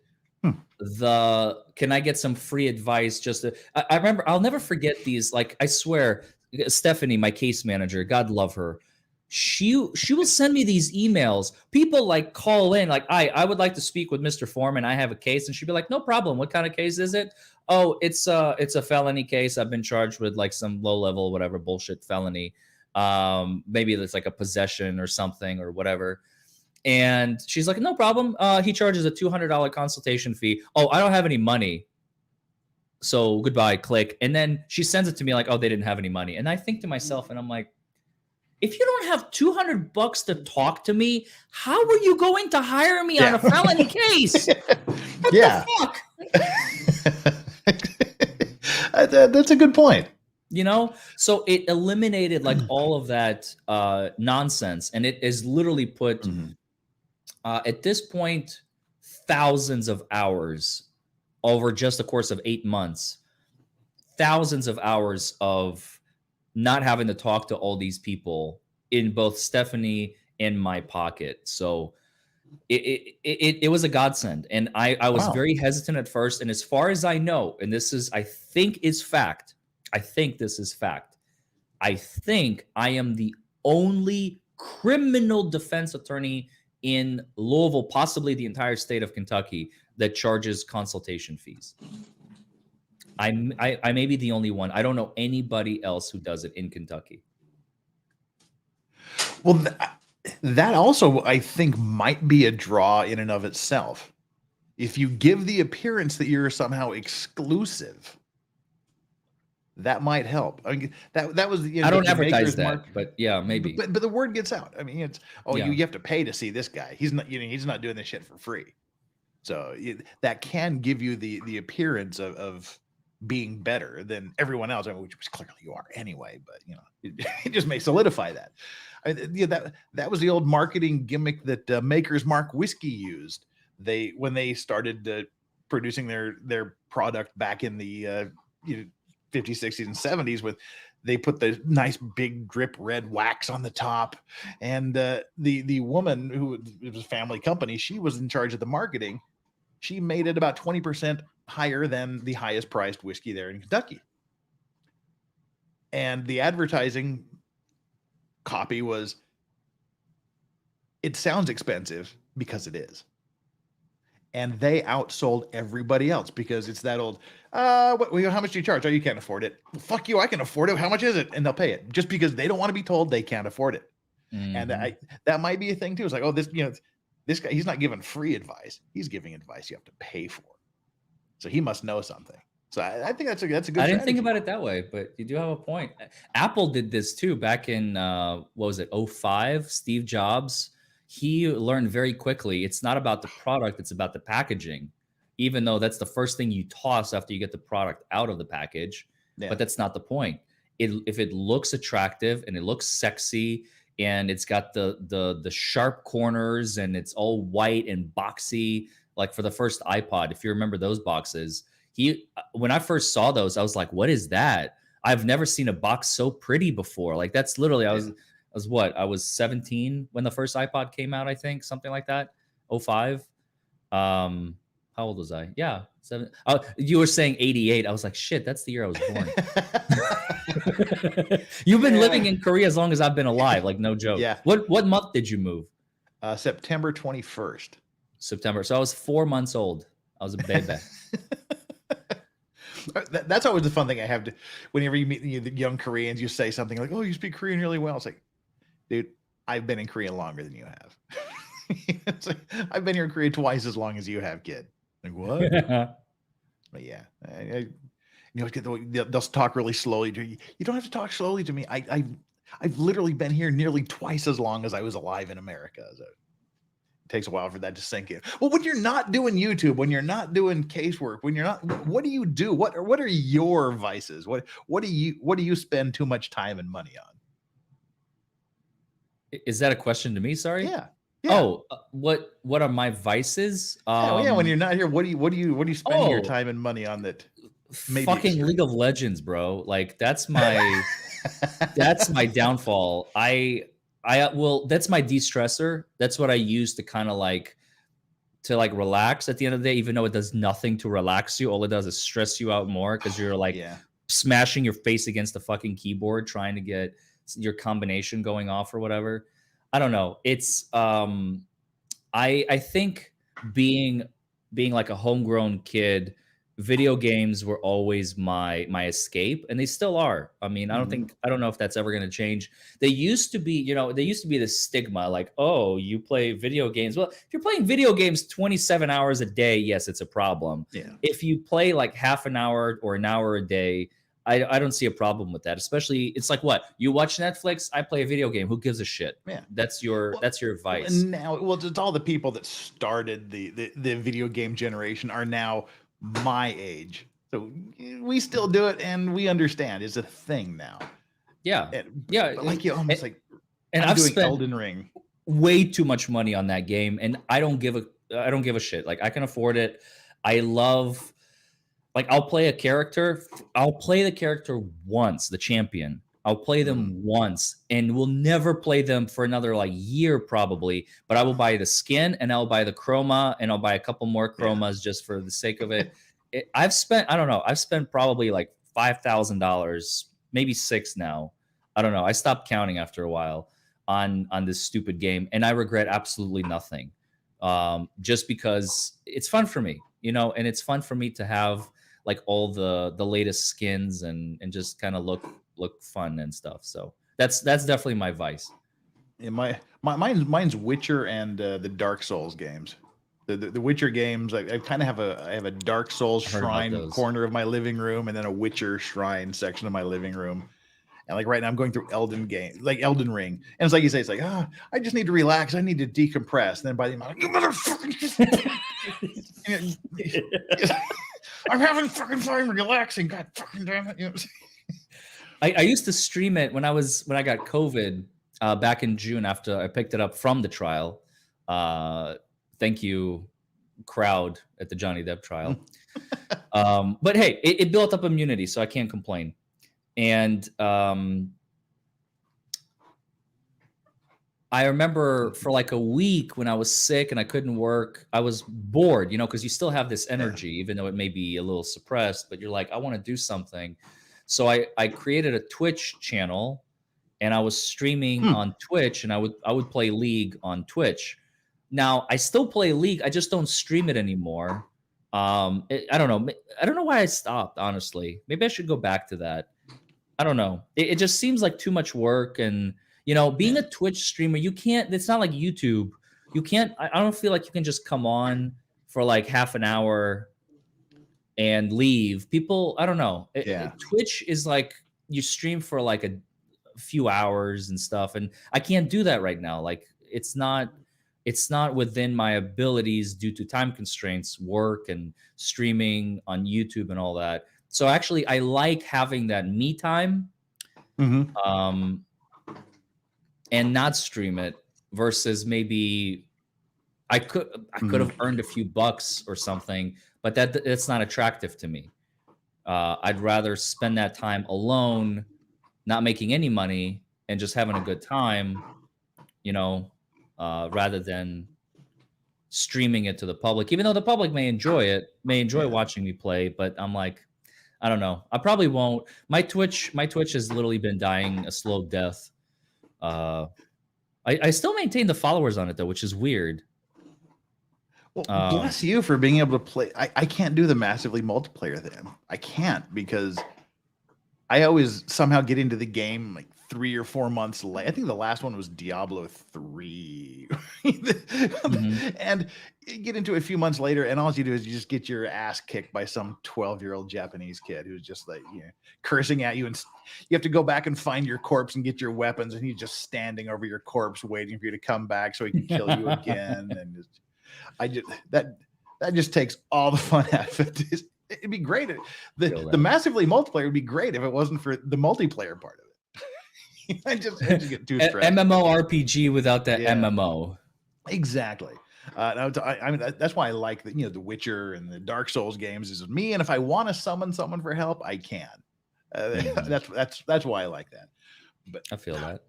the, can I get some free advice? I remember, I'll never forget these. Like, I swear, Stephanie, my case manager, God love her. She will send me these emails. People like call in, like, I would like to speak with Mr. Foreman. I have a case. And she'd be like, no problem. What kind of case is it? Oh, it's a felony case. I've been charged with like some low level, whatever bullshit felony. Maybe it's like a possession or something or whatever. And she's like, no problem. He charges a $200 consultation fee. Oh, I don't have any money. So goodbye, click. And then she sends it to me like, oh, they didn't have any money. And I think to myself, and I'm like, if you don't have $200 to talk to me, how are you going to hire me on a felony case? What the fuck? That's a good point. You know, so it eliminated like all of that nonsense. And it is literally put at this point, thousands of hours over just the course of 8 months, thousands of hours of not having to talk to all these people in both Stephanie and my pocket. So it was a godsend. And I was very hesitant at first. And as far as I know, and this is, I think this is fact. I think I am the only criminal defense attorney in Louisville, possibly the entire state of Kentucky, that charges consultation fees. I may be the only one. I don't know anybody else who does it in Kentucky. Well, that also, I think, might be a draw in and of itself. If you give the appearance that you're somehow exclusive, that might help. I mean, that was I don't advertise that, but yeah, maybe. But the word gets out. I mean, it's you have to pay to see this guy. He's not doing this shit for free. So that can give you the appearance of being better than everyone else, which clearly you are anyway. But it just may solidify that. That was the old marketing gimmick that Maker's Mark whiskey used. When they started producing their product back in the 50s, 60s, and 70s, they put the nice big drip red wax on the top, and the woman who it was a family company, she was in charge of the marketing. She made it about 20% higher than the highest priced whiskey there in Kentucky. And the advertising copy was, it sounds expensive because it is. And they outsold everybody else because it's that old, how much do you charge? Oh, you can't afford it. Well, fuck you, I can afford it. How much is it? And they'll pay it just because they don't want to be told they can't afford it. And that might be a thing too. It's like, oh, this guy, he's not giving free advice. He's giving advice you have to pay for. So he must know something. So I think that's a good strategy. I didn't think about it that way, but you do have a point. Apple did this too back in, 2005, Steve Jobs. He learned very quickly, it's not about the product, it's about the packaging, even though that's the first thing you toss after you get the product out of the package. Yeah. But that's not the point. If it looks attractive and it looks sexy and it's got the sharp corners and it's all white and boxy, like for the first iPod, if you remember those boxes, when I first saw those, I was like, what is that? I've never seen a box so pretty before. Like that's literally, I was 17 when the first iPod came out, I think, something like that. 05. How old was I? Yeah, 7. You were saying 88. I was like, shit, that's the year I was born. You've been living in Korea as long as I've been alive, like no joke. Yeah. What month did you move? September 21st. September. So I was 4 months old. I was a baby. That's always the fun thing I have to, whenever you meet the young Koreans, you say something like, oh, you speak Korean really well. It's like, dude, I've been in Korea longer than you have. It's like, I've been here in Korea twice as long as you have, kid. Like, what? But yeah, they'll talk really slowly to you. You don't have to talk slowly to me. I've literally been here nearly twice as long as I was alive in America. So it takes a while for that to sink in. Well, when you're not doing YouTube, when you're not doing casework, when you're not, what do you do? What are your vices? What do you spend too much time and money on? Is that a question to me? Sorry. Yeah. Oh, what are my vices? When you're not here, what do you spend your time and money on that? Fucking League of Legends, bro. Like that's my that's my downfall. Well, that's my de-stressor. That's what I use to kind of like relax at the end of the day, even though it does nothing to relax you. All it does is stress you out more because you're like smashing your face against the fucking keyboard trying to get your combination going off or whatever. I don't know. It's I think being like a homegrown kid, video games were always my escape, and they still are. I mean, I don't know if that's ever going to change. They used to be, this stigma like, oh, you play video games. Well, if you're playing video games 27 hours a day, yes, it's a problem. Yeah. If you play like half an hour or an hour a day, I don't see a problem with that. Especially, it's like, what, you watch Netflix, I play a video game. Who gives a shit? Yeah, that's your advice. And now, it's all the people that started the video game generation are now my age, so we still do it, and we understand it's a thing now. Yeah, but like you almost like, and I'm I've doing spent Elden Ring way too much money on that game, and I don't give a shit. Like I can afford it. I love. Like I'll play the character once, the champion. I'll play them once, and we'll never play them for another like year probably. But I will buy the skin, and I'll buy the chroma, and I'll buy a couple more chromas just for the sake of it. I've spent probably like $5,000, maybe $6,000 now. I don't know. I stopped counting after a while on this stupid game, and I regret absolutely nothing. Just because it's fun for me, and it's fun for me to have like all the latest skins and just kind of look fun and stuff. So that's definitely my vice. Yeah, mine's Witcher and the Dark Souls games. The Witcher games, I kind of have a Dark Souls shrine corner of my living room, and then a Witcher shrine section of my living room. And like right now I'm going through Elden Ring. And it's like you say, it's like, I just need to relax. I need to decompress. And then by the end, you motherfucking I'm having fucking fun relaxing. God fucking damn it. I used to stream it when I got COVID back in June after I picked it up from the trial. Thank you, crowd at the Johnny Depp trial. But hey, it built up immunity, so I can't complain. And I remember for like a week when I was sick and I couldn't work, I was bored, because you still have this energy, even though it may be a little suppressed, but you're like, I want to do something. So I created a Twitch channel, and I was streaming on Twitch, and I would play League on Twitch. Now I still play League. I just don't stream it anymore. I don't know. I don't know why I stopped, honestly. Maybe I should go back to that. I don't know. It just seems like too much work, and being a Twitch streamer, you can't. It's not like YouTube. You can't. I don't feel like you can just come on for like half an hour and leave. People, I don't know. Twitch is like you stream for like a few hours and stuff, and I can't do that right now. Like it's not within my abilities due to time constraints, work and streaming on YouTube and all that. So actually, I like having that me time, and not stream it versus maybe I could have earned a few bucks or something, but that's not attractive to me. I'd rather spend that time alone, not making any money, and just having a good time, rather than streaming it to the public. Even though the public may enjoy watching me play, but I'm like, I don't know. I probably won't. My Twitch has literally been dying a slow death. I still maintain the followers on it though, which is weird. Well, bless you for being able to play. I can't do the massively multiplayer thing. I can't because I always somehow get into the game like 3 or 4 months late. I think the last one was Diablo 3. And you get into it a few months later, and all you do is you just get your ass kicked by some 12-year-old Japanese kid who's just like, cursing at you, and you have to go back and find your corpse and get your weapons, and he's just standing over your corpse waiting for you to come back so he can kill you again. And that just takes all the fun out of it. It'd be great. The massively multiplayer would be great if it wasn't for the multiplayer part of it. I just get too stressed. MMORPG without that MMO. Exactly. I mean, that's why I like the Witcher and the Dark Souls games. Is me, and if I want to summon someone for help, I can. That's why I like that. But I feel that.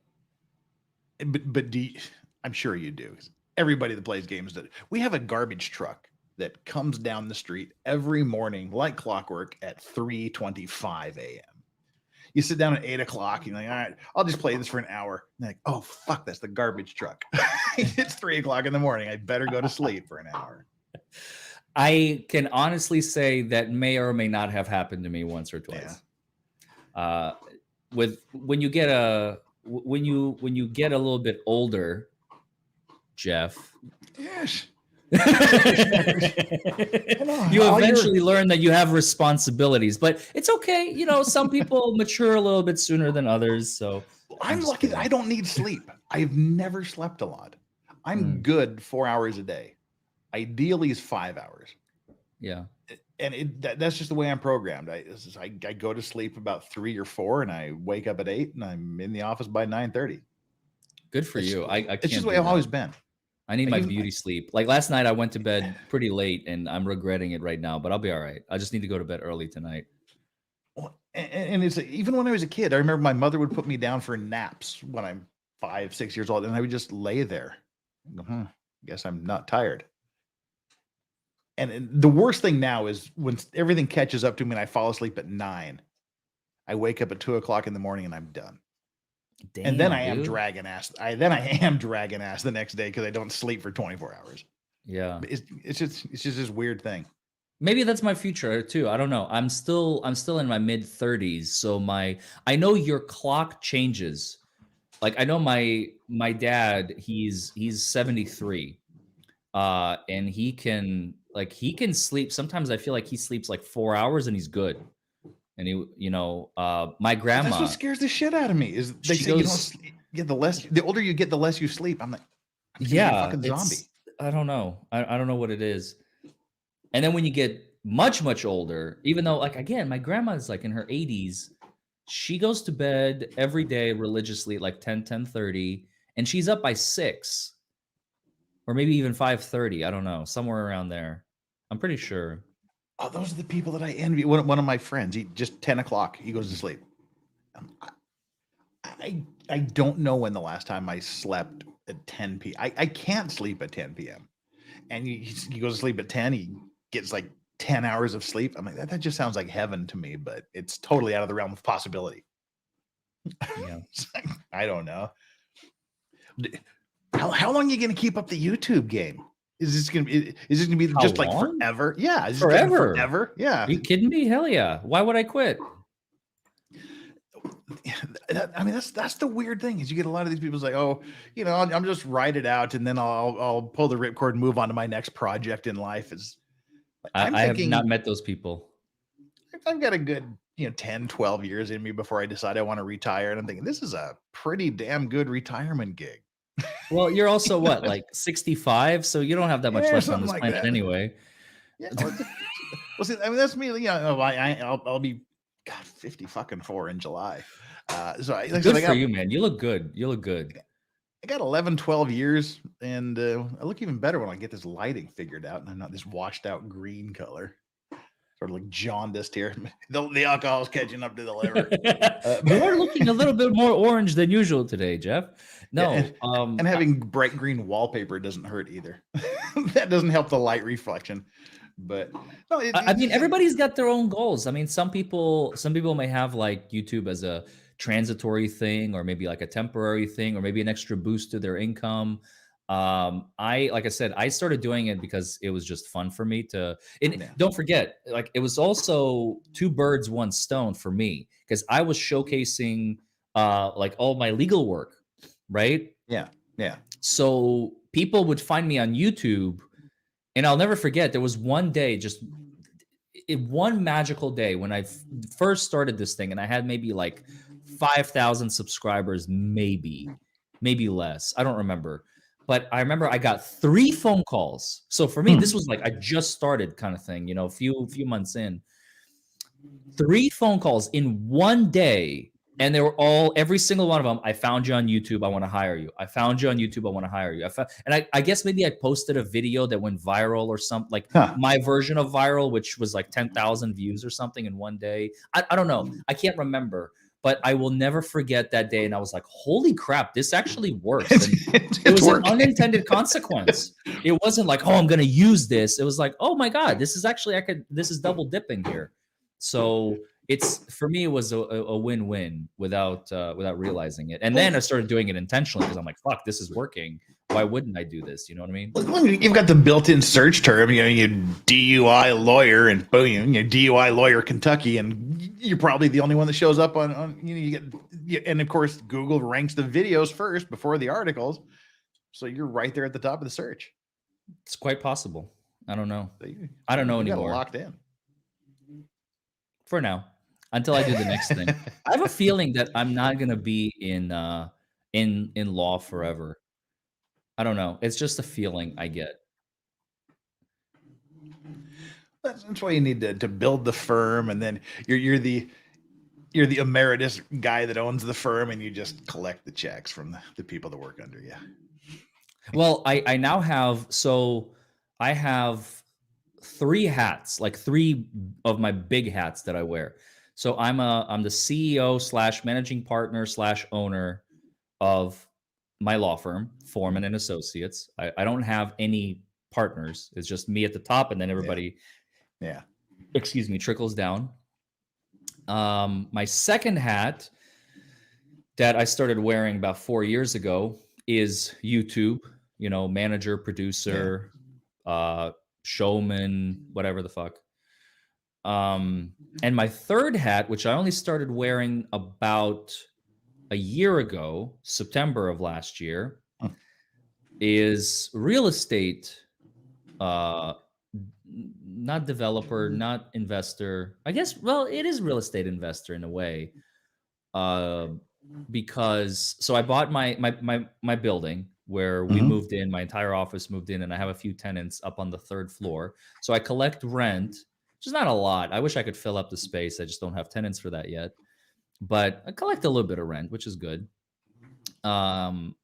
But I'm sure you do. Everybody that plays games we have a garbage truck that comes down the street every morning like clockwork at 3:25 a.m. You sit down at 8 o'clock and you're like, all right, I'll just play this for an hour. And like, oh fuck, that's the garbage truck. It's 3 o'clock in the morning. I better go to sleep for an hour. I can honestly say that may or may not have happened to me once or twice. When you get a little bit older, Jeff. Yes. You eventually learn that you have responsibilities, but it's okay. Some people mature a little bit sooner than others. So I'm lucky that I don't need sleep. I've never slept a lot. I'm good 4 hours a day. Ideally is 5 hours. Yeah. And that's just the way I'm programmed. I go to sleep about 3 or 4 and I wake up at 8 and I'm in the office by 9:30. Good for you. It's just the way I've always been. I need my beauty sleep. Like last night, I went to bed pretty late, and I'm regretting it right now. But I'll be all right. I just need to go to bed early tonight. And it's even when I was a kid, I remember my mother would put me down for naps when I'm 5, 6 years old, and I would just lay there. Guess I'm not tired. And the worst thing now is when everything catches up to me and I fall asleep at 9. I wake up at 2 o'clock in the morning and I'm done. Damn, and then I am dragging ass. I am dragging ass the next day because I don't sleep for 24 hours. Yeah, it's just this weird thing. Maybe that's my future too. I don't know. I'm still in my mid 30s, so I know your clock changes. Like I know my dad, he's 73, and he can sleep. Sometimes I feel like he sleeps like 4 hours and he's good. And my grandma. That's what scares the shit out of me. Is they say you don't sleep, the older you get, the less you sleep. I'm like, a fucking zombie. I don't know. I don't know what it is. And then when you get much, much older, even though again, my grandma is in her 80s, she goes to bed every day religiously at 10:30, and she's up by 6, or maybe even 5:30. I don't know, somewhere around there. I'm pretty sure. Oh, those are the people that I envy. One of my friends, he just 10 o'clock, he goes to sleep. I don't know when the last time I slept at 10 p.m. I can't sleep at 10 p.m. And he goes to sleep at 10. He gets 10 hours of sleep. I'm like, that just sounds like heaven to me, but it's totally out of the realm of possibility. Yeah. I don't know. How long are you going to keep up the YouTube game? Is this gonna be just forever? Yeah, forever. Yeah. Are you kidding me? Hell yeah! Why would I quit? I mean, that's the weird thing is you get a lot of these people like, oh, I'm just write it out and then I'll pull the ripcord and move on to my next project in life. I have not met those people. I've got a good 10, 12 years in me before I decide I want to retire, and I'm thinking this is a pretty damn good retirement gig. Well, you're also what, 65, so you don't have that much left on this planet anyway. Yeah. Well, see, I mean, that's me. I'll be 50 fucking 4 in July. Good for you, man. You look good. I got 11, 12 years, and I look even better when I get this lighting figured out, and I'm not this washed out green color, sort of like jaundiced here. The alcohol's catching up to the liver. You are looking a little bit more orange than usual today, Jeff. No, and having bright green wallpaper doesn't hurt either. That doesn't help the light reflection. But no, I mean, everybody's got their own goals. I mean, some people may have like YouTube as a transitory thing, or maybe like a temporary thing, or maybe an extra boost to their income. Like I said, I started doing it because it was just fun for me to. And don't forget, like it was also two birds, one stone for me, because I was showcasing like all my legal work, right? Yeah. So people would find me on YouTube. And I'll never forget, there was one day, one magical day when I first started this thing, and I had maybe like 5,000 subscribers, maybe less. I don't remember. But I remember I got 3 phone calls. So for me, this was like I just started kind of thing, a few months in. 3 phone calls in one day. And they were every single one of them. I found you on YouTube. I want to hire you. I found you on YouTube. I want to hire you. I guess maybe I posted a video that went viral or something, like my version of viral, which was like 10,000 views or something in one day. I don't know. I can't remember, but I will never forget that day. And I was like, holy crap, this actually works. And it was an unintended consequence. It wasn't like, oh, I'm going to use this. It was like, oh my God, this is actually, this is double dipping here. So for me, it was a win-win without realizing it. And then I started doing it intentionally because I'm like, fuck, this is working. Why wouldn't I do this? You know what I mean? You've got the built-in search term, you DUI lawyer, and boom, DUI lawyer Kentucky, and you're probably the only one that shows up on and of course Google ranks the videos first before the articles, so you're right there at the top of the search. It's quite possible. I don't know. I don't know anymore. Locked in for now. Until I do the next thing. I have a feeling that I'm not going to be in law forever. I don't know. It's just a feeling I get. That's why you need to build the firm, and then you're the emeritus guy that owns the firm, and you just collect the checks from the people that work under you. Well, I now have, I have 3 hats, like 3 of my big hats that I wear. So I'm the CEO / managing partner / owner of my law firm, Foreman and Associates. I don't have any partners. It's just me at the top, and then everybody, trickles down. My second hat that I started wearing about 4 years ago is YouTube. Manager, producer, showman, whatever the fuck. And my third hat, which I only started wearing about a year ago, September of last year, is real estate, not developer, not investor. I guess, well, it is real estate investor in a way. Because I bought my building where we moved in, my entire office moved in, and I have a few tenants up on the 3rd floor. So I collect rent, which is not a lot. I wish I could fill up the space. I just don't have tenants for that yet. But I collect a little bit of rent, which is good. And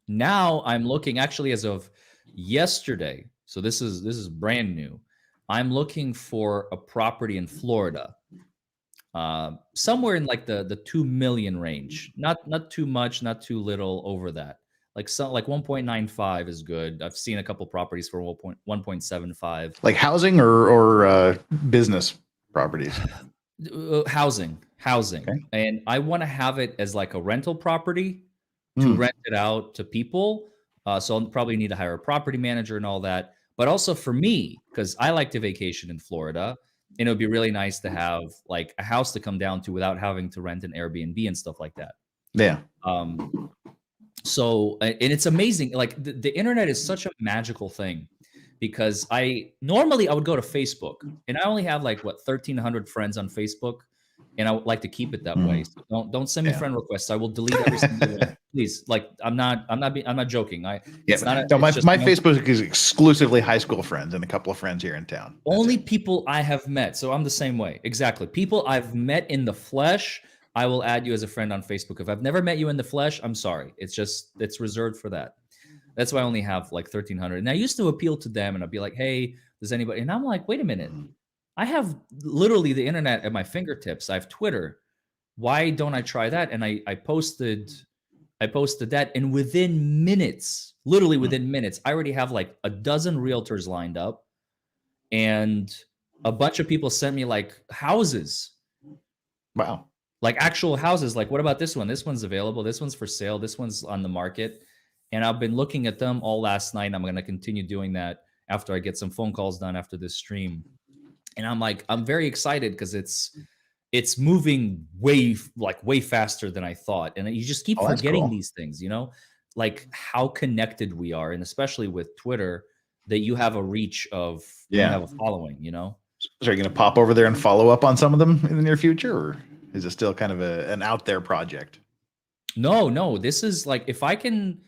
now I'm looking, actually as of yesterday, so this is brand new. I'm looking for a property in Florida. Somewhere in like the 2 million range. Not too much, not too little over that. Like 1.95 is good. I've seen a couple properties for 1.75. Like housing or business properties? Housing. Okay. And I want to have it as like a rental property to rent it out to people. So I'll probably need to hire a property manager and all that. But also for me, because I like to vacation in Florida, and it would be really nice to have like a house to come down to without having to rent an Airbnb and stuff like that. Yeah. So, and it's amazing. Like the internet is such a magical thing, because I would go to Facebook, and I only have like 1,300 friends on Facebook, and I would like to keep it that way. So don't send me friend requests. I will delete every single one. Please. Like I'm not joking. My Facebook is exclusively high school friends and a couple of friends here in town. That's only it. People I have met. So I'm the same way. Exactly. People I've met in the flesh, I will add you as a friend on Facebook. If I've never met you in the flesh, I'm sorry. It's reserved for that. That's why I only have like 1,300. And I used to appeal to them and I'd be like, hey, does anybody? And I'm like, wait a minute. I have literally the internet at my fingertips. I have Twitter. Why don't I try that? And I posted that, and within minutes, literally within minutes, I already have like a dozen realtors lined up, and a bunch of people sent me like houses. Wow. Like actual houses. Like, what about this one? This one's available. This one's for sale. This one's on the market. And I've been looking at them all last night. I'm going to continue doing that after I get some phone calls done after this stream. And I'm very excited because it's moving way faster than I thought. And you just keep forgetting cool. these things, like how connected we are. And especially with Twitter, that you have a reach of, you have a following, So are you going to pop over there and follow up on some of them in the near future? Or is it still kind of an out there project? No, this is like, if I can,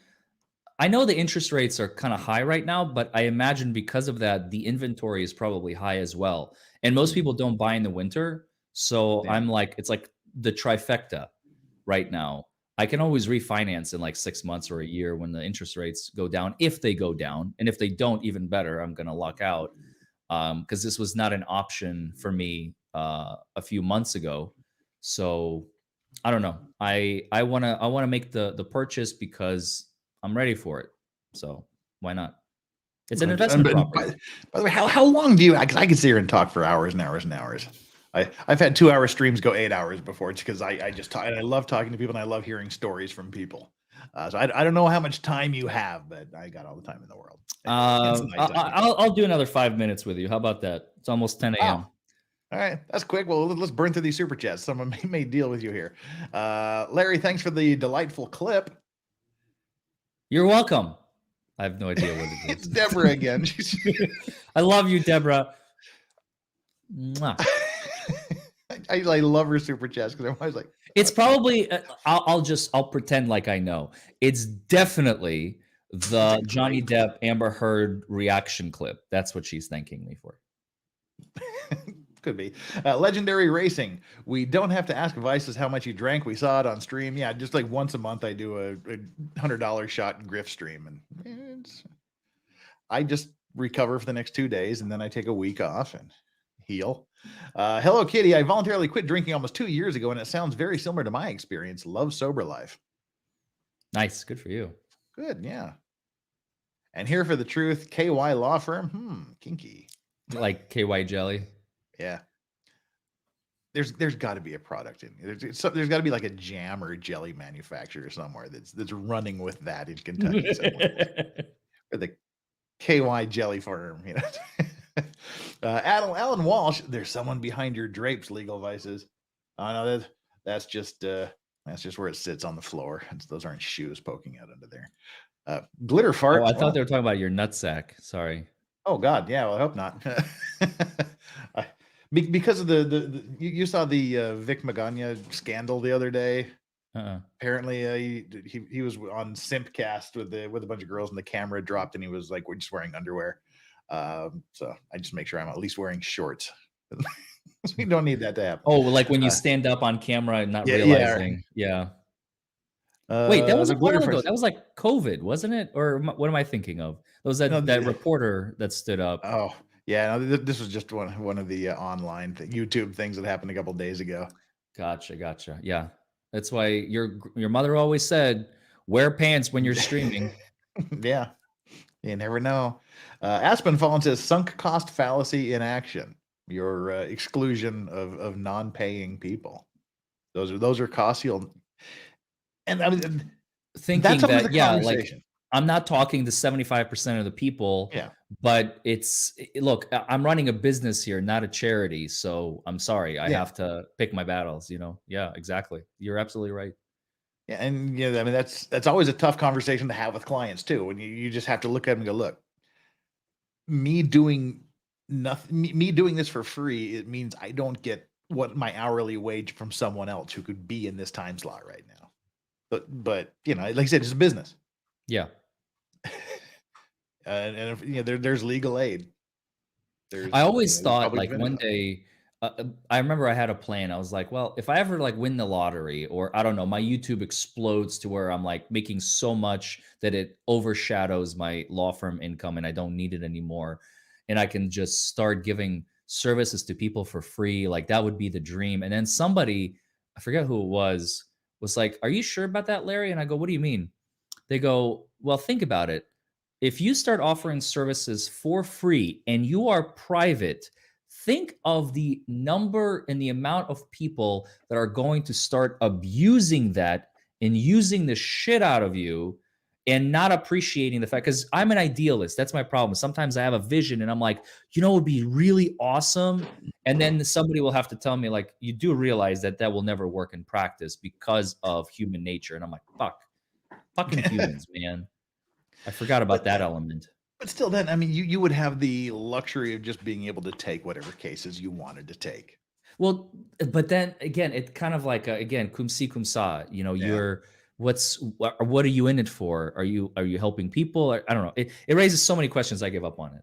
I know the interest rates are kind of high right now, but I imagine because of that, the inventory is probably high as well. And most people don't buy in the winter. So I'm like, it's like the trifecta right now. I can always refinance in like 6 months or a year when the interest rates go down, if they go down. And if they don't, even better, I'm going to luck out. Because this was not an option for me a few months ago. So I don't know. I want to make the purchase because I'm ready for it. So why not? It's an investment property. By the way, how long do you? Because I could sit here and talk for hours and hours and hours. I've had 2-hour streams go 8 hours before. It's because I just talk, and I love talking to people and I love hearing stories from people. So I don't know how much time you have, but I got all the time in the world. I'll do another 5 minutes with you. How about that? It's almost 10 a.m. All right, that's quick. Well, let's burn through these super chats. Someone may deal with you here. Larry, thanks for the delightful clip. You're welcome. I have no idea what it is. It's Deborah again. I love you, Deborah. Mwah. I love her super chats because I'm always like, it's probably. I'll pretend like I know. It's definitely the Johnny Depp Amber Heard reaction clip. That's what she's thanking me for. Could be. Legendary Racing. We don't have to ask Vices how much you drank. We saw it on stream. Yeah, just like once a month, I do a $100 shot grift stream, and I just recover for the next 2 days, and then I take a week off and heal. Hello, Kitty. I voluntarily quit drinking almost 2 years ago, and it sounds very similar to my experience. Love sober life. Nice. Good for you. Good. Yeah. And here for the truth, KY Law Firm. Kinky. Like KY Jelly. Yeah. There's got to be a product in here. There's got to be like a jam or a jelly manufacturer somewhere that's running with that in Kentucky somewhere. Or the KY Jelly Farm, Alan Walsh, there's someone behind your drapes, Legal Vices. Oh no, that's just where it sits on the floor. Those aren't shoes poking out under there. Glitter fart. Oh, I thought they were talking about your nutsack. Sorry. Oh God, yeah. Well, I hope not. Because of the you saw the Vic Magana scandal the other day. Apparently, he was on Simpcast with a bunch of girls, and the camera dropped, and he was like, "We're just wearing underwear." So I just make sure I'm at least wearing shorts. We don't need that to happen. Oh, like when you stand up on camera and not realizing. Yeah. Wait, that was a while ago. That was like COVID, wasn't it? Or what am I thinking of? That was that reporter that stood up. Oh, yeah. No, this was just one of the online YouTube things that happened a couple of days ago. Gotcha. Yeah. That's why your mother always said, wear pants when you're streaming. Yeah. You never know. Aspen Fallen says sunk cost fallacy in action. Your exclusion of non-paying people. Those are costs you'll. And I mean, thinking that, yeah, like I'm not talking to 75% of the people. Yeah. But look, I'm running a business here, not a charity. So I'm sorry. I have to pick my battles, Yeah, exactly. You're absolutely right. Yeah. And I mean, that's always a tough conversation to have with clients too. When you just have to look at them and go, look, me doing this for free, it means I don't get what my hourly wage from someone else who could be in this time slot right now. But like I said, it's a business. Yeah. And if, there's legal aid. I always thought like one day I remember I had a plan. I was like, well, if I ever like win the lottery, or I don't know, my YouTube explodes to where I'm like making so much that it overshadows my law firm income and I don't need it anymore. And I can just start giving services to people for free. Like that would be the dream. And then somebody, I forget who it was like, are you sure about that, Larry? And I go, what do you mean? They go, well, think about it. If you start offering services for free and you are private, think of the number and the amount of people that are going to start abusing that and using the shit out of you and not appreciating the fact, because I'm an idealist. That's my problem. Sometimes I have a vision and I'm like, it would be really awesome. And then somebody will have to tell me, like, you do realize that that will never work in practice because of human nature. And I'm like, fucking humans, man. I forgot about that element. But still, then, I mean, you would have the luxury of just being able to take whatever cases you wanted to take. Well, but then again, it kind of like again, cum si cum sa. You're what are you in it for? Are you helping people? I don't know. It raises so many questions. I give up on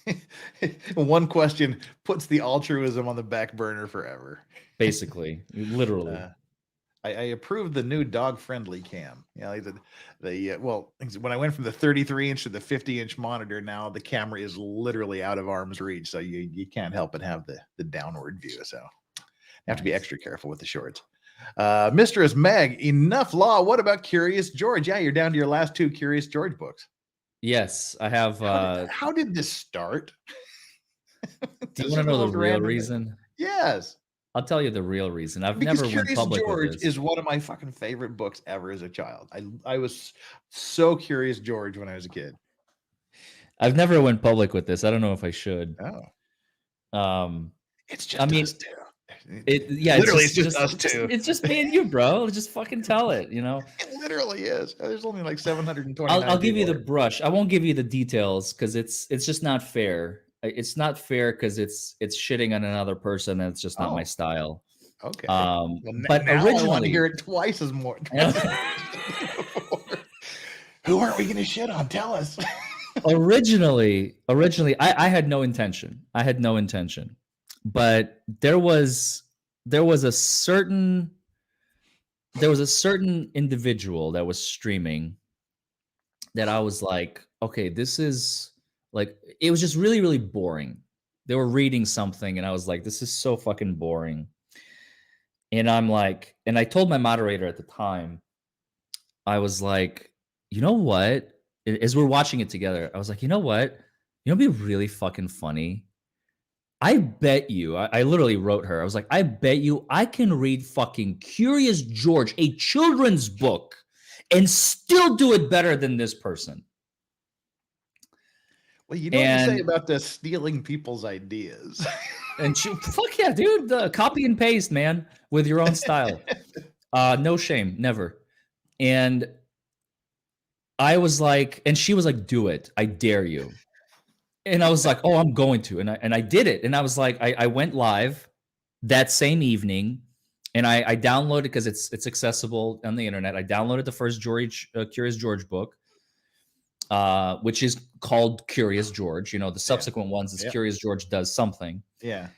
it. One question puts the altruism on the back burner forever. Basically, literally. I approved the new dog-friendly cam. Well, when I went from the 33-inch to the 50-inch monitor, now the camera is literally out of arm's reach, so you can't help but have the downward view. So you have to be extra careful with the shorts. Mistress Meg, enough law. What about Curious George? Yeah, you're down to your last 2 Curious George books. Yes, I have. How did this start? Do you want to know the real reason? Yes. I'll tell you the real reason. I've Because never went public George with this. is one of my fucking favorite books ever as a child. I was so Curious George when I was a kid. I've never went public with this. I don't know if I should. Oh. It's just us two. Literally, it's just us two. It's just me and you, bro. Just fucking tell it, It literally is. There's only like 720. I'll give you the brush. I won't give you the details because it's just not fair. It's not fair because it's shitting on another person and it's just not my style. Okay. But now originally, I want to hear it twice as more. Who aren't we going to shit on? Tell us. originally, I had no intention. But there was a certain individual that was streaming that I was like, okay, this is like, it was just really, really boring. They were reading something and I was like, this is so fucking boring. And I'm like, and I told my moderator at the time, I was like, you know what? As we're watching it together, I was like, you know what? It'd be really fucking funny. I bet you, I literally wrote her, I was like, I bet you I can read fucking Curious George, a children's book, and still do it better than this person. Well, you know what you say about the stealing people's ideas. And fuck yeah, dude. The copy and paste, man, with your own style. No shame, never. And I was like, and she was like, do it. I dare you. And I was like, oh, I'm going to. And I did it. And I was like, I went live that same evening and I downloaded, because it's accessible on the internet. I downloaded the first Curious George book, which is called Curious George. The subsequent ones is Curious George Does Something. Yeah.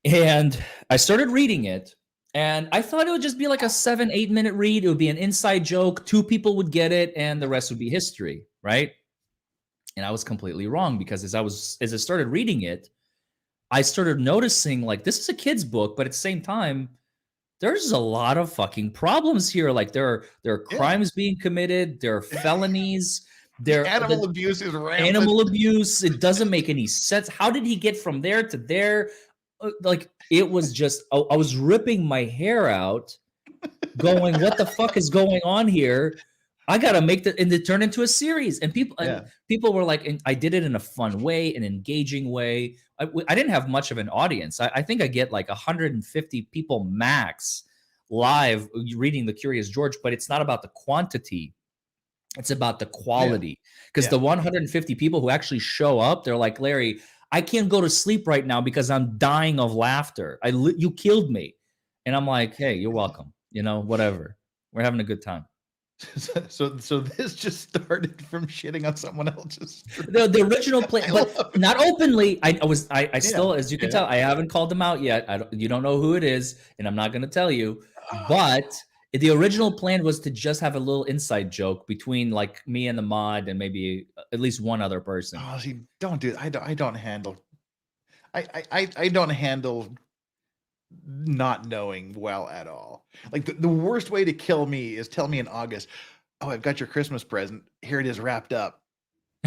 And I started reading it, and I thought it would just be like a 7-8 minute read. It would be an inside joke. 2 people would get it, and the rest would be history, right? And I was completely wrong, because as I started reading it, I started noticing, like, this is a kid's book, but at the same time, there's a lot of fucking problems here. Like, there are crimes being committed, there are felonies. Animal abuse is rampant. Animal abuse. It doesn't make any sense. How did he get from there to there? Like, it was just, I was ripping my hair out going, what the fuck is going on here? I got to make and it turned into a series. And people were like, and I did it in a fun way, an engaging way. I didn't have much of an audience. I think I get like 150 people max live reading the Curious George, but it's not about the quantity. It's about the quality, because the 150 people who actually show up, they're like, Larry, I can't go to sleep right now because I'm dying of laughter. You killed me. And I'm like, hey, you're welcome. Whatever. We're having a good time. So this just started from shitting on someone else's. The original plan, but not openly. I still, Yeah, as you can yeah. tell, I haven't called them out yet. You don't know who it is, and I'm not going to tell you. But the original plan was to just have a little inside joke between like me and the mod, and maybe at least one other person. Oh, see, don't do. I don't handle. I don't handle not knowing well at all. Like the worst way to kill me is tell me in August, oh, I've got your Christmas present. Here it is wrapped up.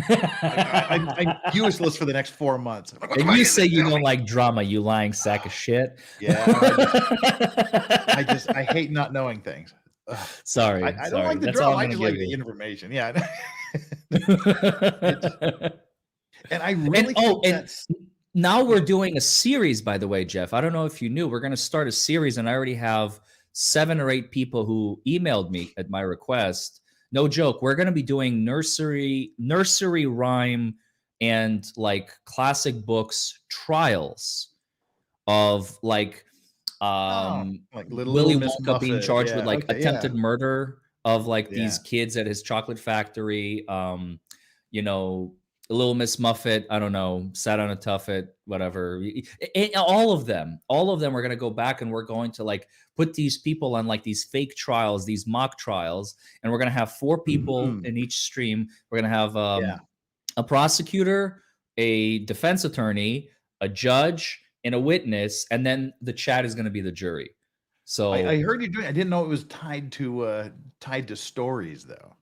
I'm useless for the next 4 months. And you say you don't like drama, you lying sack of shit. Yeah, I hate not knowing things. Ugh. Sorry, I don't like the That's all drama. I I'm just gonna like give the you. information. Yeah. And I really think that's now we're doing a series, by the way, Jeff. I don't know if you knew. We're going to start a series, and I already have 7 or 8 people who emailed me at my request. No joke. We're going to be doing nursery rhyme and like classic books trials of like like Willy Miss Wonka being Muffet. charged Yeah, with like okay, attempted murder of like Yeah. these kids at his chocolate factory. Little Miss Muffet, I don't know, sat on a tuffet, whatever. All of them are going to go back, and we're going to like put these people on like these fake trials, these mock trials, and we're going to have 4 people in each stream. We're going to have a prosecutor, a defense attorney, a judge, and a witness, and then the chat is going to be the jury. So I heard you doing. I didn't know it was tied to stories though.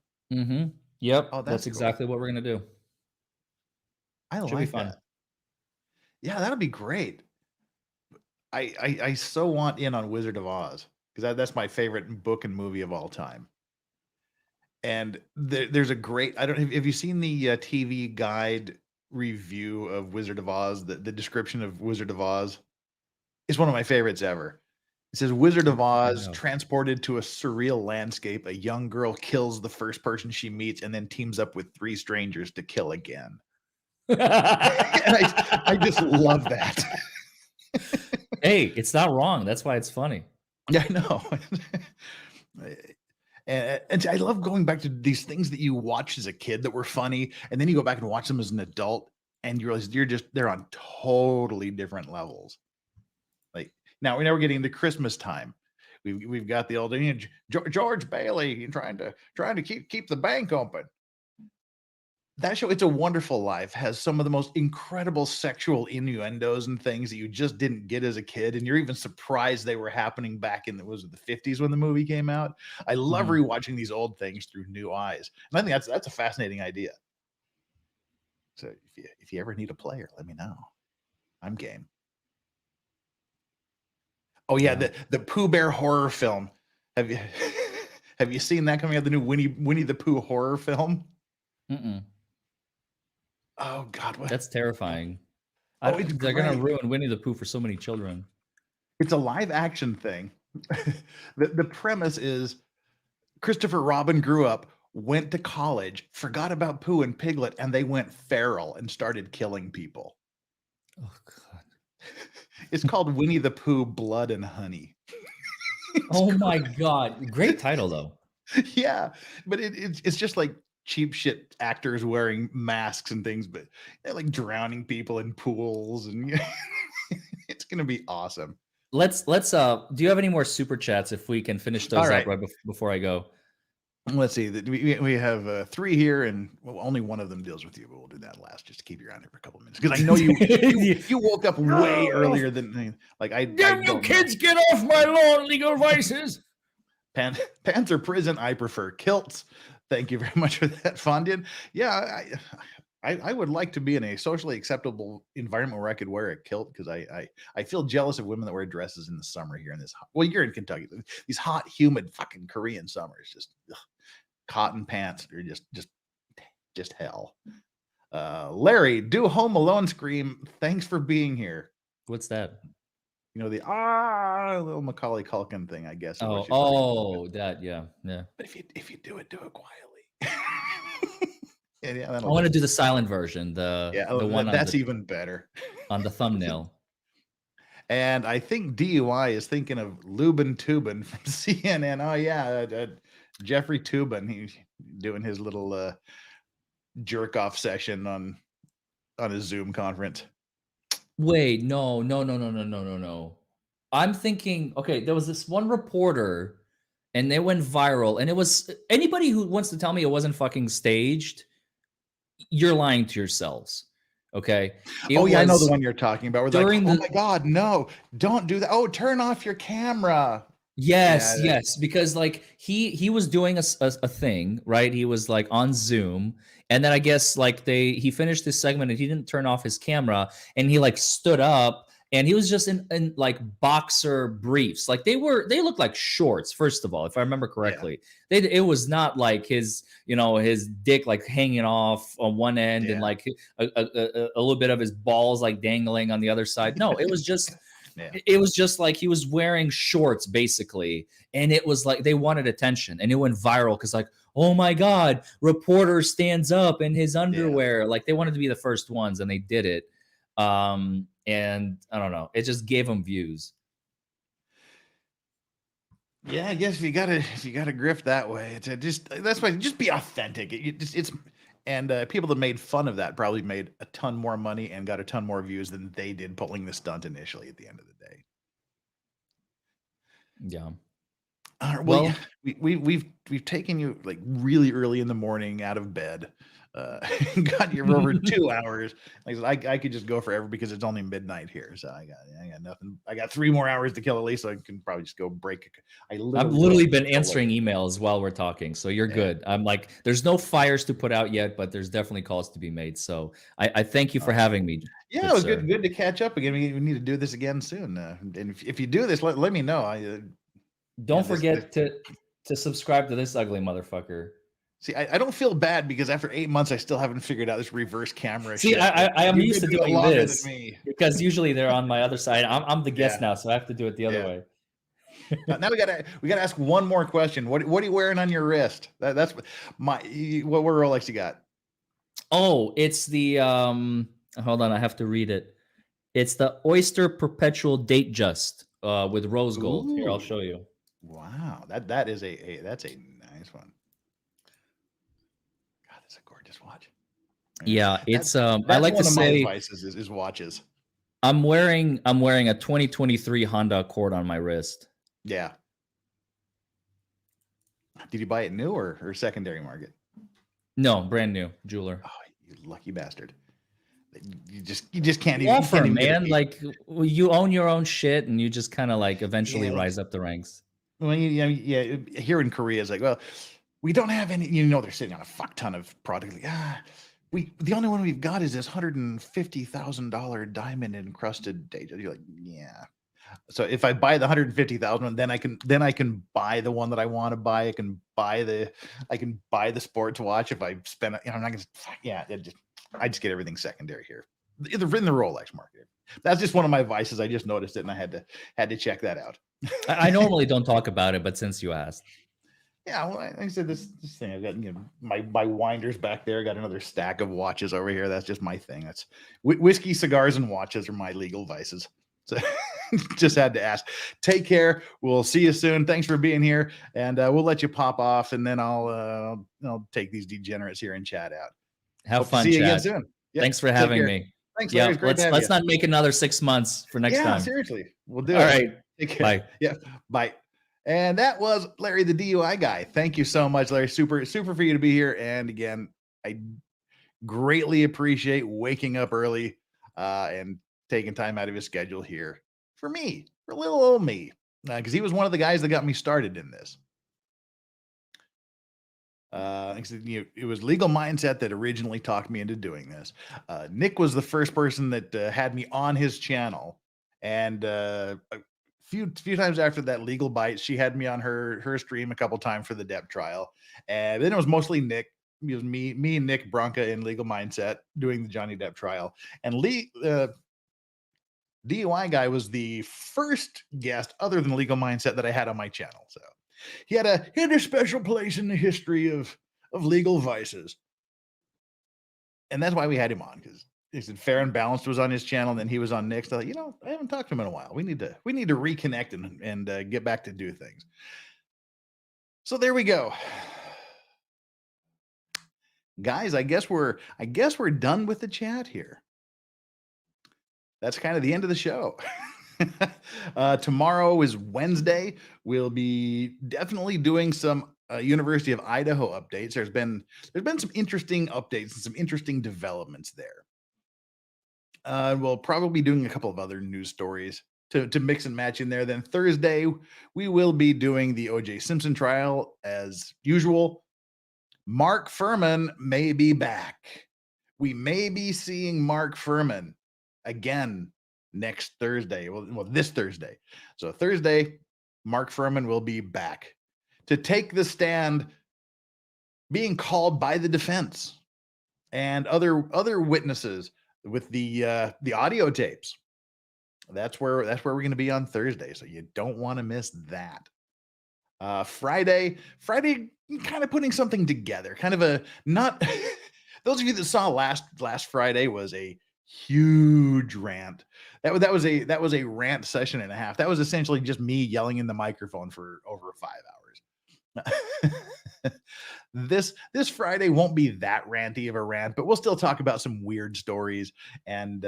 Yep, Oh, that's cool. exactly what we're going to do. I Should be like fun. that. Yeah, that'll be great. I so want in on Wizard of Oz because that's my favorite book and movie of all time. And there's a great. I don't. Have you seen the TV guide review of Wizard of Oz? The description of Wizard of Oz is one of my favorites ever. It says Wizard of Oz transported to a surreal landscape. A young girl kills the first person she meets and then teams up with 3 strangers to kill again. And I just love that. Hey, it's not wrong. That's why it's funny. Yeah, I know. And I love going back to these things that you watched as a kid that were funny, and then you go back and watch them as an adult, and you realize they're on totally different levels. Like now we're getting into Christmas time. We've got the old George Bailey trying to keep the bank open. That show, It's a Wonderful Life, has some of the most incredible sexual innuendos and things that you just didn't get as a kid, and you're even surprised they were happening back in the 50s when the movie came out. I love rewatching these old things through new eyes, and I think that's a fascinating idea. So if you ever need a player, let me know. I'm game. Oh yeah, the Pooh Bear horror film. Have you seen that coming out? The new Winnie the Pooh horror film. Oh God, what? That's terrifying. They're going to ruin Winnie the Pooh for so many children. It's a live action thing. The premise is Christopher Robin grew up, went to college, forgot about Pooh and Piglet, and they went feral and started killing people. Oh God. It's called Winnie the Pooh Blood and Honey. Oh my God. Great title though. Yeah, but it's just like cheap shit actors wearing masks and things, but they're like drowning people in pools, and it's gonna be awesome. Let's do you have any more super chats if we can finish those up right before I go? Let's see. We have 3 here, and only one of them deals with you, but we'll do that last just to keep you on here for a couple minutes because I know you woke up way earlier than like I. Damn you kids, get off my lawn, legal vices. Pants or prison? I prefer kilts. Thank you very much for that, Fondian. Yeah, I would like to be in a socially acceptable environment where I could wear a kilt because I feel jealous of women that wear dresses in the summer here in this. Well, you're in Kentucky. These hot, humid, fucking Korean summers, just cotton pants are just hell. Larry, do Home Alone scream. Thanks for being here. What's that? You know, the little Macaulay Culkin thing, I guess. That, yeah. But if you do it quietly. Yeah, I want to do the silent version. The one that's even better on the thumbnail. And I think DUI is thinking of Lubin Tubin from CNN. Oh yeah, Jeffrey Tubin, he's doing his little jerk off session on a Zoom conference. Wait, no. I'm thinking, okay, there was this one reporter and they went viral, and it was anybody who wants to tell me it wasn't fucking staged, you're lying to yourselves. Okay. It Oh yeah, I know was the one you're talking about. We're like, during oh the my God, no, don't do that. Oh, turn off your camera. Yes, Yeah, yes, because like he was doing a thing, right? He was like on Zoom, and then I guess like he finished this segment and he didn't turn off his camera, and he like stood up and he was just in like boxer briefs. Like they looked like shorts, first of all, if I remember correctly. It was not like his dick like hanging off on one end and like a little bit of his balls like dangling on the other side. No, it was just it was just like he was wearing shorts basically, and it was like they wanted attention, and it went viral because like, oh my God, reporter stands up in his underwear. Like they wanted to be the first ones, and they did it. And I don't know, it just gave them views. Yeah, I guess if you gotta grift that way, it's that's why just be authentic. And people that made fun of that probably made a ton more money and got a ton more views than they did pulling the stunt initially at the end of the day. Yeah. Well, we've taken you like really early in the morning out of bed, got you over 2 hours. Like I said, I could just go forever because it's only midnight here, so I got nothing. I got 3 more hours to kill at least, so I can probably just go break. I've literally been answering emails while we're talking, so you're good. I'm like, there's no fires to put out yet, but there's definitely calls to be made. So I thank you for having me. Yeah, it was good to catch up again. We need to do this again soon. And if you do this, let me know. Don't forget to subscribe to this ugly motherfucker. See, I don't feel bad because after 8 months, I still haven't figured out this reverse camera. See, shit. I am used to doing this than me. because usually they're on my other side. I'm the guest now, so I have to do it the other way. Now we gotta ask one more question. What are you wearing on your wrist? That's what Rolex you got? Oh, it's the hold on, I have to read it. It's the Oyster Perpetual Date Just with rose gold. Here, I'll show you. Wow, that is that's a nice one. God, that's a gorgeous watch. Yeah, it's I like one to of my say devices is watches. I'm wearing a 2023 Honda Accord on my wrist. Yeah. Did you buy it new or secondary market? No, brand new jeweler. Oh, you lucky bastard. You just can't even offer, man. Like you own your own shit, and you just kind of like eventually rise up the ranks. Well, here in Korea, it's like, well, we don't have any. They're sitting on a fuck ton of product. Like, the only one we've got is this $150,000 diamond encrusted date. You're like, yeah. So if I buy the $150,000 one, then I can buy the one that I want to buy. I can buy the sports watch if I spend. I'm not gonna. Yeah, I just get everything secondary here. In the Rolex market. That's just one of my vices. I just noticed it, and I had to check that out. I normally don't talk about it, but since you asked. Yeah, well, like I said, this thing, I've got my winders back there. I got another stack of watches over here. That's just my thing. That's whiskey, cigars, and watches are my legal vices. So just had to ask. Take care. We'll see you soon. Thanks for being here, and we'll let you pop off, and then I'll take these degenerates here and chat out. Have fun. See you again soon. Yep. Thanks for having me. Thanks. Yeah, let's not make another 6 months for next time. Yeah, seriously, we'll do it. All right. Take care. Bye. Yeah. Bye. And that was Larry, the DUI guy. Thank you so much, Larry. Super for you to be here. And again, I greatly appreciate waking up early and taking time out of his schedule here for me, for little old me, because he was one of the guys that got me started in this. It was Legal Mindset that originally talked me into doing this. Nick was the first person that had me on his channel, and few times after that Legal Bite, she had me on her stream a couple times for the Depp trial, and then it was mostly Nick. It was me and Nick Bronca in Legal Mindset doing the Johnny Depp trial, and DUI guy was the first guest other than Legal Mindset that I had on my channel. So he had a special place in the history of legal vices, and that's why we had him on, because he said Fair and Balanced was on his channel, and then he was on Nick's. I thought, I haven't talked to him in a while. We need to reconnect and get back to do things. So there we go. Guys, I guess we're done with the chat here. That's kind of the end of the show. Tomorrow is Wednesday. We'll be definitely doing some University of Idaho updates. There's been some interesting updates and some interesting developments there. We'll probably be doing a couple of other news stories to mix and match in there. Then Thursday, we will be doing the O.J. Simpson trial as usual. Mark Furman may be back. We may be seeing Mark Furman again next Thursday. Well, this Thursday. So Thursday, Mark Furman will be back to take the stand, being called by the defense and other witnesses with the audio tapes. That's where we're going to be on Thursday. So you don't want to miss that. Friday, kind of putting something together, kind of a not. Those of you that saw last Friday was a huge rant. That was a rant session and a half. That was essentially just me yelling in the microphone for over 5 hours. This Friday won't be that ranty of a rant, but we'll still talk about some weird stories and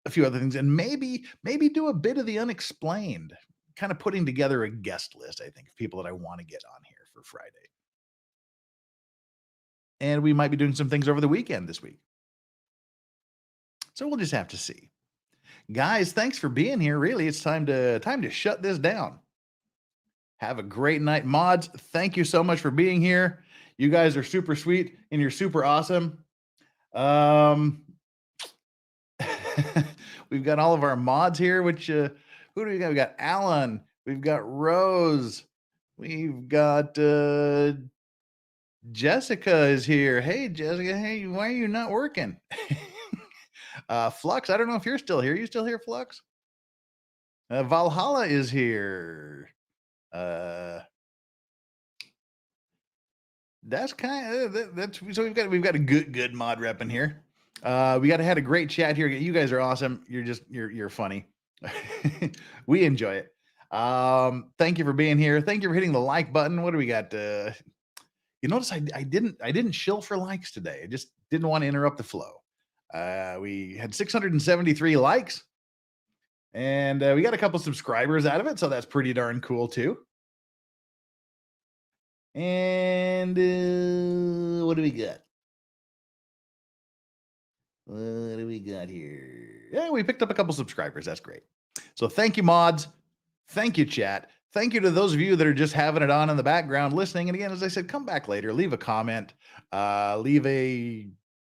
a few other things, and maybe do a bit of the unexplained, kind of putting together a guest list, I think, of people that I want to get on here for Friday. And we might be doing some things over the weekend this week. So we'll just have to see. Guys, thanks for being here. Really, it's time to shut this down. Have a great night. Mods, thank you so much for being here. You guys are super sweet and you're super awesome. We've got all of our mods here, which who do we got? We got Alan, we've got Rose, we've got Jessica is here. Hey Jessica, hey, why are you not working? Flux, I don't know if you're still here. You still here, Flux? Valhalla is here. That's kind of that's so we've got a good mod rep in here. We had a great chat here. You guys are awesome. You're funny. We enjoy it. Thank you for being here. Thank you for hitting the like button. What do we got? You notice I didn't shill for likes today. I just didn't want to interrupt the flow. We had 673 likes, and we got a couple subscribers out of it, so that's pretty darn cool too. And what do we got? What do we got here? Yeah, we picked up a couple subscribers. That's great. So thank you, mods. Thank you, chat. Thank you to those of you that are just having it on in the background listening. And again, as I said, come back later, leave a comment, leave a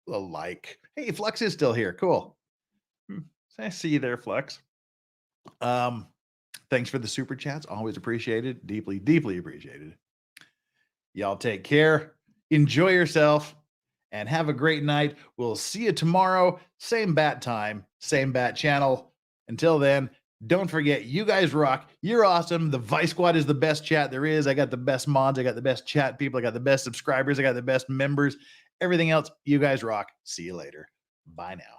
like. Hey, Flux is still here. Cool. I see you there, Flux. Thanks for the super chats. Always appreciated. Deeply, deeply appreciated. Y'all take care. Enjoy yourself. And have a great night. We'll see you tomorrow. Same bat time, same bat channel. Until then, don't forget, you guys rock. You're awesome. The Vice Squad is the best chat there is. I got the best mods. I got the best chat people. I got the best subscribers. I got the best members. Everything else, you guys rock. See you later. Bye now.